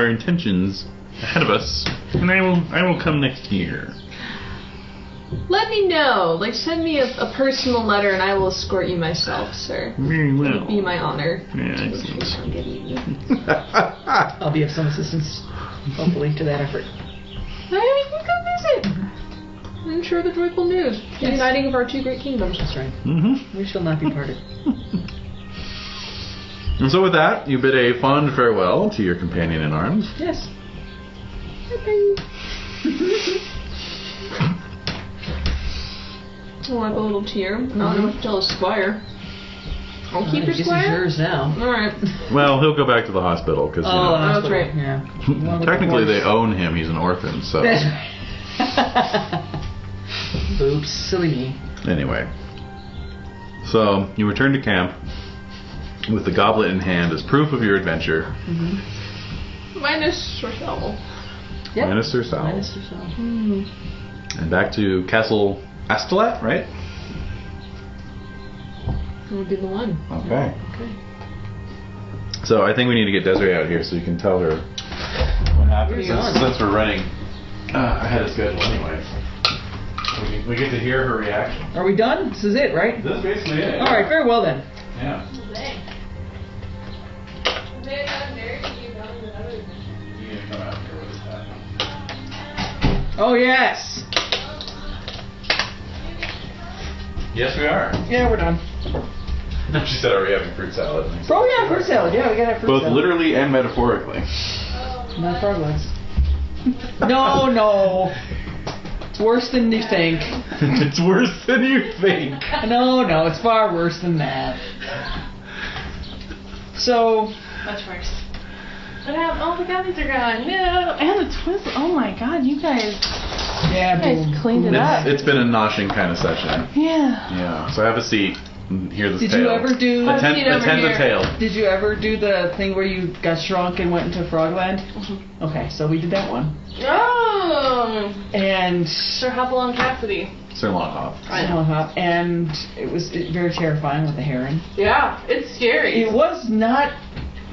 intentions ahead of us, and I will come next year. Let me know. Like, send me a personal letter and I will escort you myself, sir. Very It well. would be my honor. Yeah, excellent. I'll be of some assistance, hopefully, to that effort. Now you can come visit. I'm sure the joyful news. The Yes. uniting of our two great kingdoms. That's right. Mm-hmm. We shall not be parted. and so with that, you bid a fond farewell to your companion in arms. Yes. I want a little tear. I don't know what to tell the squire. I'll keep your This is squire. yours now. Alright. Well, he'll go back to the hospital because that's hospital. right. Yeah. One with the technically they horse. own him. He's an orphan. So That's right. Oops, silly me. anyway, so you return to camp with the goblet in hand as proof of your adventure. Minus Rochelle. Yep. Minus Sir Sal. Minus yourself. And back to Castle Astolat, right? That would be the one. Okay. Okay. So I think we need to get Desiree out here so you can tell her what happened. Pretty on. Since we're running ahead of schedule anyway. We get to hear her reaction. Are we done? This is it, right? This is basically it. All right. Very well then. Yeah. You need to come out here with us. Oh yes. Yes, we are. Yeah, we're done. No, she said, are we having fruit salad? Oh yeah, fruit salad. Yeah, we gotta have fruit Both salad. literally and metaphorically. Not frog legs. No. It's worse than you think. It's worse than you think. No, it's far worse than that. So, Much worse. What happened? Oh, the gummies are gone. No. And the twist. Oh my god, you guys. yeah, You guys boom. cleaned it up. It's been a noshing kind of session. Yeah. Yeah. So have a seat and hear this Did tale. you ever do? Have a seat over Attend the here. tale. Did you ever do the thing where you got shrunk and went into Frogland? Mm-hmm. Okay, so we did that one, Oh. and Sir Hopalong Cassidy. Sir Longhoff. and it was very terrifying with the heron. Yeah, it's scary. It was not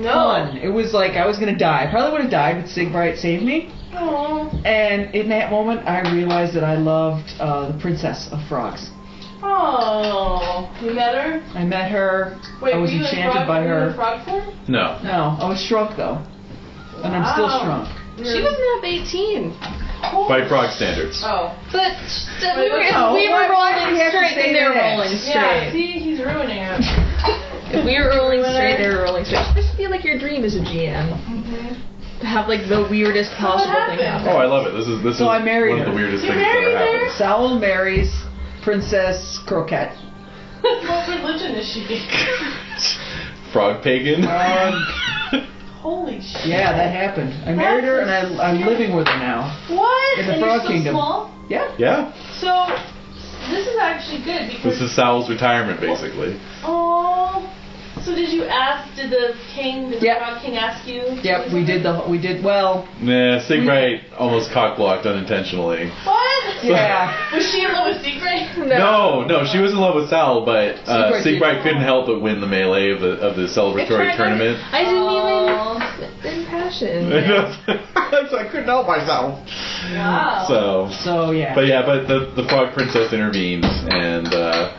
No. fun. It was like I was gonna die. Probably would have died, but Sigbright saved me. Oh. And in that moment, I realized that I loved the Princess of Frogs. Oh. You met her? I met her. Wait, I was were you in enchanted frog, by were you in her. frog form? No. No, I was shrunk though, and I'm still Wow. shrunk. She doesn't have 18. By frog standards. Oh. But we were, No, if we why were rolling do we have to straight, say then they were that? rolling Yeah, straight. see, he's ruining it. If we were rolling straight, they were rolling straight. I just feel like your dream as a GM. To have like the weirdest possible thing happen. Oh, I love it. This So is I married one of the her. weirdest You things that married ever her? happened. Saul marries Princess Croquette. What religion is she? Frog pagan. Holy shit. Yeah, that happened. I married her, and I'm living with her now. What? In the And Frog you're so Kingdom. small? Yeah. Yeah. So, this is actually good because... This is Sal's retirement, basically. Oh. So did you ask, did the Yep. Frog King ask you? to Yep, do we did something? Nah, Sigbright almost cock-blocked unintentionally. What? Yeah. Was she in love with Secret? No, she was in love with Sal, but Sigbright Sigbright did. couldn't help but win the melee of the celebratory tournament. I didn't Oh. even impassion. I couldn't help myself. Wow. So, Yeah. but the frog princess intervenes, and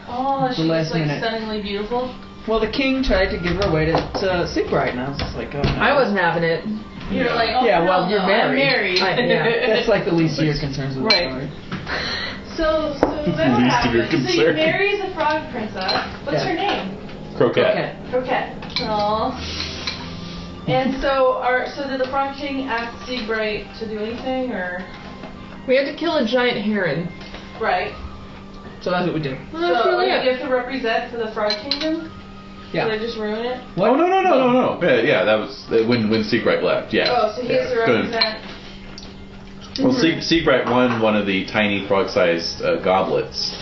Oh, she was last like minute. stunningly beautiful. Well, the king tried to give her away to Sigbright, and I was just like, oh, no. I wasn't having it. You're like, oh, Yeah, well, hell you're no, married. I'm married. Yeah, That's like the least of your concerns with Right. the story. So then what Least of your happened? So you concern. marry the frog princess. What's Yeah. her name? Croquette. Croquette. Aww. And so did the Frog King ask Sigbright to do anything, or? We had to kill a giant heron. Right. So that's what we did. Well, that's So really you it. have to represent for the Frog Kingdom? Yeah. Did I just ruin it? What? Oh no! Yeah, that was when Sigbright left. Yeah. Oh, so he has to Yeah. represent. Well, Sigbright won one of the tiny frog-sized goblets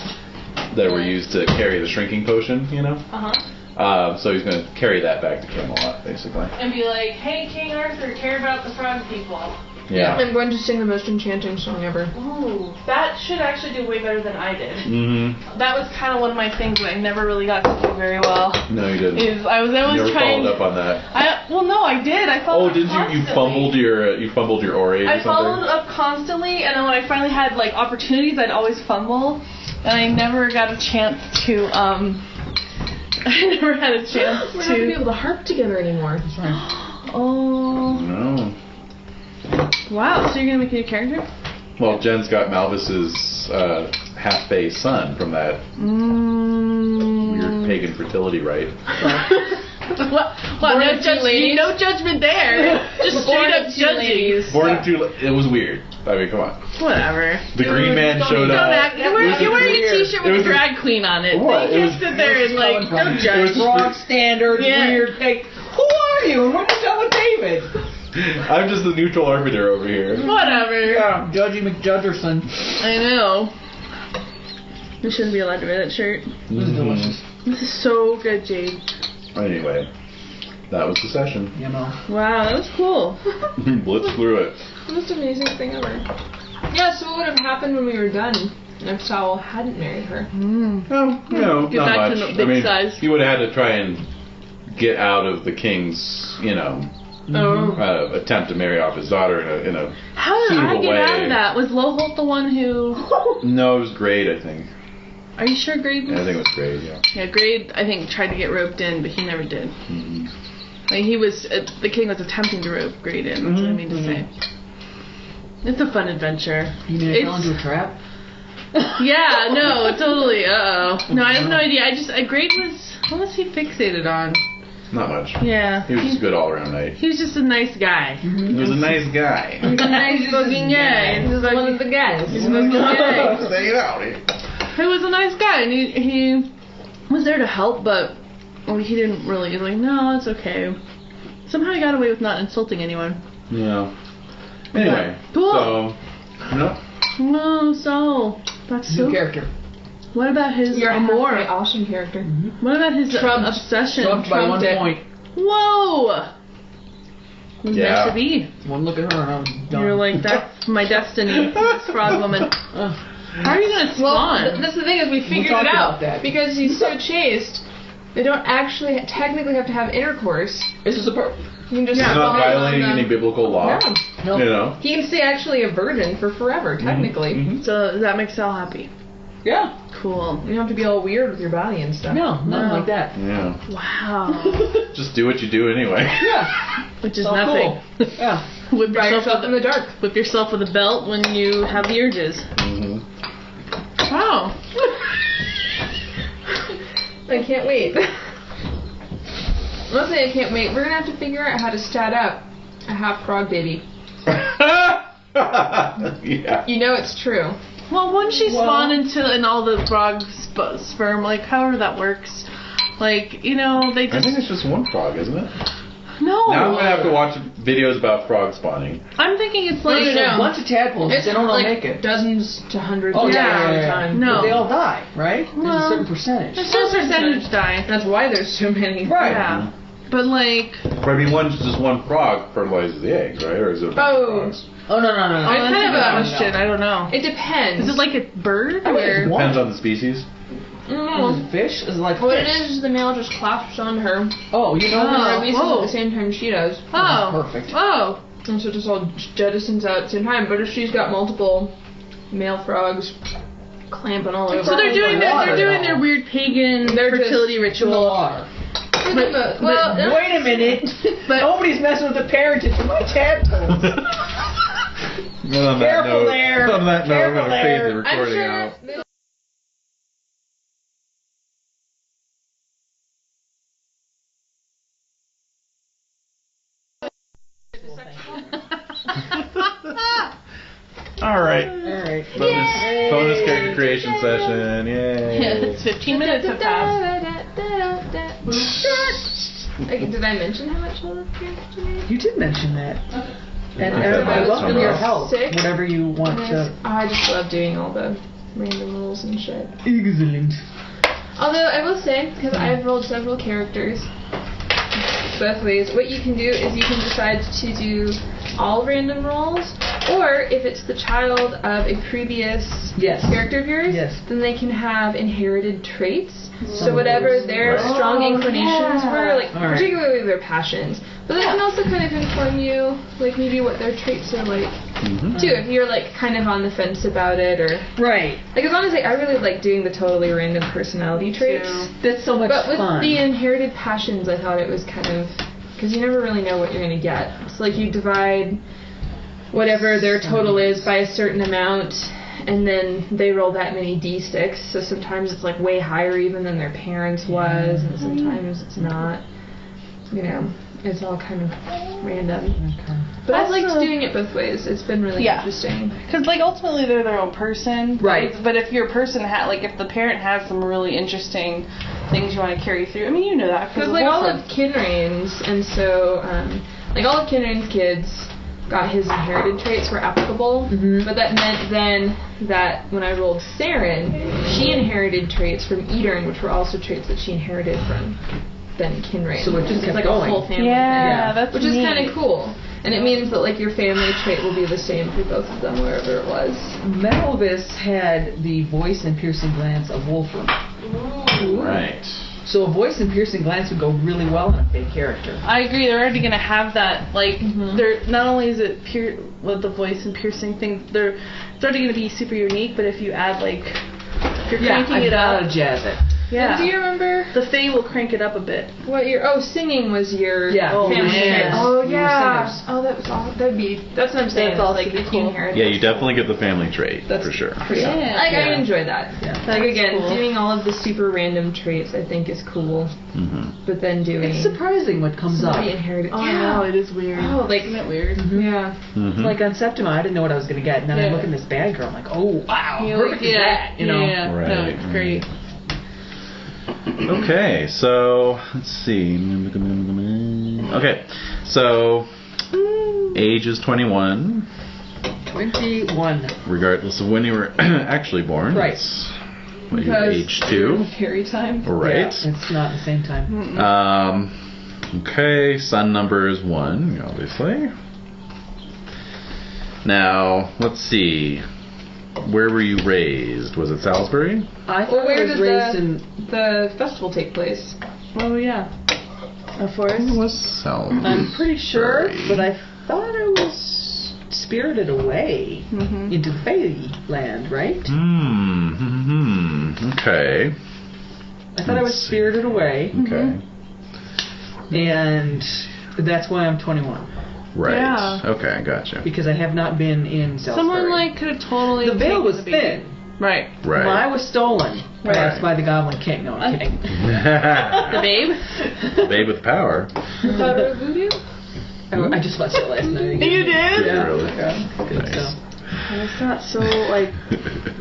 that were used to carry the shrinking potion. You know. Uh-huh. So he's going to carry that back to Camelot, basically. And be like, hey, King Arthur, care about the frog people. Yeah. I'm going to sing the most enchanting song ever. Ooh. That should actually do way better than I did. Mm-hmm. That was kind of one of my things that I never really got to do very well. No, you didn't. I was You never trying. followed up on that. Well, no, I did. I followed. Oh, did you? You fumbled your orate or I something? followed up constantly, and then when I finally had like opportunities, I'd always fumble, and I never got a chance to. I never had a chance We're not going to be to. able to harp together anymore. That's right. Oh. No. Wow. So you're gonna make a new character? Well, Jen's got Malvis's half-bay son from that weird pagan fertility rite. Well, no judgment there. Just straight up judging. Born of two. It was weird. I mean, come on. Whatever. The Green Man showed Don't up. act. You're wearing a T-shirt It with was a drag queen on it. What? You It can't was- sit there and like don't It judge. was- Frog standard, Yeah. weird thing. Who are you? What have you done with David? I'm just the neutral arbiter over here. Whatever. Yeah, Judgy McJudgerson. I know. We shouldn't be allowed to wear that shirt. It was delicious. This is so good, Jade. Anyway, that was the session. You know. Wow, that was cool. Blitz through it. The most amazing thing ever. Yeah, so what would have happened when we were done if Saul hadn't married her? Oh, no, Get not back much. to the big size. He would have had to try and get out of the king's, Oh. attempt to marry off his daughter in a How did I suitable get way. out of that? Was Loholt the one who? No, it was Grade, I think. Are you sure Grade was? I think it was Grade, yeah. Yeah, Grade, I think, tried to get roped in, but he never did. Mhm. Like, he was, the king was attempting to rope Grade in, that's what I mean to say. It's a fun adventure. You mean I fell into a trap? Yeah, no, totally. No, I have no idea. Grade was, what was he fixated on? Not much. Yeah. He was just a good all-around knight. He was just a nice guy. He was a nice guy. He's a nice fucking guy. He's one of the guys. He's one of the guys. Say it out. He was a nice guy, and he was there to help, but he didn't really. He was like, no, it's okay. Somehow he got away with not insulting anyone. Yeah. Anyway. Cool. So, no. No, so that's so. New character. What about his You're a amour? awesome character. What about his obsession? Trumped by 1 point. Whoa! Was Yeah. meant to be. One look at her and I'm done. You're like, that's my destiny, this frog woman. How are you gonna Well, spawn? that's the thing is we figured talked it about out that. because he's so chaste. They don't actually technically have to have intercourse. This is a You can just He's not spawn violating on them. any biblical law. No. No. You know? He can stay actually a virgin for forever, technically. So that makes Sal happy. Yeah. Cool. You don't have to be all weird with your body and stuff. No, nothing No. like that. Yeah. Wow. Just do what you do anyway. Yeah. Which is So nothing. cool. Yeah. Whip By yourself yourself in the dark. Whip yourself with a belt when you have the urges. Mm-hmm. Wow. I can't wait. Mostly I can't wait. We're gonna have to figure out how to stat up a half frog baby. Yeah. You know it's true. Well, wouldn't she spawn in all the frog sperm, like however that works? Like, you know, they I just... think it's just one frog, isn't it? No. Now I'm gonna have to watch videos about frog spawning. I'm thinking it's like... There's a bunch of tadpoles. It's They don't all like make it. dozens to hundreds Oh, of yeah. at a time. No. But they all die, right? There's Well, a certain percentage. There's no percentage die. That's why there's so many. Right. Yeah. But like... But I mean, just one frog fertilizes the eggs, right? Or is it a bunch of frogs? Oh, no. Oh, that's kind of a a- good question. I don't know. It depends. Is it like a bird? I mean, it's Or... one. Depends on the species. Is it fish? Is it like What fish? it is the male just clasps onto her Oh, you know and that? releases whoa. at the same time she does. Oh. Perfect. Oh. And so it just all jettisons out at the same time. But if she's got multiple male frogs clamping all over So they're doing water, their weird pagan They're just fertility In the ritual. water. well, Wait a minute. But- Nobody's messing with the parentage of my tadpoles. Well, on Careful there. On that note, I'm Careful gonna fade the there. I'm recording sure. out. All right. Alright. Bonus character creation session. Yay. Yeah, it's 15 minutes have passed. Did I mention how much all the characters you made? You did mention that. And Okay, I that's welcome your enough. help. 6? Whatever you want to. I just love doing all the random rules and shit. Excellent. Although I will say, because I've rolled several characters both ways, what you can do is you can decide to do all random rolls, or if it's the child of a previous Yes. character of yours, Yes. then they can have inherited traits. So whatever their strong inclinations were, like All right. particularly their passions. But that can also kind of inform you, like maybe what their traits are like too. If you're like kind of on the fence about it, or Right. like as long as I really like doing the totally random personality traits. That's so much But with fun. the inherited passions, I thought it was kind of because you never really know what you're going to get. So like you divide whatever their total is by a certain amount, and then they roll that many d6. So sometimes it's like way higher even than their parents was, and sometimes it's not. You know, it's all kind of random. Okay. But I've Also- liked doing it both ways. It's been really Yeah. interesting. Because, like, ultimately they're their own person. Right. But if your person if the parent has some really interesting things you want to carry through, I mean, you know that. Because like all of Kinrain's, and so like all of Kinrain's kids got his inherited traits were applicable, but that meant then that when I rolled Saren, she inherited traits from Edern, which were also traits that she inherited from then Kinrain. So it just It's kept like going. a whole family Yeah, thing, that's which is neat. kind of cool. And it means that like your family trait will be the same for both of them wherever it was. Melvis had the voice and piercing glance of Wolfram. Right. So a voice and piercing glance would go really well in a big character. I agree. They're already gonna have that. Like, they're not only is it with the voice and piercing thing, it's already gonna be super unique. But if you add if you're cranking I it gotta up, jazz it. Yeah. Do you remember The Fae will crank it up a bit. what your... Oh, singing was your we family were trait. singers. Oh, We were yeah. singers. Oh, that was awesome. That's what I'm saying. That's all like, super if you cool. inherit Yeah, it. you definitely get the family trait, That's for sure. pretty awesome. Yeah. Like, I Yeah. enjoy that. Yeah. Like, again, cool. doing all of the super random traits I think is cool. Mm-hmm. But then doing... It's surprising what comes up. somebody inherited... Oh, I know, it is weird. Oh, like... Isn't it weird? Yeah. Mm-hmm. Like on Septima, I didn't know what I was going to get, and then I Yeah. look at this bad girl, I'm like, oh wow, You're perfect like, as that, you know. Yeah, Right. no, it's great. Okay, so let's see. Okay, so age is 21, 21. regardless of when you were actually born. Right. It's what, you're age 2. Carry time. Right. Yeah, it's not the same time. Okay, sun number is 1, obviously. Now, let's see. Where were you raised? Was it Salisbury? I Well, thought I where was did raised in. the festival take place? Oh, yeah. A forest? It was Salisbury. I'm pretty sure, but I thought I was spirited away into the Fae land, right? Okay. I thought I was Let's see. spirited away, Okay. and that's why I'm 21, Right. Yeah. Okay, gotcha. because I have not been in Salisbury. Someone, like, could have totally... the veil taken was the baby. thin. Right. Right. Mine was stolen. Right. That's by the Goblin King. No, I'm kidding. The babe? Babe with power. Power voodoo? I just watched it last night. You did? Yeah. Really? Yeah. Good Nice. stuff. It's not so, like...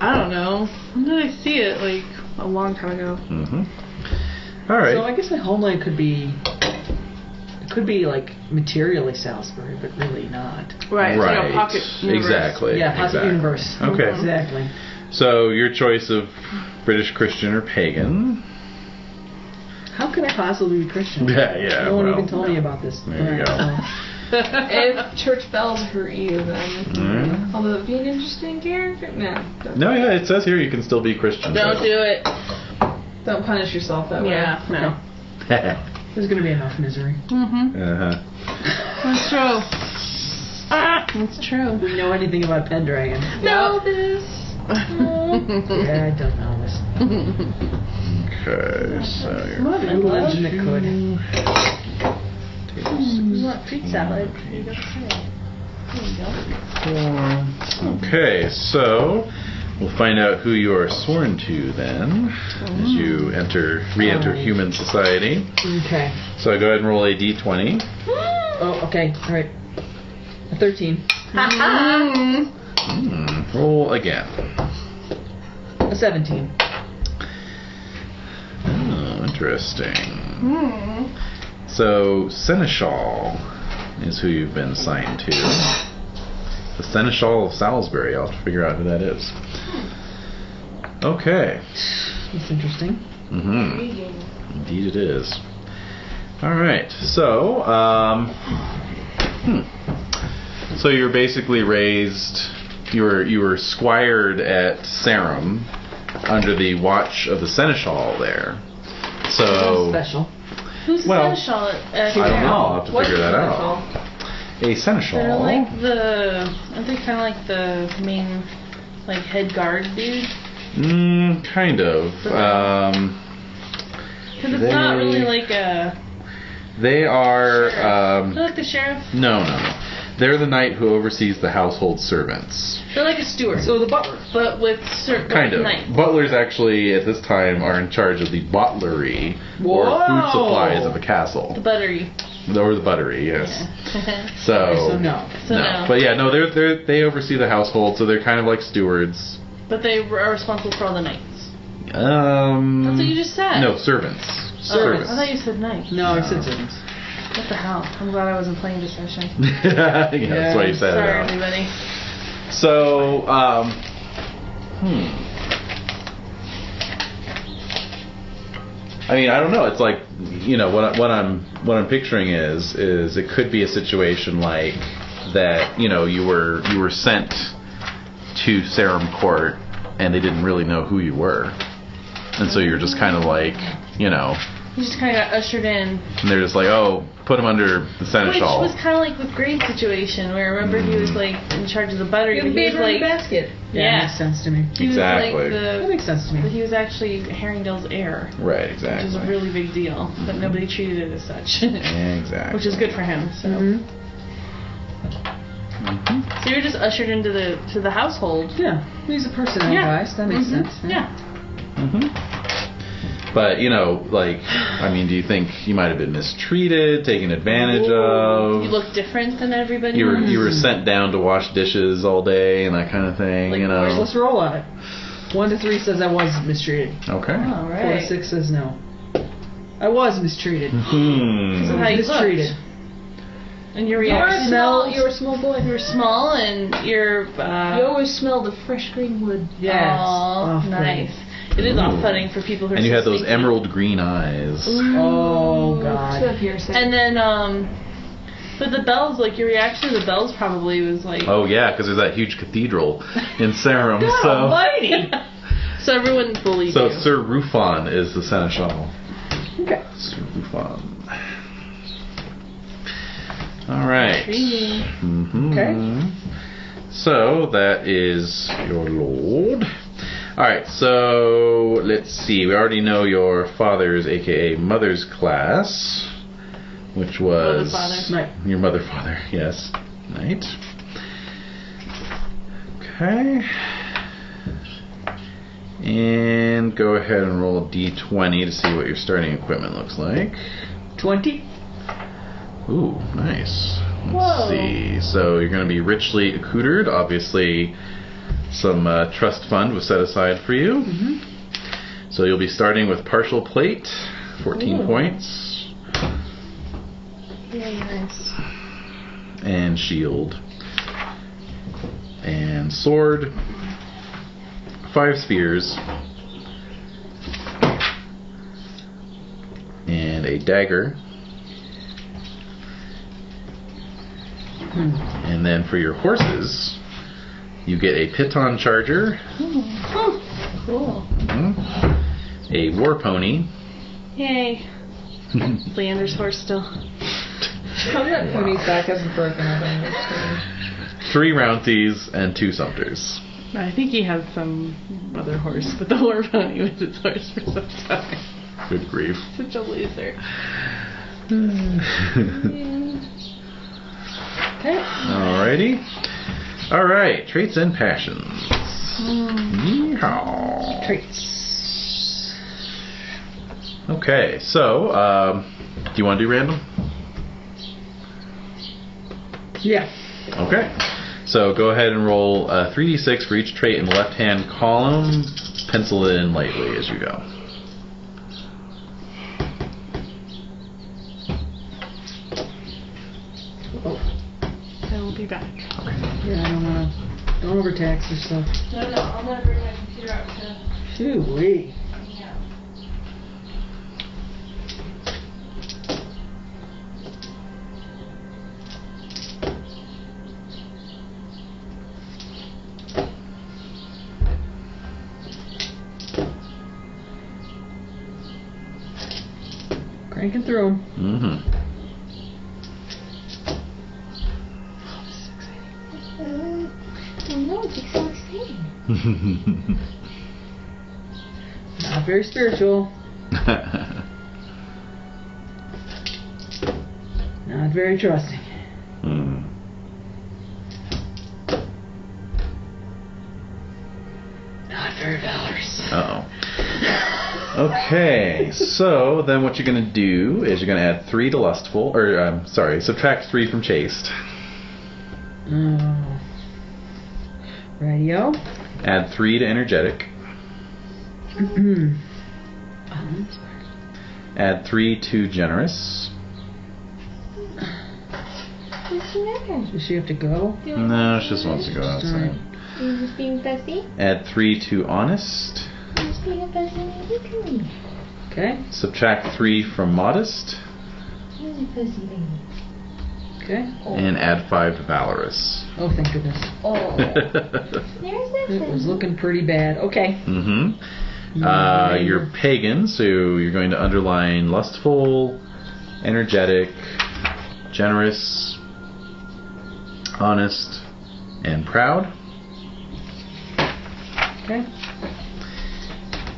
I don't know. When did I see it? Like, a long time ago. Mm-hmm. All right. So I guess my homeland could be. It could be like materially Salisbury, but really not. Right. Right. Like a pocket universe. Exactly. Yeah, pocket exactly. universe. Okay. Exactly. So your choice of British Christian or pagan? How could I possibly be Christian? Yeah. No one well, even told me about this. There you Alright, go. If church bells hurt you, then... Mm. Although it'd be an interesting character. No. No, yeah, it says here you can still be Christian. Don't do it. Don't punish yourself that way. Yeah, no. There's gonna be enough misery. Mm-hmm. Uh-huh. That's true. That's true. Do we know anything about Pendragon? Know this. Yeah, I don't know this. Okay, so I imagine it could. You want fruit salad? Okay, so we'll find out who you are sworn to then, as you re-enter human society. Okay. So go ahead and roll a d20. Oh, okay. All right. A 13. Roll again. A 17. Oh, interesting. So Seneschal is who you've been assigned to. The Seneschal of Salisbury. I'll have to figure out who that is. Okay. That's interesting. Indeed it is. All right. So, so you're basically raised. You were squired at Sarum under the watch of the Seneschal there. So Special. Who's Well, the Seneschal at I don't know. I'll have to What's figure that the out. A Seneschal. They're like aren't they kind of like the main, like, head guard dude? Kind of. Because it's not really like a... They are. They're like the sheriff. No. They're the knight who oversees the household servants. They're like a steward. So the butler. But with Kind of. knights. Butlers actually, at this time, are in charge of the butlery or Whoa. food supplies of the The castle, buttery. or the buttery. Yes. Yeah. So no. So no. But yeah, no. They oversee the household, so they're kind of like stewards. But they are responsible for all the knights. That's That's what you just said. No, servants. Servants. I thought you said knights. No, I said servants. What the hell? I'm glad I wasn't playing this session. Yeah, that's why you said Sorry, it out. everybody. So, I mean, I don't know. It's like, you know, what I'm picturing is it could be a situation like that. You know, you were sent to Sarum Court, and they didn't really know who you were, and so you're just kind of like, you know, He just kind of got ushered in. And they're just like, oh, put him under the seneschal. Which was kind of like with Grade's situation, where remember he was like in charge of the butter. You He was like, basket. Yeah, that makes sense to me. he was Exactly. like That makes sense to but me. he was actually Herringdale's heir, Right, which exactly. is a really big deal. But nobody treated it as such, Exactly. which is good for him. So, so you were just ushered into the household. Yeah, he's a person I Yeah. advised. That makes sense. Yeah. But, you know, like, I mean, do you think you might have been mistreated, taken advantage of? You look different than everybody. You were sent down to wash dishes all day and that kind of thing, Like, you know? Let's roll on it. 1 to 3 says I was mistreated. Okay. All 4 right. to 6 says no. I was mistreated. Hmm. How you Mistreated. looked. And your You were a reaction. small. You were a small boy. You were small, and you're. You always smelled of fresh green wood. Yes. Aw, Off-putting. nice. It is off-putting for people who are And you so had those sneaky. emerald green eyes. Oh, So God. hearsay. And then, but the bells, like your reaction to the bells probably was like. Oh, yeah, because there's that huge cathedral in Sarum. God so almighty. So everyone bullied so you. Sir Rufon is the seneschal. Okay. Sir Rufon. All right. Intriguing. Mm-hmm. Okay. So that is your lord. All right. So let's see. We already know your father's, aka mother's class, which was Mother-father. Right. your mother-father. Yes. Knight. Okay. And go ahead and roll a d20 to see what your starting equipment looks like. 20. Ooh, nice. Let's Whoa. see. So you're going to be richly accoutered. Obviously, some trust fund was set aside for you. So you'll be starting with partial plate, 14 Ooh. points, Very nice. and shield, and sword, 5 spears, and a dagger. And then for your horses, you get a piton charger, Cool. a war pony, Yay. Leander's horse still. How that pony's back hasn't broken. I don't understand. 3 rounties, and 2 sumpters. I think he has some other horse, but the war pony was his horse for some time. Good grief. Such a loser. Okay. Alrighty. Alright, traits and passions. Yeehaw. Traits. Okay, so, do you want to do random? Yeah. Okay. So go ahead and roll 3d6 for each trait in the left-hand column. Pencil it in lightly as you go. I will be back. Yeah, don't overtax yourself. No, I'm gonna bring my computer out to. Shoo-wee. Yeah. Cranking through them. Mm-hmm. No, it's so exciting. Not very spiritual. Not very trusting. Mm. Not very valorous. Uh-oh. Okay, so then what you're going to do is you're going to add 3 to lustful, or, subtract 3 from chaste. Radio. Add 3 to energetic. Add 3 to generous. What's the matter? Does she have to go? No, she just wants to go outside. You just being fussy? Add 3 to honest. You just being a fussy baby to me. Okay. Subtract 3 from modest. You're a fussy baby. Okay. And add 5 to valorous. Oh, thank goodness. Oh. There's that It was fussy. looking pretty bad. Okay. Mm-hmm. You're pagan, so you're going to underline lustful, energetic, generous, honest, and proud. Okay.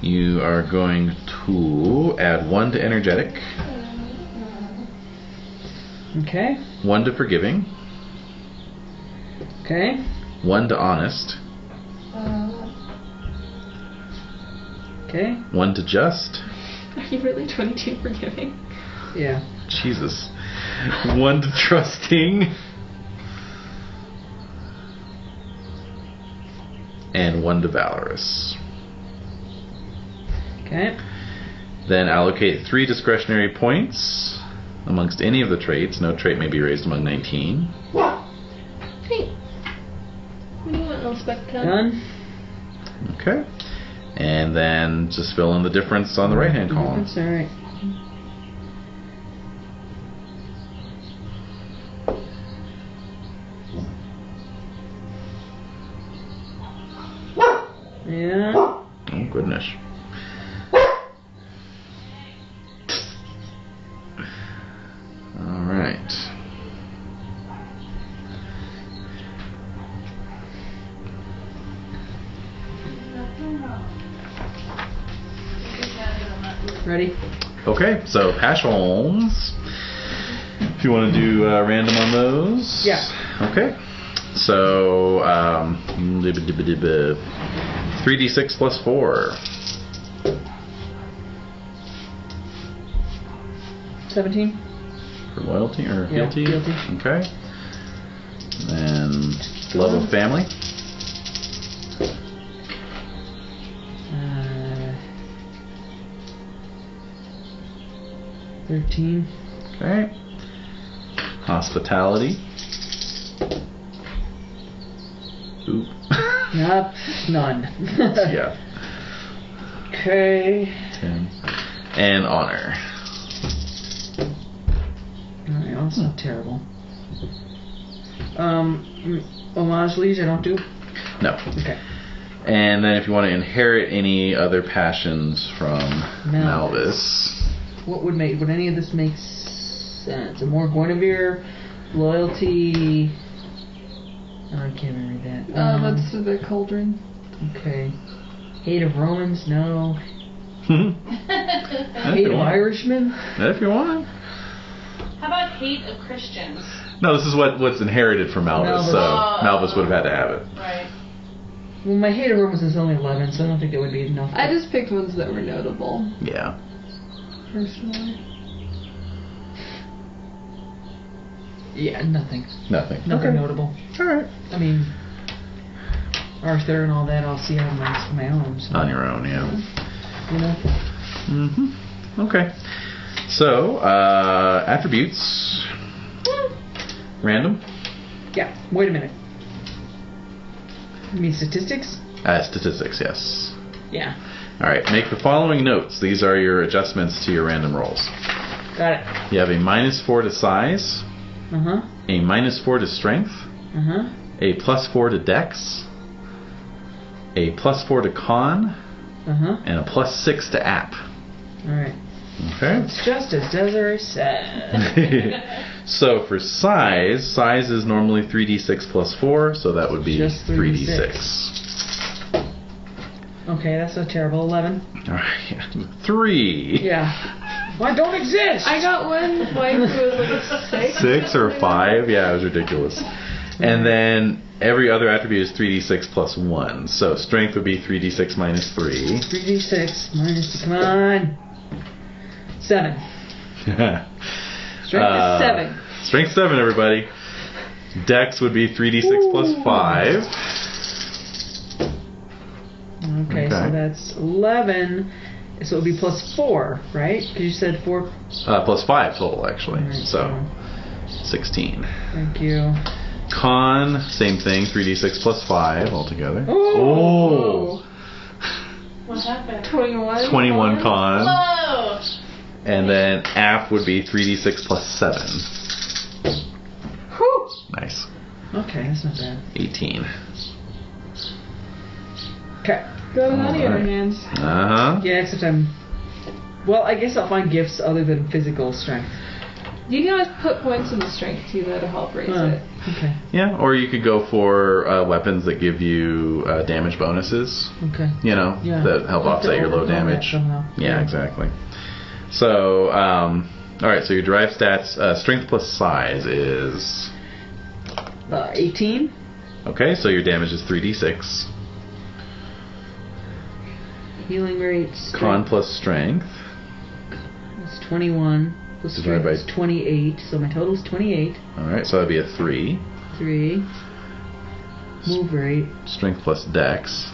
You are going to add 1 to energetic, Okay. 1 to forgiving, Okay. 1 to honest, Okay. 1 to just. Are you really 22 forgiving? Yeah. Jesus. 1 to trusting. And 1 to valorous. Okay. Then allocate 3 discretionary points amongst any of the traits. No trait may be raised among 19. Hey. What do you want, Elspeth? Done. Okay. And then just fill in the difference on the right hand column. That's alright. Yeah. Oh, goodness. Alright. Ready? Okay, so passions. If you want to do random on those. Yeah. Okay. So 3d6 plus 4. 17. For loyalty or Yeah, fealty? fealty. Okay. And love of family. 13. Okay. Hospitality. Oop. Nope. None. Yeah. Okay. 10. And honor. Alright, well, that's not terrible. Homage liege, I don't do? No. Okay. And then if you want to inherit any other passions from Malvis. Would any of this make sense? A more Guinevere, loyalty. Oh, I can't even read that. That's the cauldron. Okay. Hate of Romans, no. If Hate you of want. Irishmen? If you want. How about hate of Christians? No, this is what's inherited from Malvis, so Malvis. Malvis would have had to have it. Right. Well, my hate of Romans is only 11, so I don't think it would be enough. I just picked ones that were notable, Yeah. personally. Yeah, nothing. Nothing. Nothing notable. Alright. I mean, Arthur and all that, I'll see on my own. So, On your own, yeah. you know? Mm-hmm. Okay. So, attributes. Random. Yeah, wait a minute. You mean statistics? Statistics, yes. Yeah. Alright, make the following notes. These are your adjustments to your random rolls. Got it. You have a -4 to size, Uh-huh. a -4 to strength, Uh-huh. a +4 to dex, a +4 to con, Uh-huh. and a +6 to app. Alright. Okay? It's just as Desiree said. So for size is normally 3d6 plus 4, so that would be Just 3d6. Okay, that's not terrible. 11. Alright, 3. Yeah. Why don't exist? I got one wife who was like a 6. 6 or 5, yeah, it was ridiculous. And then every other attribute is 3d6 plus 1. So strength would be 3d6 minus 3. 3d6 minus, come on. 7. Strength is 7. Strength 7, everybody. Dex would be 3d6 plus 5. Okay, so that's 11. So it would be plus 4, right? Because you said 4. Plus 5 total, actually. Right, So 16. Thank you. Con, same thing, 3d6 plus 5 altogether. Oh! What happened? 21. 21 con. Whoa! And then app would be 3d6 plus 7. Whew. Nice. Okay, that's not bad. 18. Okay. Got a honey in her Alright. hands. Uh-huh. Yeah, except well, I guess I'll find gifts other than physical strength. You can always put points in the strength too, though, to help raise it. Okay. Yeah, or you could go for weapons that give you damage bonuses. Okay. You know, Yeah. that help I'll have to offset your low overcome that damage. somehow. Yeah, exactly. So, alright, so your derived stats, strength plus size is... 18. Okay, so your damage is 3d6. Healing rate. Con plus strength. It's 21. Plus Divided strength by- is 28. So my total is 28. Alright, so that'd be a 3. 3. Move rate. Strength plus dex.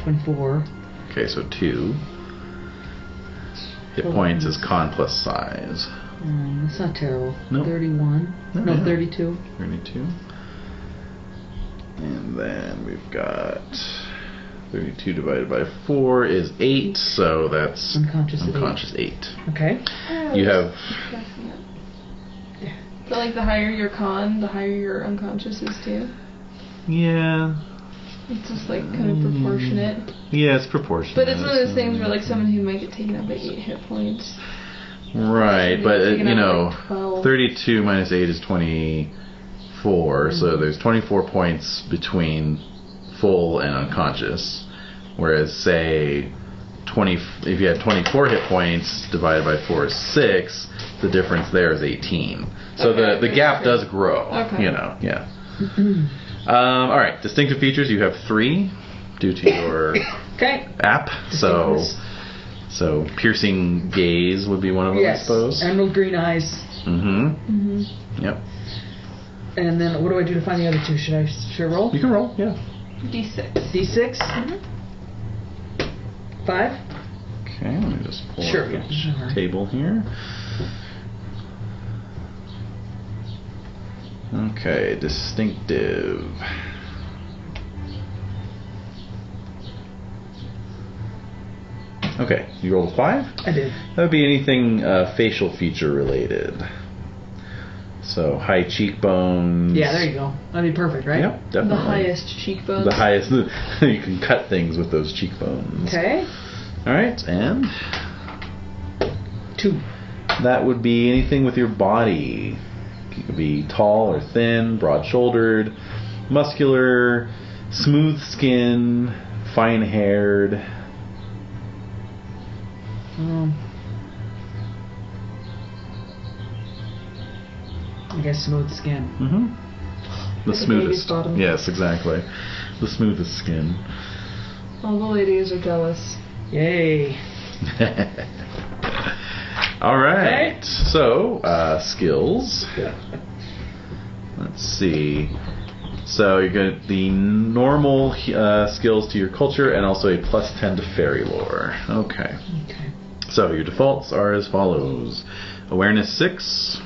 24. Okay, so 2. Hit Total points is points. con plus size. That's not terrible. Nope. 31. No, No, yeah. 32. 32. And then we've got 32 divided by 4 is 8, so that's Unconscious at 8. unconscious 8. Okay. You have... So, like, the higher your con, the higher your unconscious is, too. Yeah. It's just, like, kind of proportionate. Yeah, it's proportionate. But it's one of those things where, like, someone who might get taken out by 8 hit points. Right, but, Taken you out by, know, like, 12. 32 minus 8 is 24, so there's 24 points between full and unconscious. Whereas, say, if you had 24 hit points divided by 4 is 6, the difference there is 18. So Okay, the gap does grow, Okay. you know, yeah. Alright, distinctive features, you have 3 due to your Okay. app. So, Distinctness. piercing gaze would be one of them, I Yes. suppose. Emerald green eyes. Mm-hmm. Yep. And then what do I do to find the other two? Should I roll? You can roll, yeah. D6. D6? 5? Okay, let me just pull Sure, up yeah. the Alright. table here. Okay, distinctive. Okay, you rolled a 5? I did. That would be anything facial feature related. So, high cheekbones. Yeah, there you go. That'd be perfect, right? Yep, definitely. The highest cheekbones. The highest. You can cut things with those cheekbones. Okay. Alright, and 2. that would be anything with your body. You could be tall or thin, broad-shouldered, muscular, smooth skin, fine-haired. I guess smooth skin. Mm-hmm. The Like a smoothest. baby's bottom. Yes, exactly. The smoothest skin. All the ladies are jealous. Yay. Alright. Okay. So, skills. Let's see. So you get the normal skills to your culture and also a plus 10 to fairy lore. Okay. Okay. So your defaults are as follows. Awareness 6.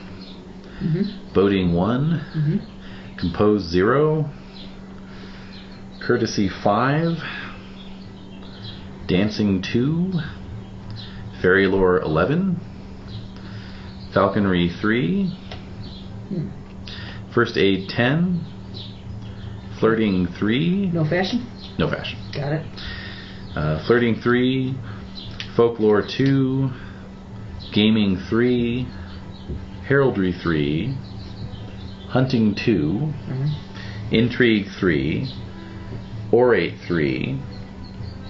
Mm-hmm. Boating 1. Mm-hmm. Compose 0. Courtesy 5. Dancing 2. Fairy lore 11. Falconry 3. First aid 10. Flirting 3. No fashion? No fashion. Got it. Flirting 3. Folklore 2. Gaming 3. Heraldry 3. Hunting 2. Mm-hmm. Intrigue 3. Orate 3.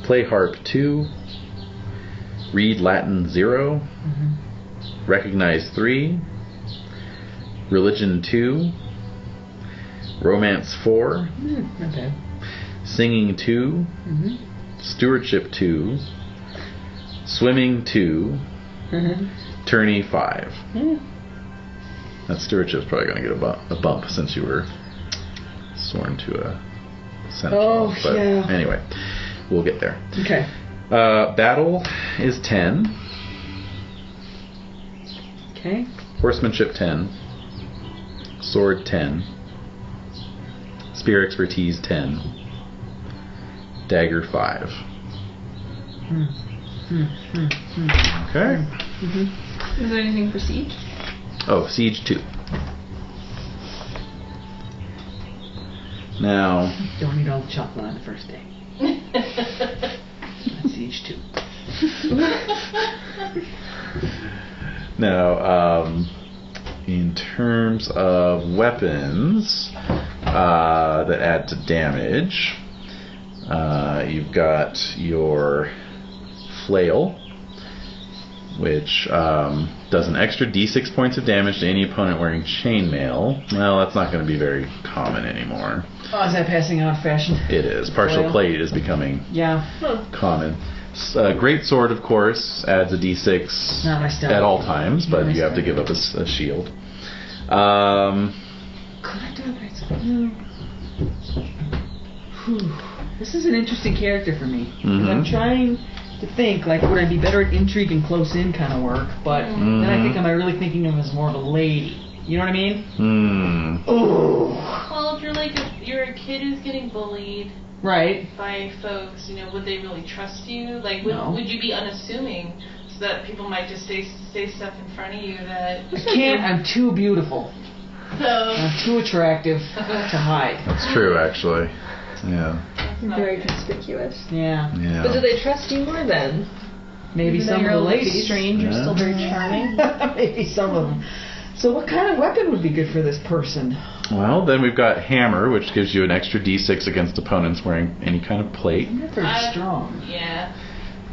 Play harp 2. Read Latin 0. Mm-hmm. Recognize 3. Religion 2. Romance 4. Okay. Singing 2. Mm-hmm. Stewardship 2. Swimming 2. Mm-hmm. Tourney 5. Mm. That stewardship's probably going to get a bump since you were sworn to a seneschal. Oh, but yeah. Anyway, we'll get there. Okay. Battle is 10. Okay. Horsemanship 10. Sword 10. Spear expertise 10. Dagger 5. Okay. Mm-hmm. Is there anything for siege? Oh, siege 2. Now, Don't eat all the chocolate on the first day. That's siege 2. now, in terms of weapons that add to damage, you've got your flail, which does an extra d6 points of damage to any opponent wearing chainmail. Well, that's not going to be very common anymore. Oh, is that passing out of fashion? It is. Partial Flail? plate is becoming Yeah. common. Great sword, of course, adds a d6 Not my style. at all times, but Not my you have to style. give up a shield. Could I do a great sword? Whew. This is an interesting character for me. 'Cause I'm trying to think, like, would I be better at intrigue and close in kind of work? But then I think, am I really thinking of him as more of a lady? You know what I mean? Ooh. Well, if you're like you're a kid who's getting bullied Right. by folks, would they really trust you? Like, No. would you be unassuming so that people might just say stuff in front of you that? I can't. I'm too beautiful. So I'm too attractive to hide. That's true, actually. Yeah. that's not Very good. conspicuous. Yeah. Yeah. But do they trust you more then? Maybe Even though some you're of the a little ladies. strange, you're still very charming. Maybe some of them. So what kind of weapon would be good for this person? Well, then we've got hammer, which gives you an extra d6 against opponents wearing any kind of plate. I'm not very strong. Yeah.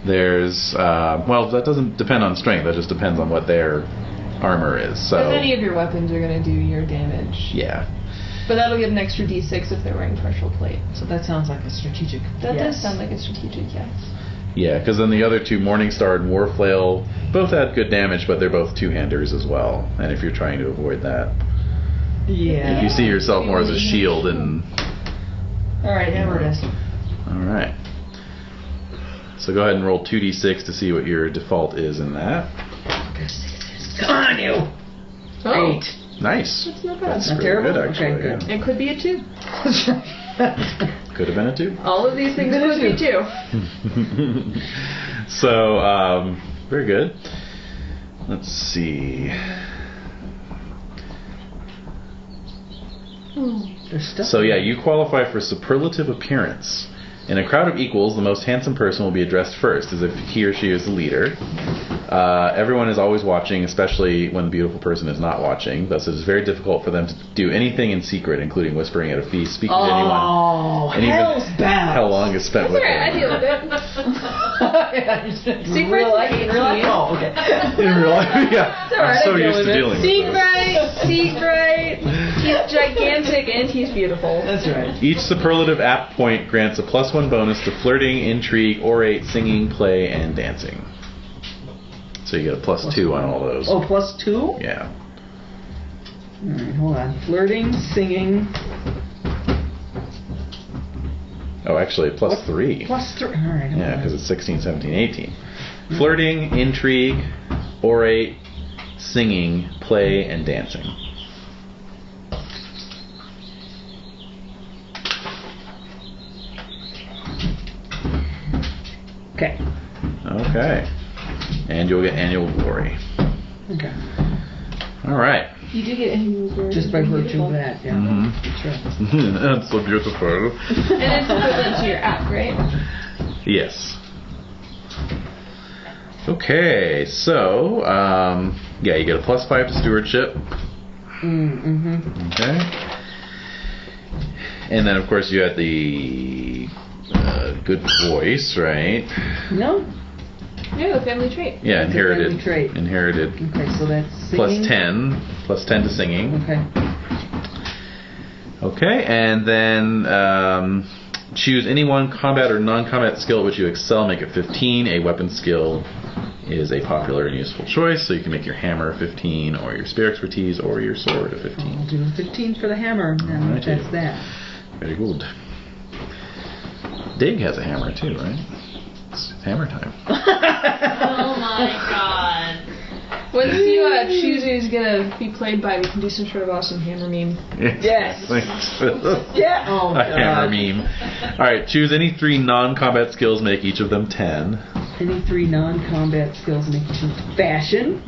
There's, well, that doesn't depend on strength. That just depends on what their armor is. Because So, any of your weapons are going to do your damage. yeah. But that'll give an extra d6 if they're wearing partial plate. So that sounds like a strategic. That yes. does sound like a strategic yes. Yeah, because then the other two, Morningstar and Warflail, both add good damage, but they're both two-handers as well. And if you're trying to avoid that, Yeah. if you see yourself more as a shield, and All right, hammer it is. all right. So go ahead and roll 2d6 to see what your default is in that. Come on, you. Oh, 8. Nice. that's not bad. That's Not pretty terrible? good, actually. Okay, good. yeah. It could be a 2. Could have been a 2. All of these things could be 2. So, very good. Let's see. There's stuff. So yeah, you qualify for superlative appearance. In a crowd of equals, the most handsome person will be addressed first, as if he or she is the leader. Everyone is always watching, especially when the beautiful person is not watching. Thus, it is very difficult for them to do anything in secret, including whispering at a feast, speaking to anyone. Oh, And even hell's bound. how long is spent with Alright, I them. deal with it. In real life? In real life? Oh, okay. In real life, yeah. alright, I'm so I deal used with to it. dealing with Seek those. right. He's gigantic and he's beautiful. That's right. Each superlative apt point grants a +1 bonus to flirting, intrigue, orate, singing, play, and dancing. So you get a +2 on all those. Oh, +2? Yeah. Alright, hold on. Flirting, singing. Oh, actually, +3. +3. Alright, hold Yeah, on. because it's 16, 17, 18. Flirting, intrigue, orate, singing, play, and dancing. Okay. Okay. And you'll get annual glory. Okay. All right. You do get any glory. Just by virtue of that, yeah. Mhm. That's right. That's so beautiful. And it's equivalent to your app, right? Yes. Okay, so yeah, you get a +5 to stewardship. Mm-hmm. Okay. And then, of course, you had the good voice, right? No? Yeah, the family trait. Yeah, It's a inherited. family trait. Inherited. Okay, so that's singing. +10 to singing. Okay. Okay, and then choose any one combat or non-combat skill at which you excel. Make it 15. A weapon skill is a popular and useful choice, so you can make your hammer 15, or your spear expertise, or your sword a 15. I'll do 15 for the hammer, and Alrighty. that's that. Very good. Dig has a hammer too, right? It's hammer time. Oh my god. Once you choose who's gonna be played by, we can do some sort of awesome hammer meme. Yes. Yeah. Oh, A hammer God. meme. Alright, choose any 3 non-combat skills, make each of them 10. Any 3 non-combat skills make you fashion.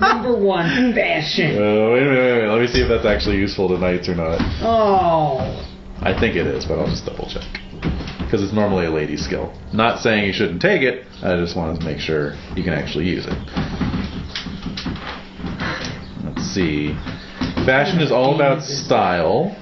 Number 1, fashion. Wait a minute. Let me see if that's actually useful to knights or not. Oh. I think it is, but I'll just double check. Because it's normally a lady skill. Not saying you shouldn't take it, I just wanted to make sure you can actually use it. Let's see. Fashion is all about style.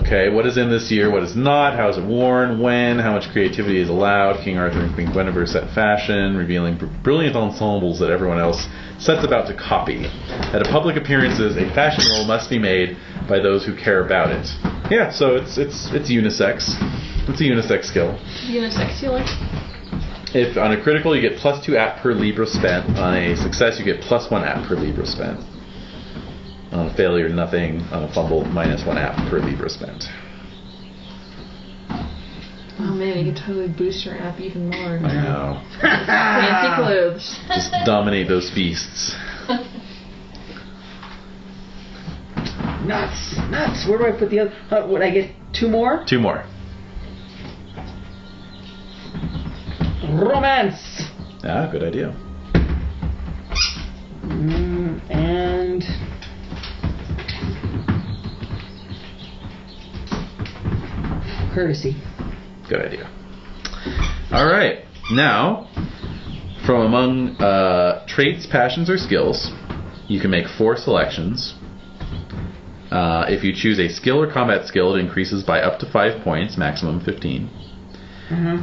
Okay, what is in this year, what is not, how is it worn, when, how much creativity is allowed. King Arthur and Queen Guinevere set fashion, revealing brilliant ensembles that everyone else sets about to copy. At a public appearances, a fashion role must be made by those who care about it. Yeah, so it's unisex. It's a unisex skill. Unisex healing. If on a critical you get +2 app per Libra spent. On a success you get +1 app per Libra spent. On a failure, nothing. On a fumble, -1 app per Libra spent. Oh man, you can totally boost your app even more. I know. Fancy clothes. Just dominate those feasts. Nuts. Where do I put the other? Would I get 2 more? 2 more. Romance. Ah, good idea. And courtesy. Good idea. All right. Now, from among traits, passions, or skills, you can make 4 selections. If you choose a skill or combat skill, it increases by up to 5 points, maximum 15.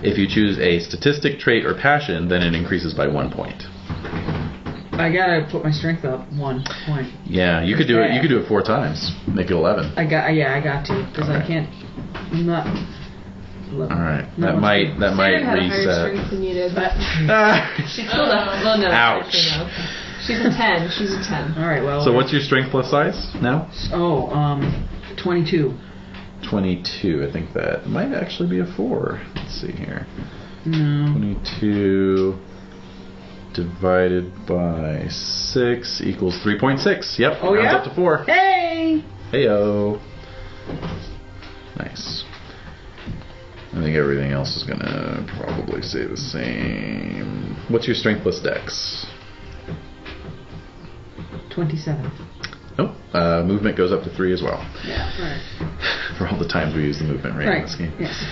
If you choose a statistic, trait, or passion, then it increases by 1 point. I gotta put my strength up 1 point. Yeah, you could do it. You could do it 4 times. Make it 11. I got to because I can't. I'm not. 11. All right, that might Sarah had a higher reset. strength than you did, but She's still down. well, no. Ouch. actually, no. She's a 10. She's a 10. All right. Well. So what's your strength plus size now? 22. 22. I think that might actually be a 4. Let's see here. No. 22 divided by 6 equals 3.6. Yep. Oh, rounds yeah? up to 4. Hey. Heyo. Nice. I think everything else is gonna probably stay the same. What's your strength plus dex? 27. Oh, movement goes up to 3 as well. Yeah. Right. For all the times we use the movement rate in this game. Yes.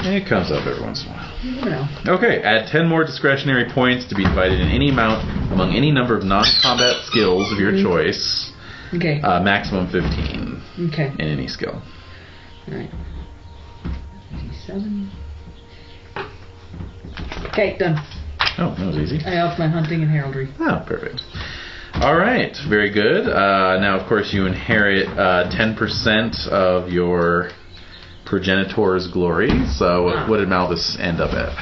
It comes up every once in a while. You know. Okay, add 10 more discretionary points to be divided in any amount among any number of non-combat skills of your choice. Okay. Maximum 15 Okay. in any skill. All right. 87. Okay, done. Oh, that was easy. I upped my hunting and heraldry. Oh, perfect. All right, very good. Now, of course, you inherit 10% of your progenitor's glory. So, what did Malthus end up at?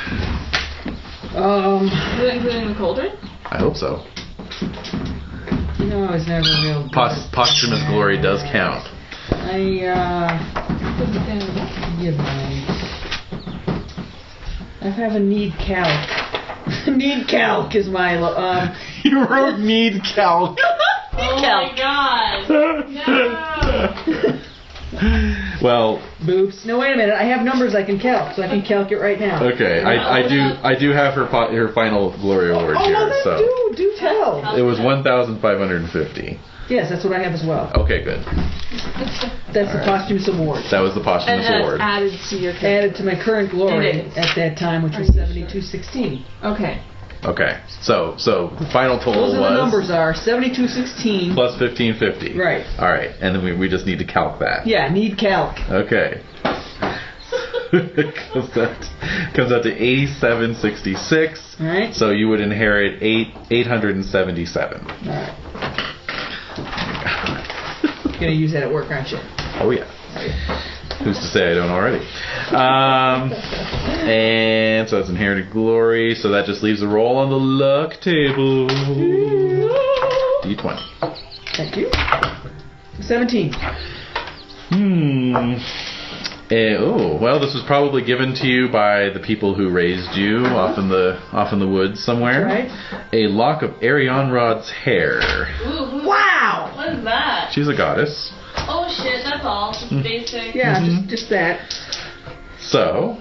Is it including the cauldron? I hope so. No, I was never real. Posthumous glory does count. I have a need calc. Need calc is my You wrote need calc. Oh my god! No! Well, Boops. No, wait a minute. I have numbers I can calc, so I can calc it right now. okay. I do have her final glory award Oh, here. well, then So do tell. it was 1,550. Yes, that's what I have as well. Okay, good. That's the posthumous award. That was the posthumous And award. added to your Added to my current glory It is. at that time, which was Are you 7216. Okay. Okay, so the final total Those are was the numbers are 7216. plus 1550. Right. All right, and then we just need to calc that. Yeah, need calc. Okay. comes out to 8766. All right. So you would inherit 877. All right. You're gonna use that at work, aren't you? Oh yeah. Who's to say I don't already? And so that's inherited glory. So that just leaves a roll on the luck table. D20. Thank you. 17. Well, this was probably given to you by the people who raised you off in the woods somewhere. Right. A lock of Arianrod's hair. Ooh, Wow. what is that? She's a goddess. Oh shit, that's all. Just basic. Yeah, just that. So,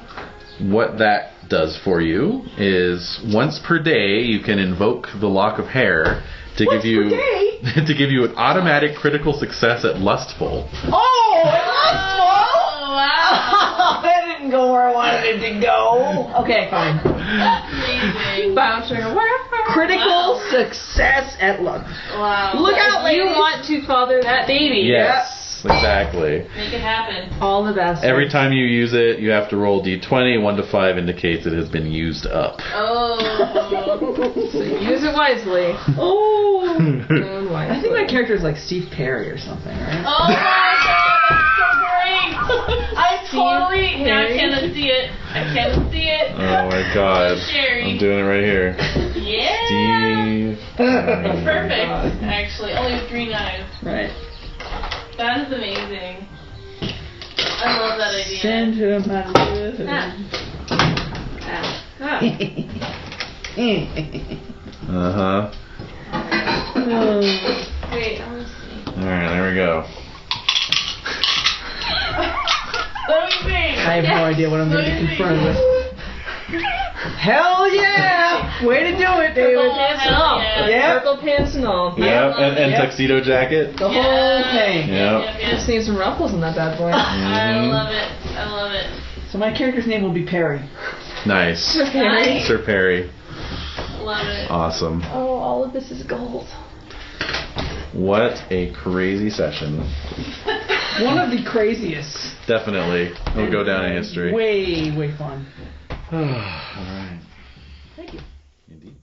what that does for you is once per day you can invoke the lock of hair to What's give you per day? to give you an automatic critical success at Lustful. Oh, lustful! Oh, wow. That didn't go where I wanted it to go. Okay, fine. Amazing. Bouncing around. Critical success at love. Wow. Look out, You ladies. want to father that baby. Yes, exactly. Make it happen. All the best. Every time you use it, you have to roll d20. 1 to 5 indicates it has been used up. Oh. So use it wisely. Oh. And wisely. I think my character is like Steve Perry or something, right? Oh my god, that's so great! I totally. Now I Harry? cannot see it. I cannot see it. Oh my god. Sherry. I'm doing it right here. Yeah. Steve. Perfect. Actually, only 3 knives. Right. That is amazing. I love that idea. Send him out of Uh-huh. Wait, I want to see. Alright, there we go. Let me see. I have no idea what I'm going to be confronted with. Hell yeah! Way to do it, David. Purple pants and all. Yeah. Purple pants and all. Yep, and Yep. tuxedo jacket. The whole thing. Yep. Just need some ruffles in that bad boy. I love it. I love it. So my character's name will be Perry. Nice. Harry. Sir Perry. Love it. Awesome. Oh, all of this is gold. What a crazy session. One of the craziest. Definitely. It'll go down in history. Way, way fun. Alright. Thank you. Indeed.